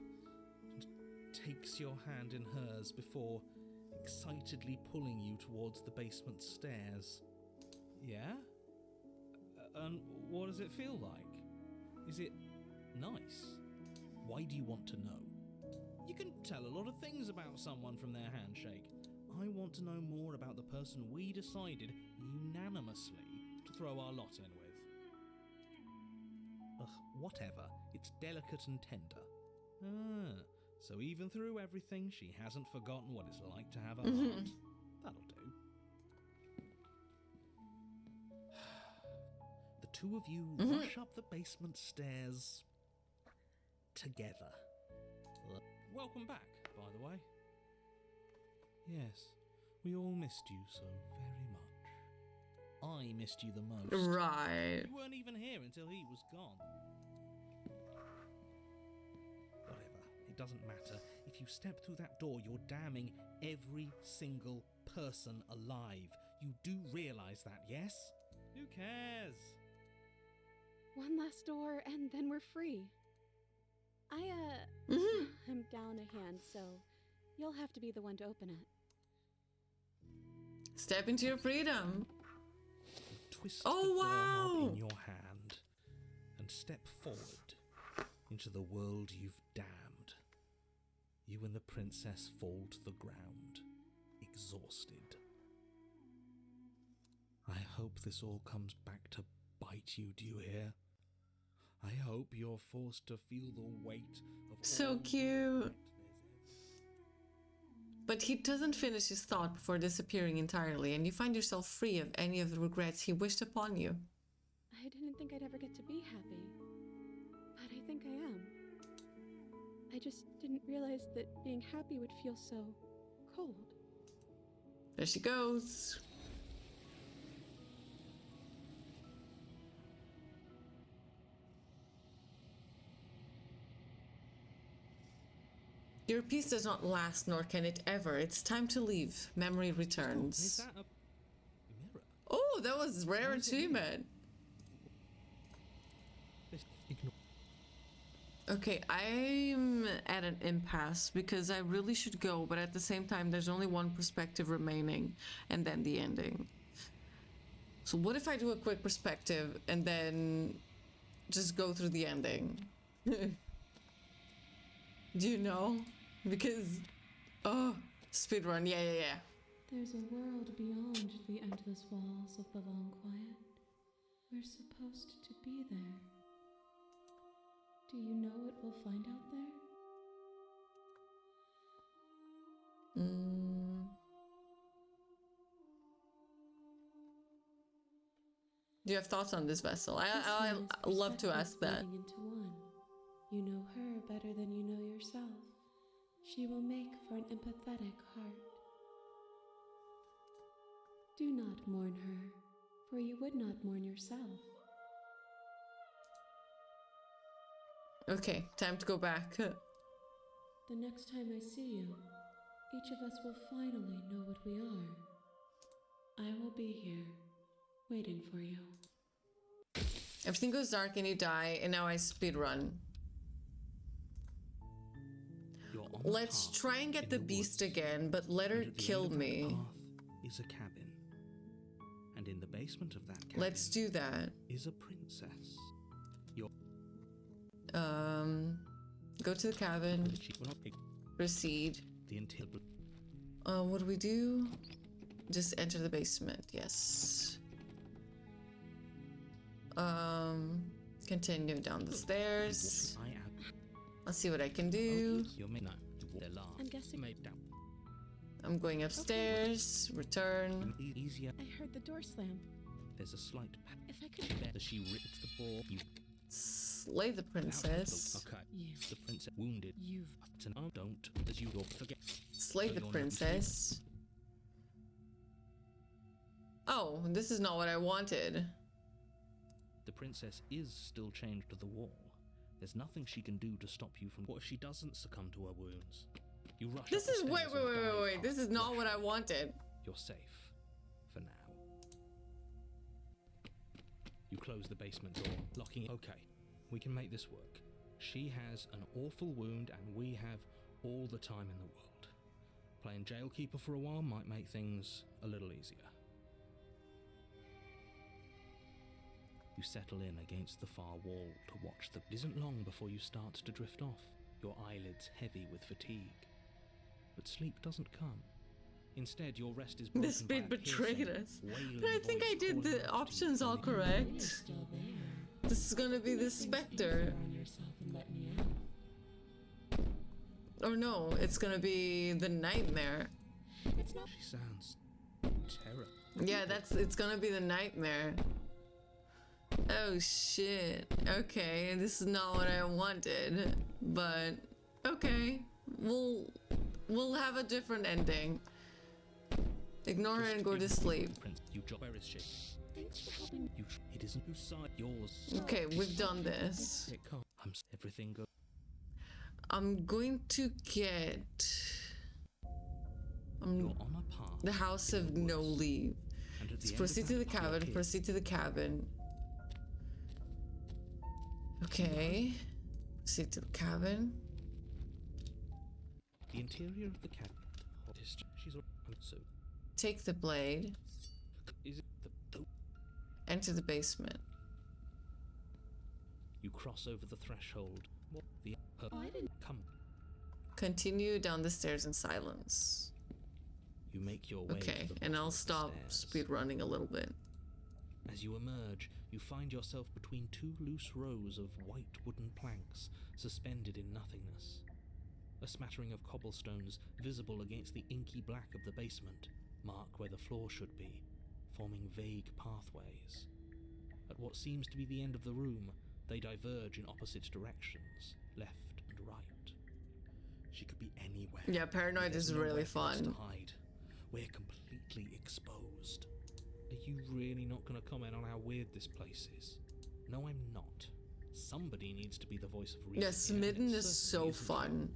and takes your hand in hers before excitedly pulling you towards the basement stairs. Yeah? And what does it feel like? Is it nice? Why do you want to know? You can tell a lot of things about someone from their handshake. I want to know more about the person we decided unanimously to throw our lot in with. Ugh, whatever. It's delicate and tender. Ah, so even through everything, she hasn't forgotten what it's like to have a heart. That'll do. The two of you rush up the basement stairs together. Welcome back, by the way. Yes, we all missed you so very much. I missed you the most. Right. You weren't even here until he was gone. Whatever. it doesn't matter. If you step through that door, you're damning every single person alive. You do realize that, yes? Who cares? One last door, and then we're free. Mhm. I'm down a hand, so you'll have to be the one to open it. Step into your freedom. Twist Oh, the doorknob wow. in your hand and step forward into the world you've damned. You and the princess fall to the ground, exhausted. I hope this all comes back to bite you, do you hear? I hope you're forced to feel the weight of So all cute. But he doesn't finish his thought before disappearing entirely, and you find yourself free of any of the regrets he wished upon you. I didn't think I'd ever get to be happy, but I think I am. I just didn't realize that being happy would feel so cold. There she goes. Your peace does not last, nor can it ever. It's time to leave. Memory Is returns. that a mirror? Oh, that was rare Why is it here? achievement. Ignore. Okay, I'm at an impasse because I really should go, but at the same time, there's only one perspective remaining, and then the ending. So what if I do a quick perspective and then just go through the ending? Do you know? Because, oh, speedrun, yeah. There's a world beyond the endless walls of the long quiet. We're supposed to be there. Do you know what we'll find out there? Do you have thoughts on this vessel? This I one is love to ask that. perspectives weaving into one. You know her better than you know yourself. She will make for an empathetic heart. Do not mourn her, for you would not mourn yourself. Okay, time to go back. The next time I see you, each of us will finally know what we are. I will be here, waiting for you. Everything goes dark and you die, and now I speedrun. You're on the Let's path try and get in the the beast woods, again, but let her and at the kill end of that me. path is a cabin, and in the basement of that cabin Let's do that. is a princess. You're Go to the cabin, proceed. the interior. What do we do? Just enter the basement, yes. Continue down the stairs. I am. I'll see what I can do. You're no. They're large. I'm guessing- Made down. I'm going upstairs, return. Easier. I heard the door slam. There's a slight. If I could... As she rips the ball. You Slay the princess. Okay. You. The princess wounded. You've. It's an arm. Don't, as you will forget. Slay the princess. Oh, this is not what I wanted. The princess is still chained to the wall. There's nothing she can do to stop you from. What if she doesn't succumb to her wounds? You rush. This up is the wait. stairs and dive This is up. not what I wanted. You're safe. For now. You close the basement door, locking it. Okay, we can make this work. She has an awful wound and we have all the time in the world. Playing jailkeeper for a while might make things a little easier. You settle in against the far wall to watch the... It isn't long before you start to drift off, your eyelids heavy with fatigue. But sleep doesn't come. Instead, your rest is broken This by bit a betrayed piercing, us. wailing But I think voice I did calling the out to you options from all the correct. You're still there. This is gonna be the Spectre. On yourself and let me out. Or no, it's gonna be the nightmare. It's not. She sounds terrible. Yeah, it's gonna be the nightmare. Oh shit. Okay, this is not what I wanted, but okay. We'll have a different ending. Ignore her and go to sleep. Prince, where is she? Thanks for helping. It isn't whose side yours. Okay, we've done this. It can't. Everything goes. I'm going to get You're on a path. the House in of the No woods, Leave. and at Let's the end of proceed to the that path, cabin. here. Proceed to the cabin. Okay. Proceed to the cabin. The interior of the cabin. She's so. Take the blade. Is it the Enter the basement. You cross over the threshold. What the I didn't. come. Continue down the stairs in silence. You make your way. Okay, to the and bottom I'll of the stop stairs. speed running a little bit. As you emerge, you find yourself between two loose rows of white wooden planks suspended in nothingness. A smattering of cobblestones visible against the inky black of the basement mark where the floor should be, forming vague pathways. At what seems to be the end of the room, they diverge in opposite directions, left and right. She could be anywhere. Yeah, Paranoid There's is really nowhere for us fun. to hide. We're completely exposed. Are you really not going to comment on how weird this place is? No, I'm not. Somebody needs to be the voice of reason. Yeah, here, and Smitten it is certainly so isn't fun.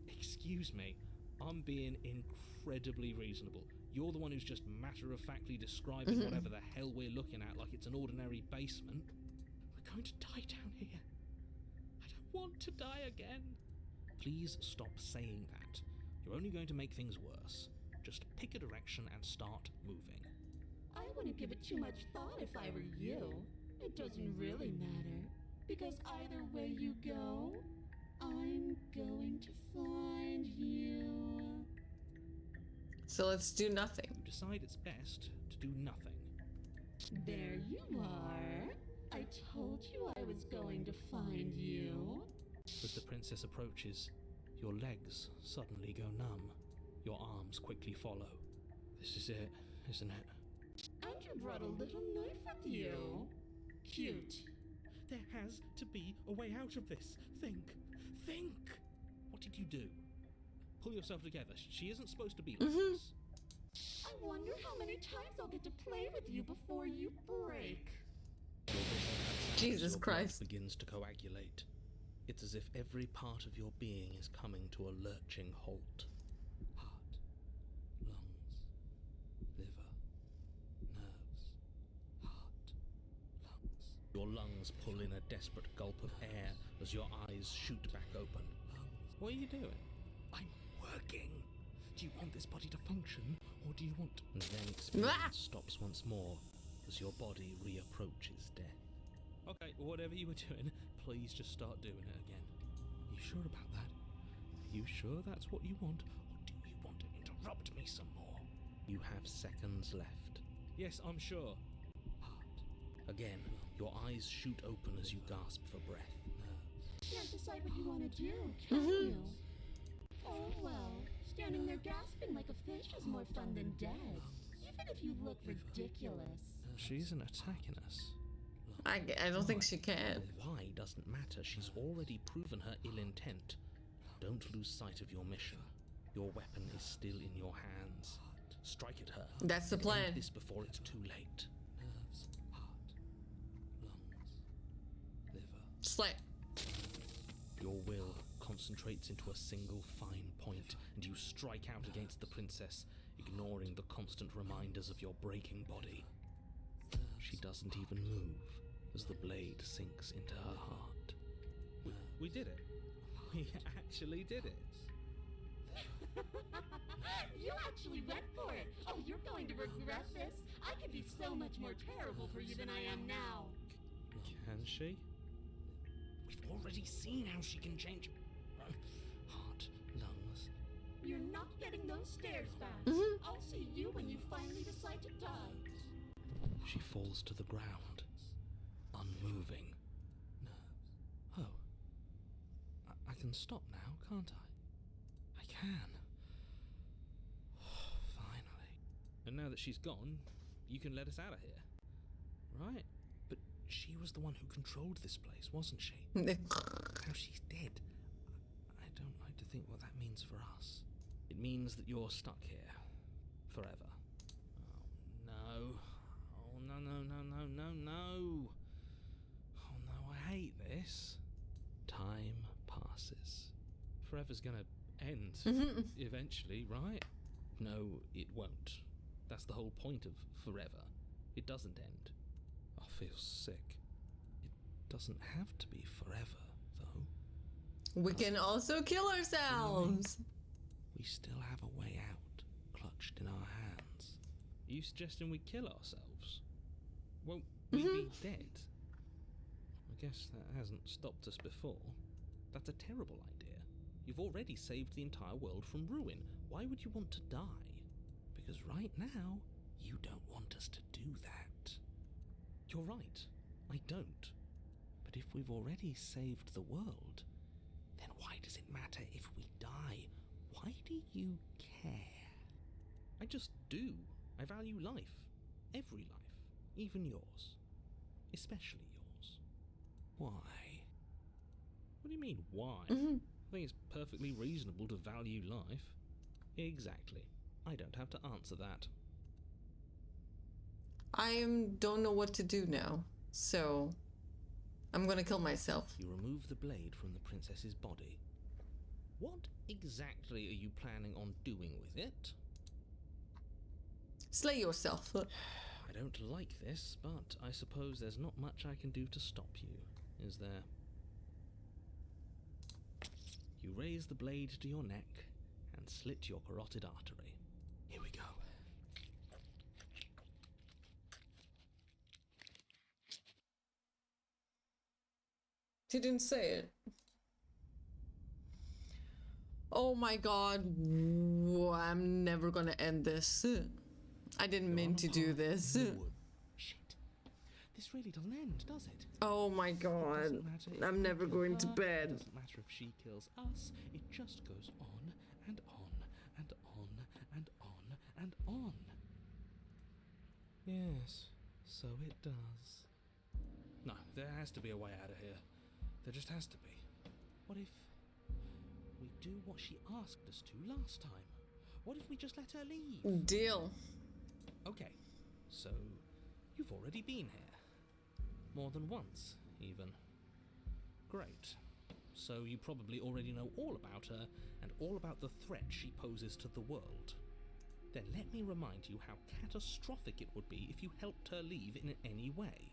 you. Excuse me, I'm being incredibly reasonable. You're the one who's just matter-of-factly describing whatever the hell we're looking at like it's an ordinary basement. We're going to die down here. I don't want to die again. Please stop saying that. You're only going to make things worse. Just pick a direction and start moving. I wouldn't give it too much thought if I were you. It doesn't really matter, because either way you go, I'm going to find you. So let's do nothing. You decide it's best to do nothing. There you are. I told you I was going to find you. As the princess approaches, your legs suddenly go numb. Your arms quickly follow. This is it, isn't it? And you brought a little knife with you. Cute. There has to be a way out of this. Think. What did you do? Pull yourself together. She isn't supposed to be like this. I wonder how many times I'll get to play with you before you break. Jesus Your blood Christ. begins to coagulate. It's as if every part of your being is coming to a lurching halt. Heart, lungs, liver, nerves, heart, lungs. Your lungs pull in a desperate gulp of air as your eyes shoot back open. What are you doing? I'm working. Do you want this body to function, or do you want... And then experience stops once more as your body reapproaches death. Okay, whatever you were doing, please just start doing it again. You sure about that? Are you sure that's what you want, or do you want to interrupt me some more? You have seconds left. Yes, I'm sure. Heart. Again, your eyes shoot open as you gasp for breath. Can't decide what you want to do, can you? Oh well, standing there gasping like a fish is more fun than dead. Even if you look ridiculous. She isn't attacking us. I don't think she can. Why doesn't matter. She's already proven her ill intent. Don't lose sight of your mission. Your weapon is still in your hands. Strike at her. That's the End plan. this before it's too late. Nerves, heart, lungs, liver. Slay. Your will concentrates into a single fine point, and you strike out against the princess, ignoring the constant reminders of your breaking body. She doesn't even move as the blade sinks into her heart. We did it. We actually did it. You actually went for it. Oh, you're going to regret this. I could be so much more terrible for you than I am now. Can she? We've already seen how she can change. Heart, lungs. You're not getting those stairs back. I'll see you when you finally decide to die. She falls to the ground, unmoving. Oh. I can stop now, can't I? I can. Finally. And now that she's gone, you can let us out of here. Right? But she was the one who controlled this place, wasn't she? Now she's dead. I don't like to think what that means for us. It means that you're stuck here. Forever. Oh, no. Oh, no, no, no, no, no, no. Oh, no, I hate this. Time passes. forever's gonna end eventually, right? No, it won't. That's the whole point of forever. It doesn't end. I feel sick. It doesn't have to be forever, though. We can also kill ourselves. We still have a way out, clutched in our hands. Are you suggesting we kill ourselves? Won't we be dead? I guess that hasn't stopped us before. That's a terrible idea. You've already saved the entire world from ruin. Why would you want to die? Because right now, you don't want us to do that. You're right, I don't. But if we've already saved the world, then why does it matter if we die? Why do you care? I just do. I value life. Every life. Even yours. Especially yours. Why? What do you mean, why? I think it's perfectly reasonable to value life. Exactly. I don't have to answer that. I don't know what to do now, so I'm gonna kill myself. You remove the blade from the princess's body. What exactly are you planning on doing with it? Slay yourself. I don't like this, but I suppose there's not much I can do to stop you, is there? You raise the blade to your neck and slit your carotid artery. Here we go. He didn't say it. Oh my god. I'm never gonna end this. I didn't mean to do this. Shit. This really doesn't end, does it? Oh my god. I'm never going to It bed. doesn't matter if she kills us. It just goes on and on and on and on and on. Yes, so it does. No, there has to be a way out of here. There just has to be. What if we do what she asked us to last time? What if we just let her leave? Deal. Okay, so you've already been here. More than once, even. Great. So you probably already know all about her and all about the threat she poses to the world. Then let me remind you how catastrophic it would be if you helped her leave in any way.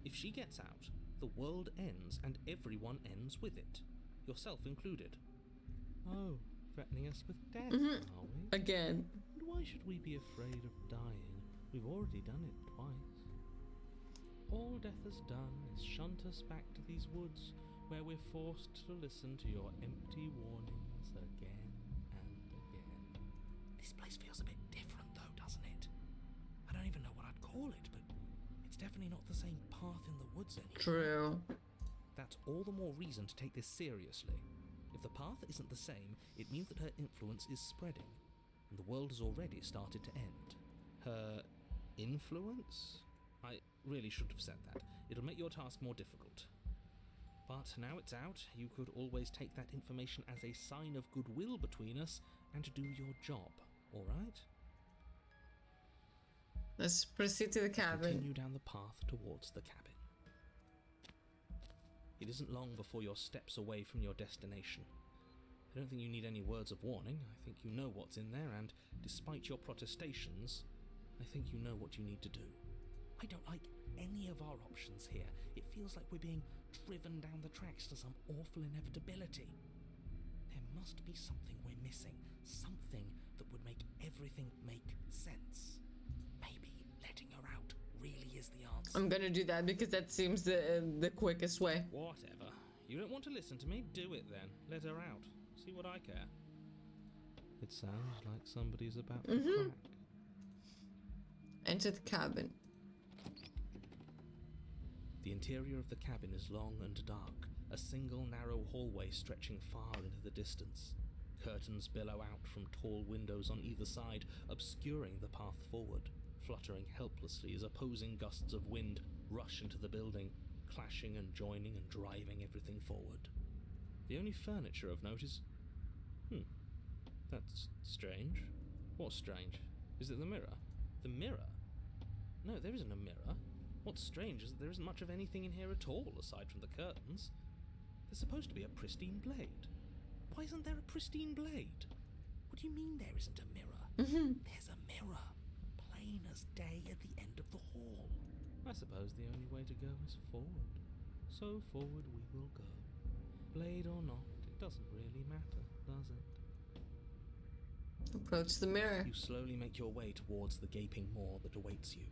If she gets out, the world ends and everyone ends with it, yourself included. Oh, threatening us with death, are we? Again. And why should we be afraid of dying? We've already done it twice. All death has done is shunt us back to these woods, where we're forced to listen to your empty warnings again and again. This place feels a bit different though, doesn't it? I don't even know what I'd call it, but it's definitely not the same path in the woods anymore. True. That's all the more reason to take this seriously. If the path isn't the same, it means that her influence is spreading, and the world has already started to end. Her influence? I really shouldn't have said that. It'll make your task more difficult. But now it's out, you could always take that information as a sign of goodwill between us and do your job, alright? Let's proceed to the cabin. Continue down the path towards the cabin. It isn't long before you're steps away from your destination. I don't think you need any words of warning. I think you know what's in there, and despite your protestations, I think you know what you need to do. I don't like any of our options here. It feels like we're being driven down the tracks to some awful inevitability. There must be something we're missing. Something that would make everything make sense. Maybe letting her out really is the answer. I'm gonna do that because that seems the quickest way. Whatever. You don't want to listen to me? Do it then. Let her out. See what I care. It sounds like somebody's about to crack. Enter the cabin. The interior of the cabin is long and dark, a single narrow hallway stretching far into the distance. Curtains billow out from tall windows on either side, obscuring the path forward, fluttering helplessly as opposing gusts of wind rush into the building, clashing and joining and driving everything forward. The only furniture of note is... That's strange. What's strange? Is it the mirror? The mirror? No, there isn't a mirror. What's strange is that there isn't much of anything in here at all, aside from the curtains. There's supposed to be a pristine blade. Why isn't there a pristine blade? What do you mean there isn't a mirror? There's a mirror, plain as day at the end of the hall. I suppose the only way to go is forward. So forward we will go. Blade or not, it doesn't really matter, does it? Approach the mirror. You slowly make your way towards the gaping maw that awaits you.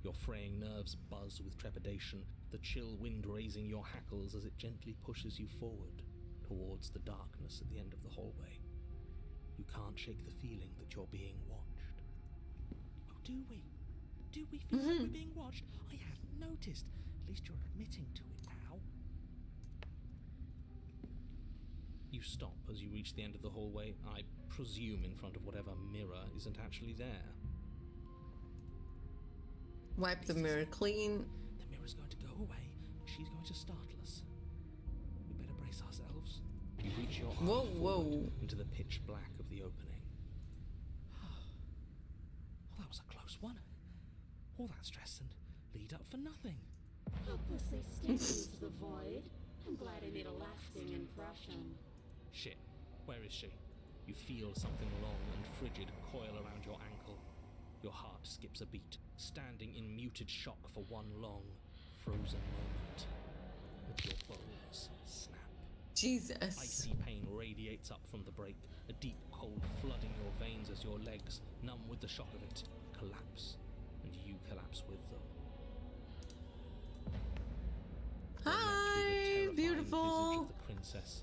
Your fraying nerves buzz with trepidation, the chill wind raising your hackles as it gently pushes you forward towards the darkness at the end of the hallway. You can't shake the feeling that you're being watched. Oh, do we? Do we feel like we're being watched? I hadn't noticed. At least you're admitting to it now. You stop as you reach the end of the hallway, I presume in front of whatever mirror isn't actually there. Wipe the mirror clean. The mirror's going to go away, and she's going to startle us. We better brace ourselves. You reach your arm forward into the pitch black of the opening. Well, that was a close one. All that stress and lead up for nothing. Helplessly staring into the void. I'm glad I made a lasting impression. Shit, where is she? You feel something long and frigid coil around your ankle. Your heart skips a beat, standing in muted shock for one long, frozen moment. But your bones snap. Jesus. Icy pain radiates up from the break, a deep cold flooding your veins as your legs, numb with the shock of it, collapse, and you collapse with them. Hi, beautiful. Visage of the princess.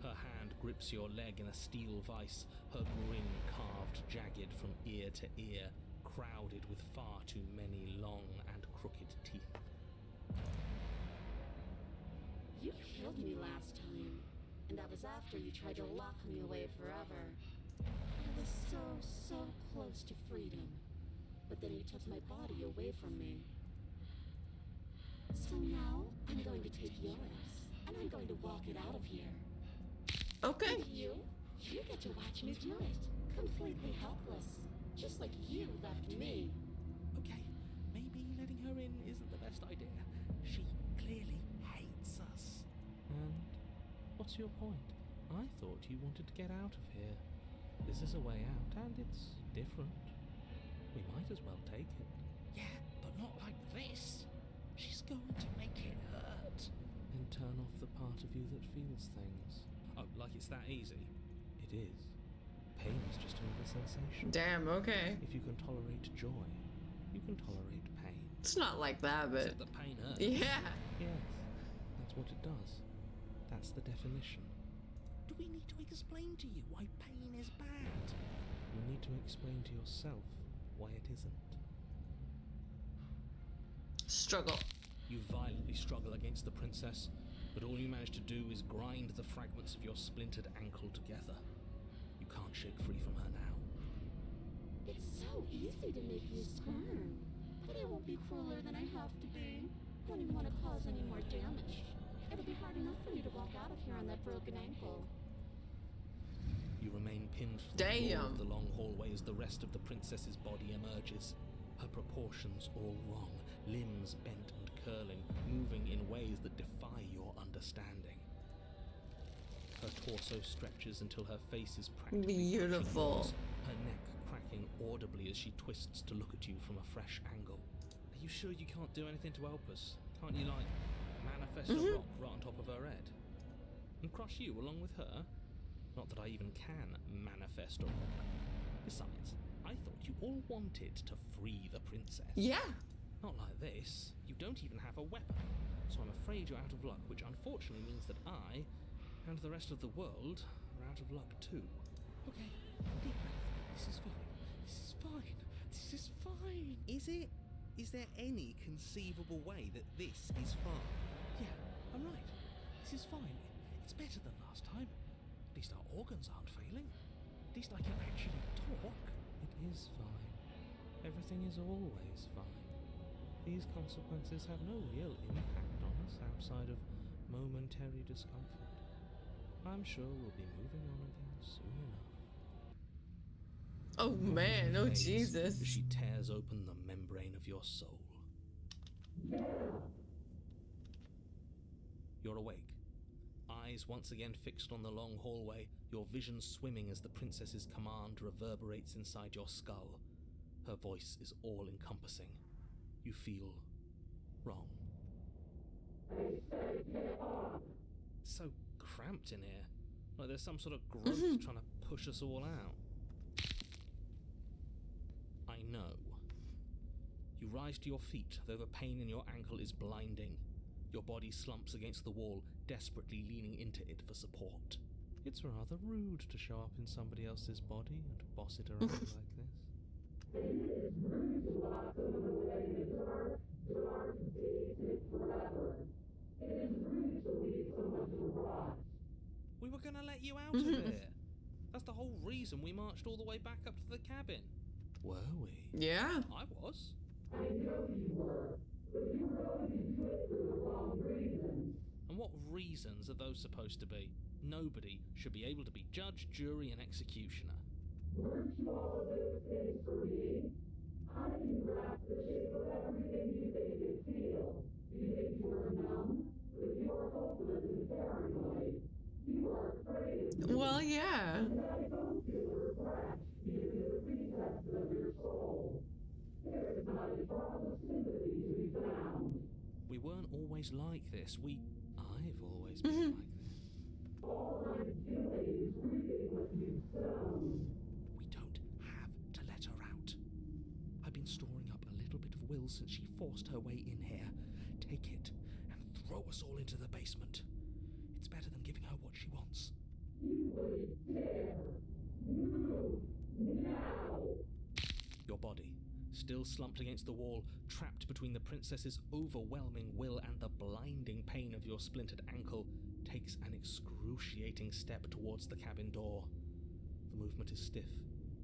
Her hand grips your leg in a steel vice, her grin carved jagged from ear to ear, crowded with far too many long and crooked teeth. You killed me last time, and that was after you tried to lock me away forever. I was so close to freedom, but then you took my body away from me. So now, I'm going to take yours, and I'm going to walk it out of here. Okay. And you get to watch me do it, completely helpless, just like you left me. Okay, maybe letting her in isn't the best idea. She clearly hates us. And what's your point? I thought you wanted to get out of here. This is a way out, and it's different. We might as well take it. Yeah, but not like this. She's going to make it hurt. Then turn off the part of you that feels things. Oh, like it's that easy? It is. Pain is just another sensation. Damn, okay. If you can tolerate joy, you can tolerate pain. It's not like that, but... Except the pain hurts. Yeah. Yes, that's what it does. That's the definition. Do we need to explain to you why pain is bad? You need to explain to yourself why it isn't. Struggle. You violently struggle against the princess, but all you manage to do is grind the fragments of your splintered ankle together. You can't shake free from her now. It's so easy to make you squirm, but I won't be crueler than I have to be. I don't even want to cause any more damage. It'll be hard enough for you to walk out of here on that broken ankle. You remain pinned to the floor of the long hallway as the rest of the princess's body emerges. Her proportions all wrong, limbs bent and curling, moving in ways that defy your understanding. Her torso stretches until her face is practically beautiful. Her neck cracking audibly as she twists to look at you from a fresh angle. Are you sure you can't do anything to help us? Can't you, like, manifest a rock right on top of her head? And crush you along with her? Not that I even can manifest a rock. Besides, I thought you all wanted to free the princess. Yeah. Not like this. You don't even have a weapon. So I'm afraid you're out of luck, which unfortunately means that I, and the rest of the world, are out of luck too. Okay, deep breath. This is fine. This is fine. This is fine. Is it? Is there any conceivable way that this is fine? Yeah, I'm right. This is fine. It's better than last time. At least our organs aren't failing. At least I can actually talk. It is fine. Everything is always fine. These consequences have no real impact on us outside of momentary discomfort. I'm sure we'll be moving on again soon enough. Oh man, oh Fades Jesus. as she tears open the membrane of your soul. You're awake. Eyes once again fixed on the long hallway, your vision swimming as the princess's command reverberates inside your skull. Her voice is all-encompassing. You feel wrong. It's so cramped in here. Like there's some sort of growth trying to push us all out. I know. You rise to your feet, though the pain in your ankle is blinding. Your body slumps against the wall, desperately leaning into it for support. It's rather rude to show up in somebody else's body and boss it around like this. We were gonna let you out of here. That's the whole reason we marched all the way back up to the cabin. Were we? Yeah. I was. And what reasons are those supposed to be? Nobody should be able to be judge, jury, and executioner. Well, yeah. We weren't always like this. I've always been like this. We don't have to let her out. I've been storing up a little bit of will since she forced her way in here. Take it and throw us all into the basement. It's better than giving her what she wants. Your body, still slumped against the wall, trapped between the princess's overwhelming will and the blinding pain of your splintered ankle, takes an excruciating step towards the cabin door. The movement is stiff,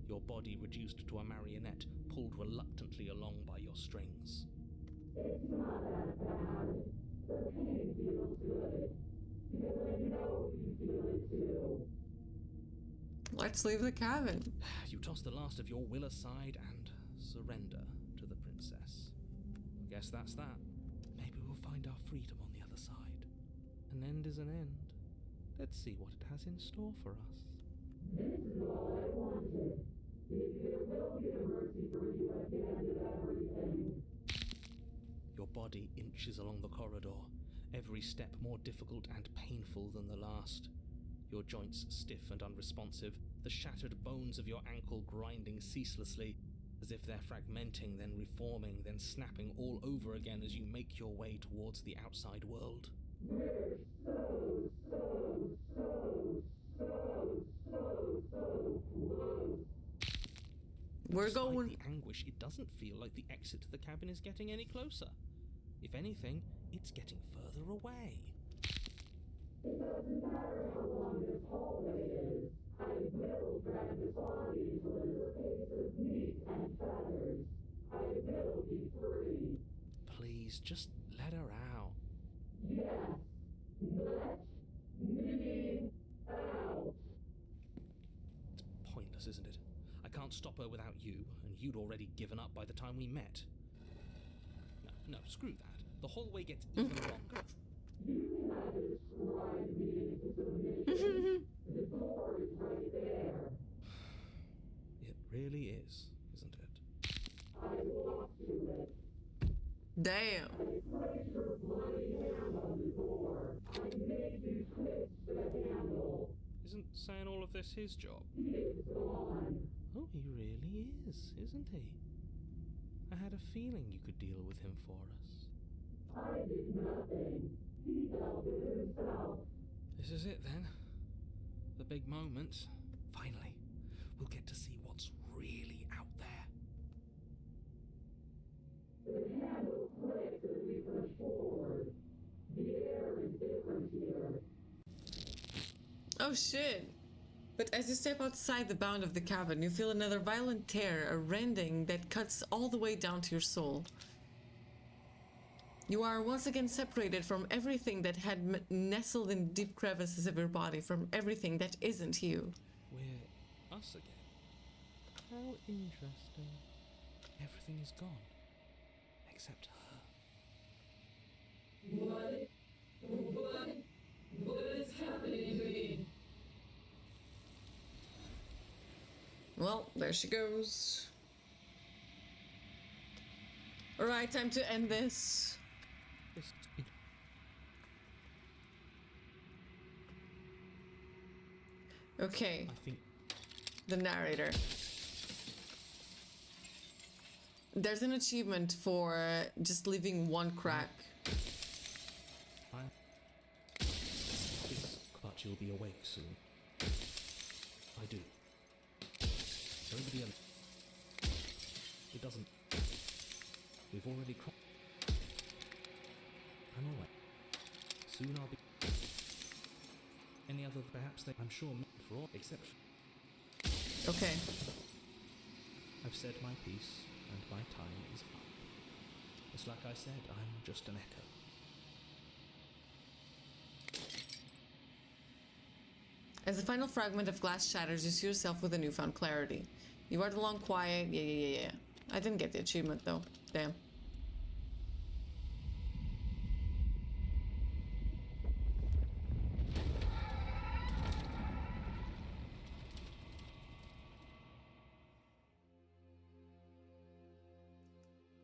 your body reduced to a marionette, pulled reluctantly along by your strings. It's not that bad. The pain feels good. Because I know you feel it too. Let's leave the cabin. You toss the last of your will aside and surrender to the princess. I guess that's that. Maybe we'll find our freedom on the other side. An end is an end. Let's see what it has in store for us. This is all I wanted. If there will be a mercy for you at the end of everything. Your body inches along the corridor, every step more difficult and painful than the last. Your joints stiff and unresponsive, the shattered bones of your ankle grinding ceaselessly, as if they're fragmenting, then reforming, then snapping all over again as you make your way towards the outside world. We're so close. We're Despite going. the anguish, it doesn't feel like the exit to the cabin is getting any closer. If anything, it's getting further away. It doesn't matter how long this hallway is. I will drag this body into a little case of meat and feathers. I will be free. Please, just let her out. Yes, let me out. It's pointless, isn't it? I can't stop her without you, and you'd already given up by the time we met. No, screw that. The hallway gets even longer. You have described me into submission. The door is right there. It really is, isn't it? I walked to it. Damn. I placed your bloody hand on the door. I made you twist the handle. Isn't saying all of this his job? He's gone. Oh, he really is, isn't he? I had a feeling you could deal with him for us. I did nothing. He dealt with himself. This is it then. The big moment. Finally, we'll get to see what's really out there. The handle clicks as we push forward. The air is different here. Oh shit. But as you step outside the bound of the cabin, you feel another violent tear, a rending that cuts all the way down to your soul. You are once again separated from everything that had nestled in deep crevices of your body, from everything that isn't you. We're us again. How interesting. Everything is gone. Except her. What is Well, there she goes. Alright, time to end this. Just, Okay, I think the narrator. There's an achievement for just leaving one crack. but you'll be awake soon. I do. Nobody else. It doesn't. We've already I'm alright. Soon I'll be. Any other, perhaps I'm sure not for all, except. Okay. I've said my piece, and my time is up. It's like I said, I'm just an echo. As the final fragment of glass shatters, you see yourself with a newfound clarity. You are the long quiet. Yeah. I didn't get the achievement though. Damn.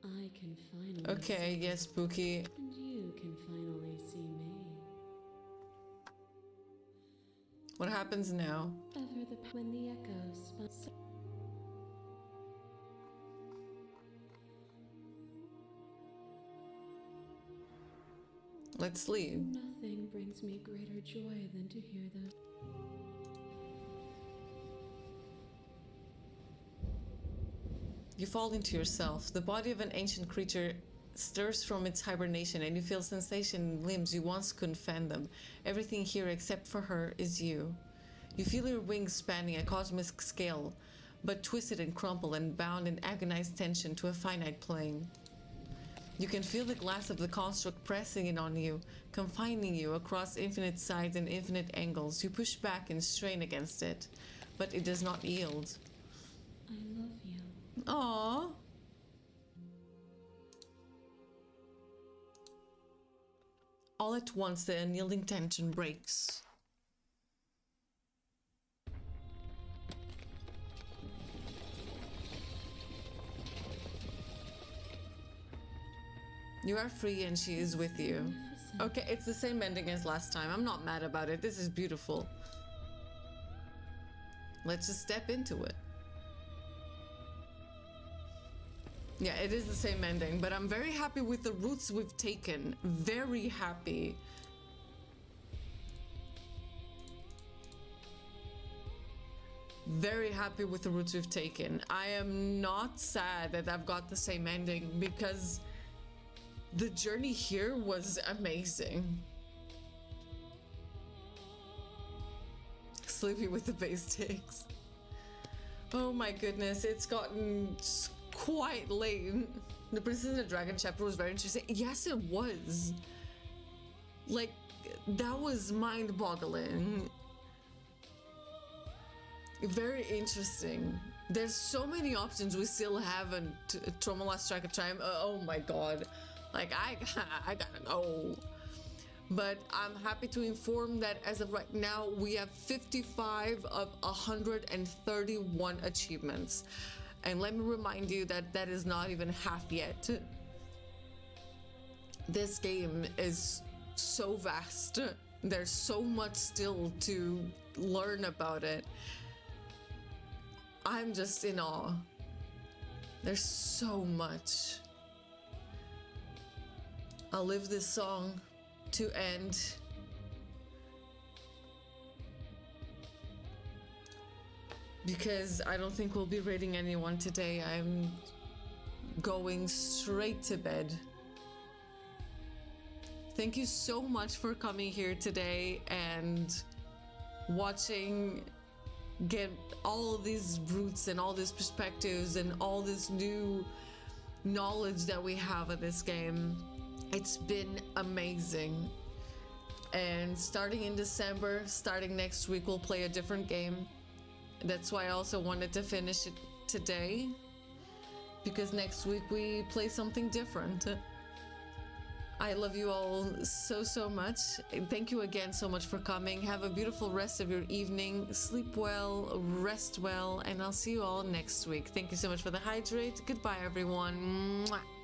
I can finally Okay, see yes, Spooky. you, and you can finally see me. What happens now? When the echo spun. Let's leave. Nothing brings me greater joy than to hear the. You fall into yourself. The body of an ancient creature stirs from its hibernation, and you feel sensation in limbs you once couldn't fan them. Everything here except for her is you. You feel your wings spanning a cosmic scale, but twisted and crumpled and bound in agonized tension to a finite plane. You can feel the glass of the construct pressing in on you, confining you across infinite sides and infinite angles. You push back and strain against it, but it does not yield. I love you. Aww. All at once, the unyielding tension breaks. You are free and she is with you. Magnificent. Okay, it's the same ending as last time. I'm not mad about it. This is beautiful. Let's just step into it. Yeah, it is the same ending, but I'm very happy with the routes we've taken. Very happy. Very happy with the routes we've taken. I am not sad that I've got the same ending because the journey here was amazing. Sleepy with the base ticks. Oh my goodness, it's gotten quite late. The Princess and the Dragon chapter was very interesting. Yes, it was. Like, that was mind-boggling. Very interesting. There's so many options we still haven't. Trauma Last Strike of Triumph. Oh my god. Like, I gotta go. But I'm happy to inform that as of right now, we have 55 of 131 achievements. And let me remind you that that is not even half yet. This game is so vast. There's so much still to learn about it. I'm just in awe. There's so much. I'll leave this song to end. Because I don't think we'll be raiding anyone today. I'm going straight to bed. Thank you so much for coming here today and watching, get all of these roots and all these perspectives and all this new knowledge that we have of this game. It's been amazing. And starting in December, starting next week, we'll play a different game. That's why I also wanted to finish it today, because next week we play something different. I love you all so much. Thank you again so much for coming. Have a beautiful rest of your evening. Sleep well, rest well, and I'll see you all next week. Thank you so much for the hydrate. Goodbye, everyone. Mwah.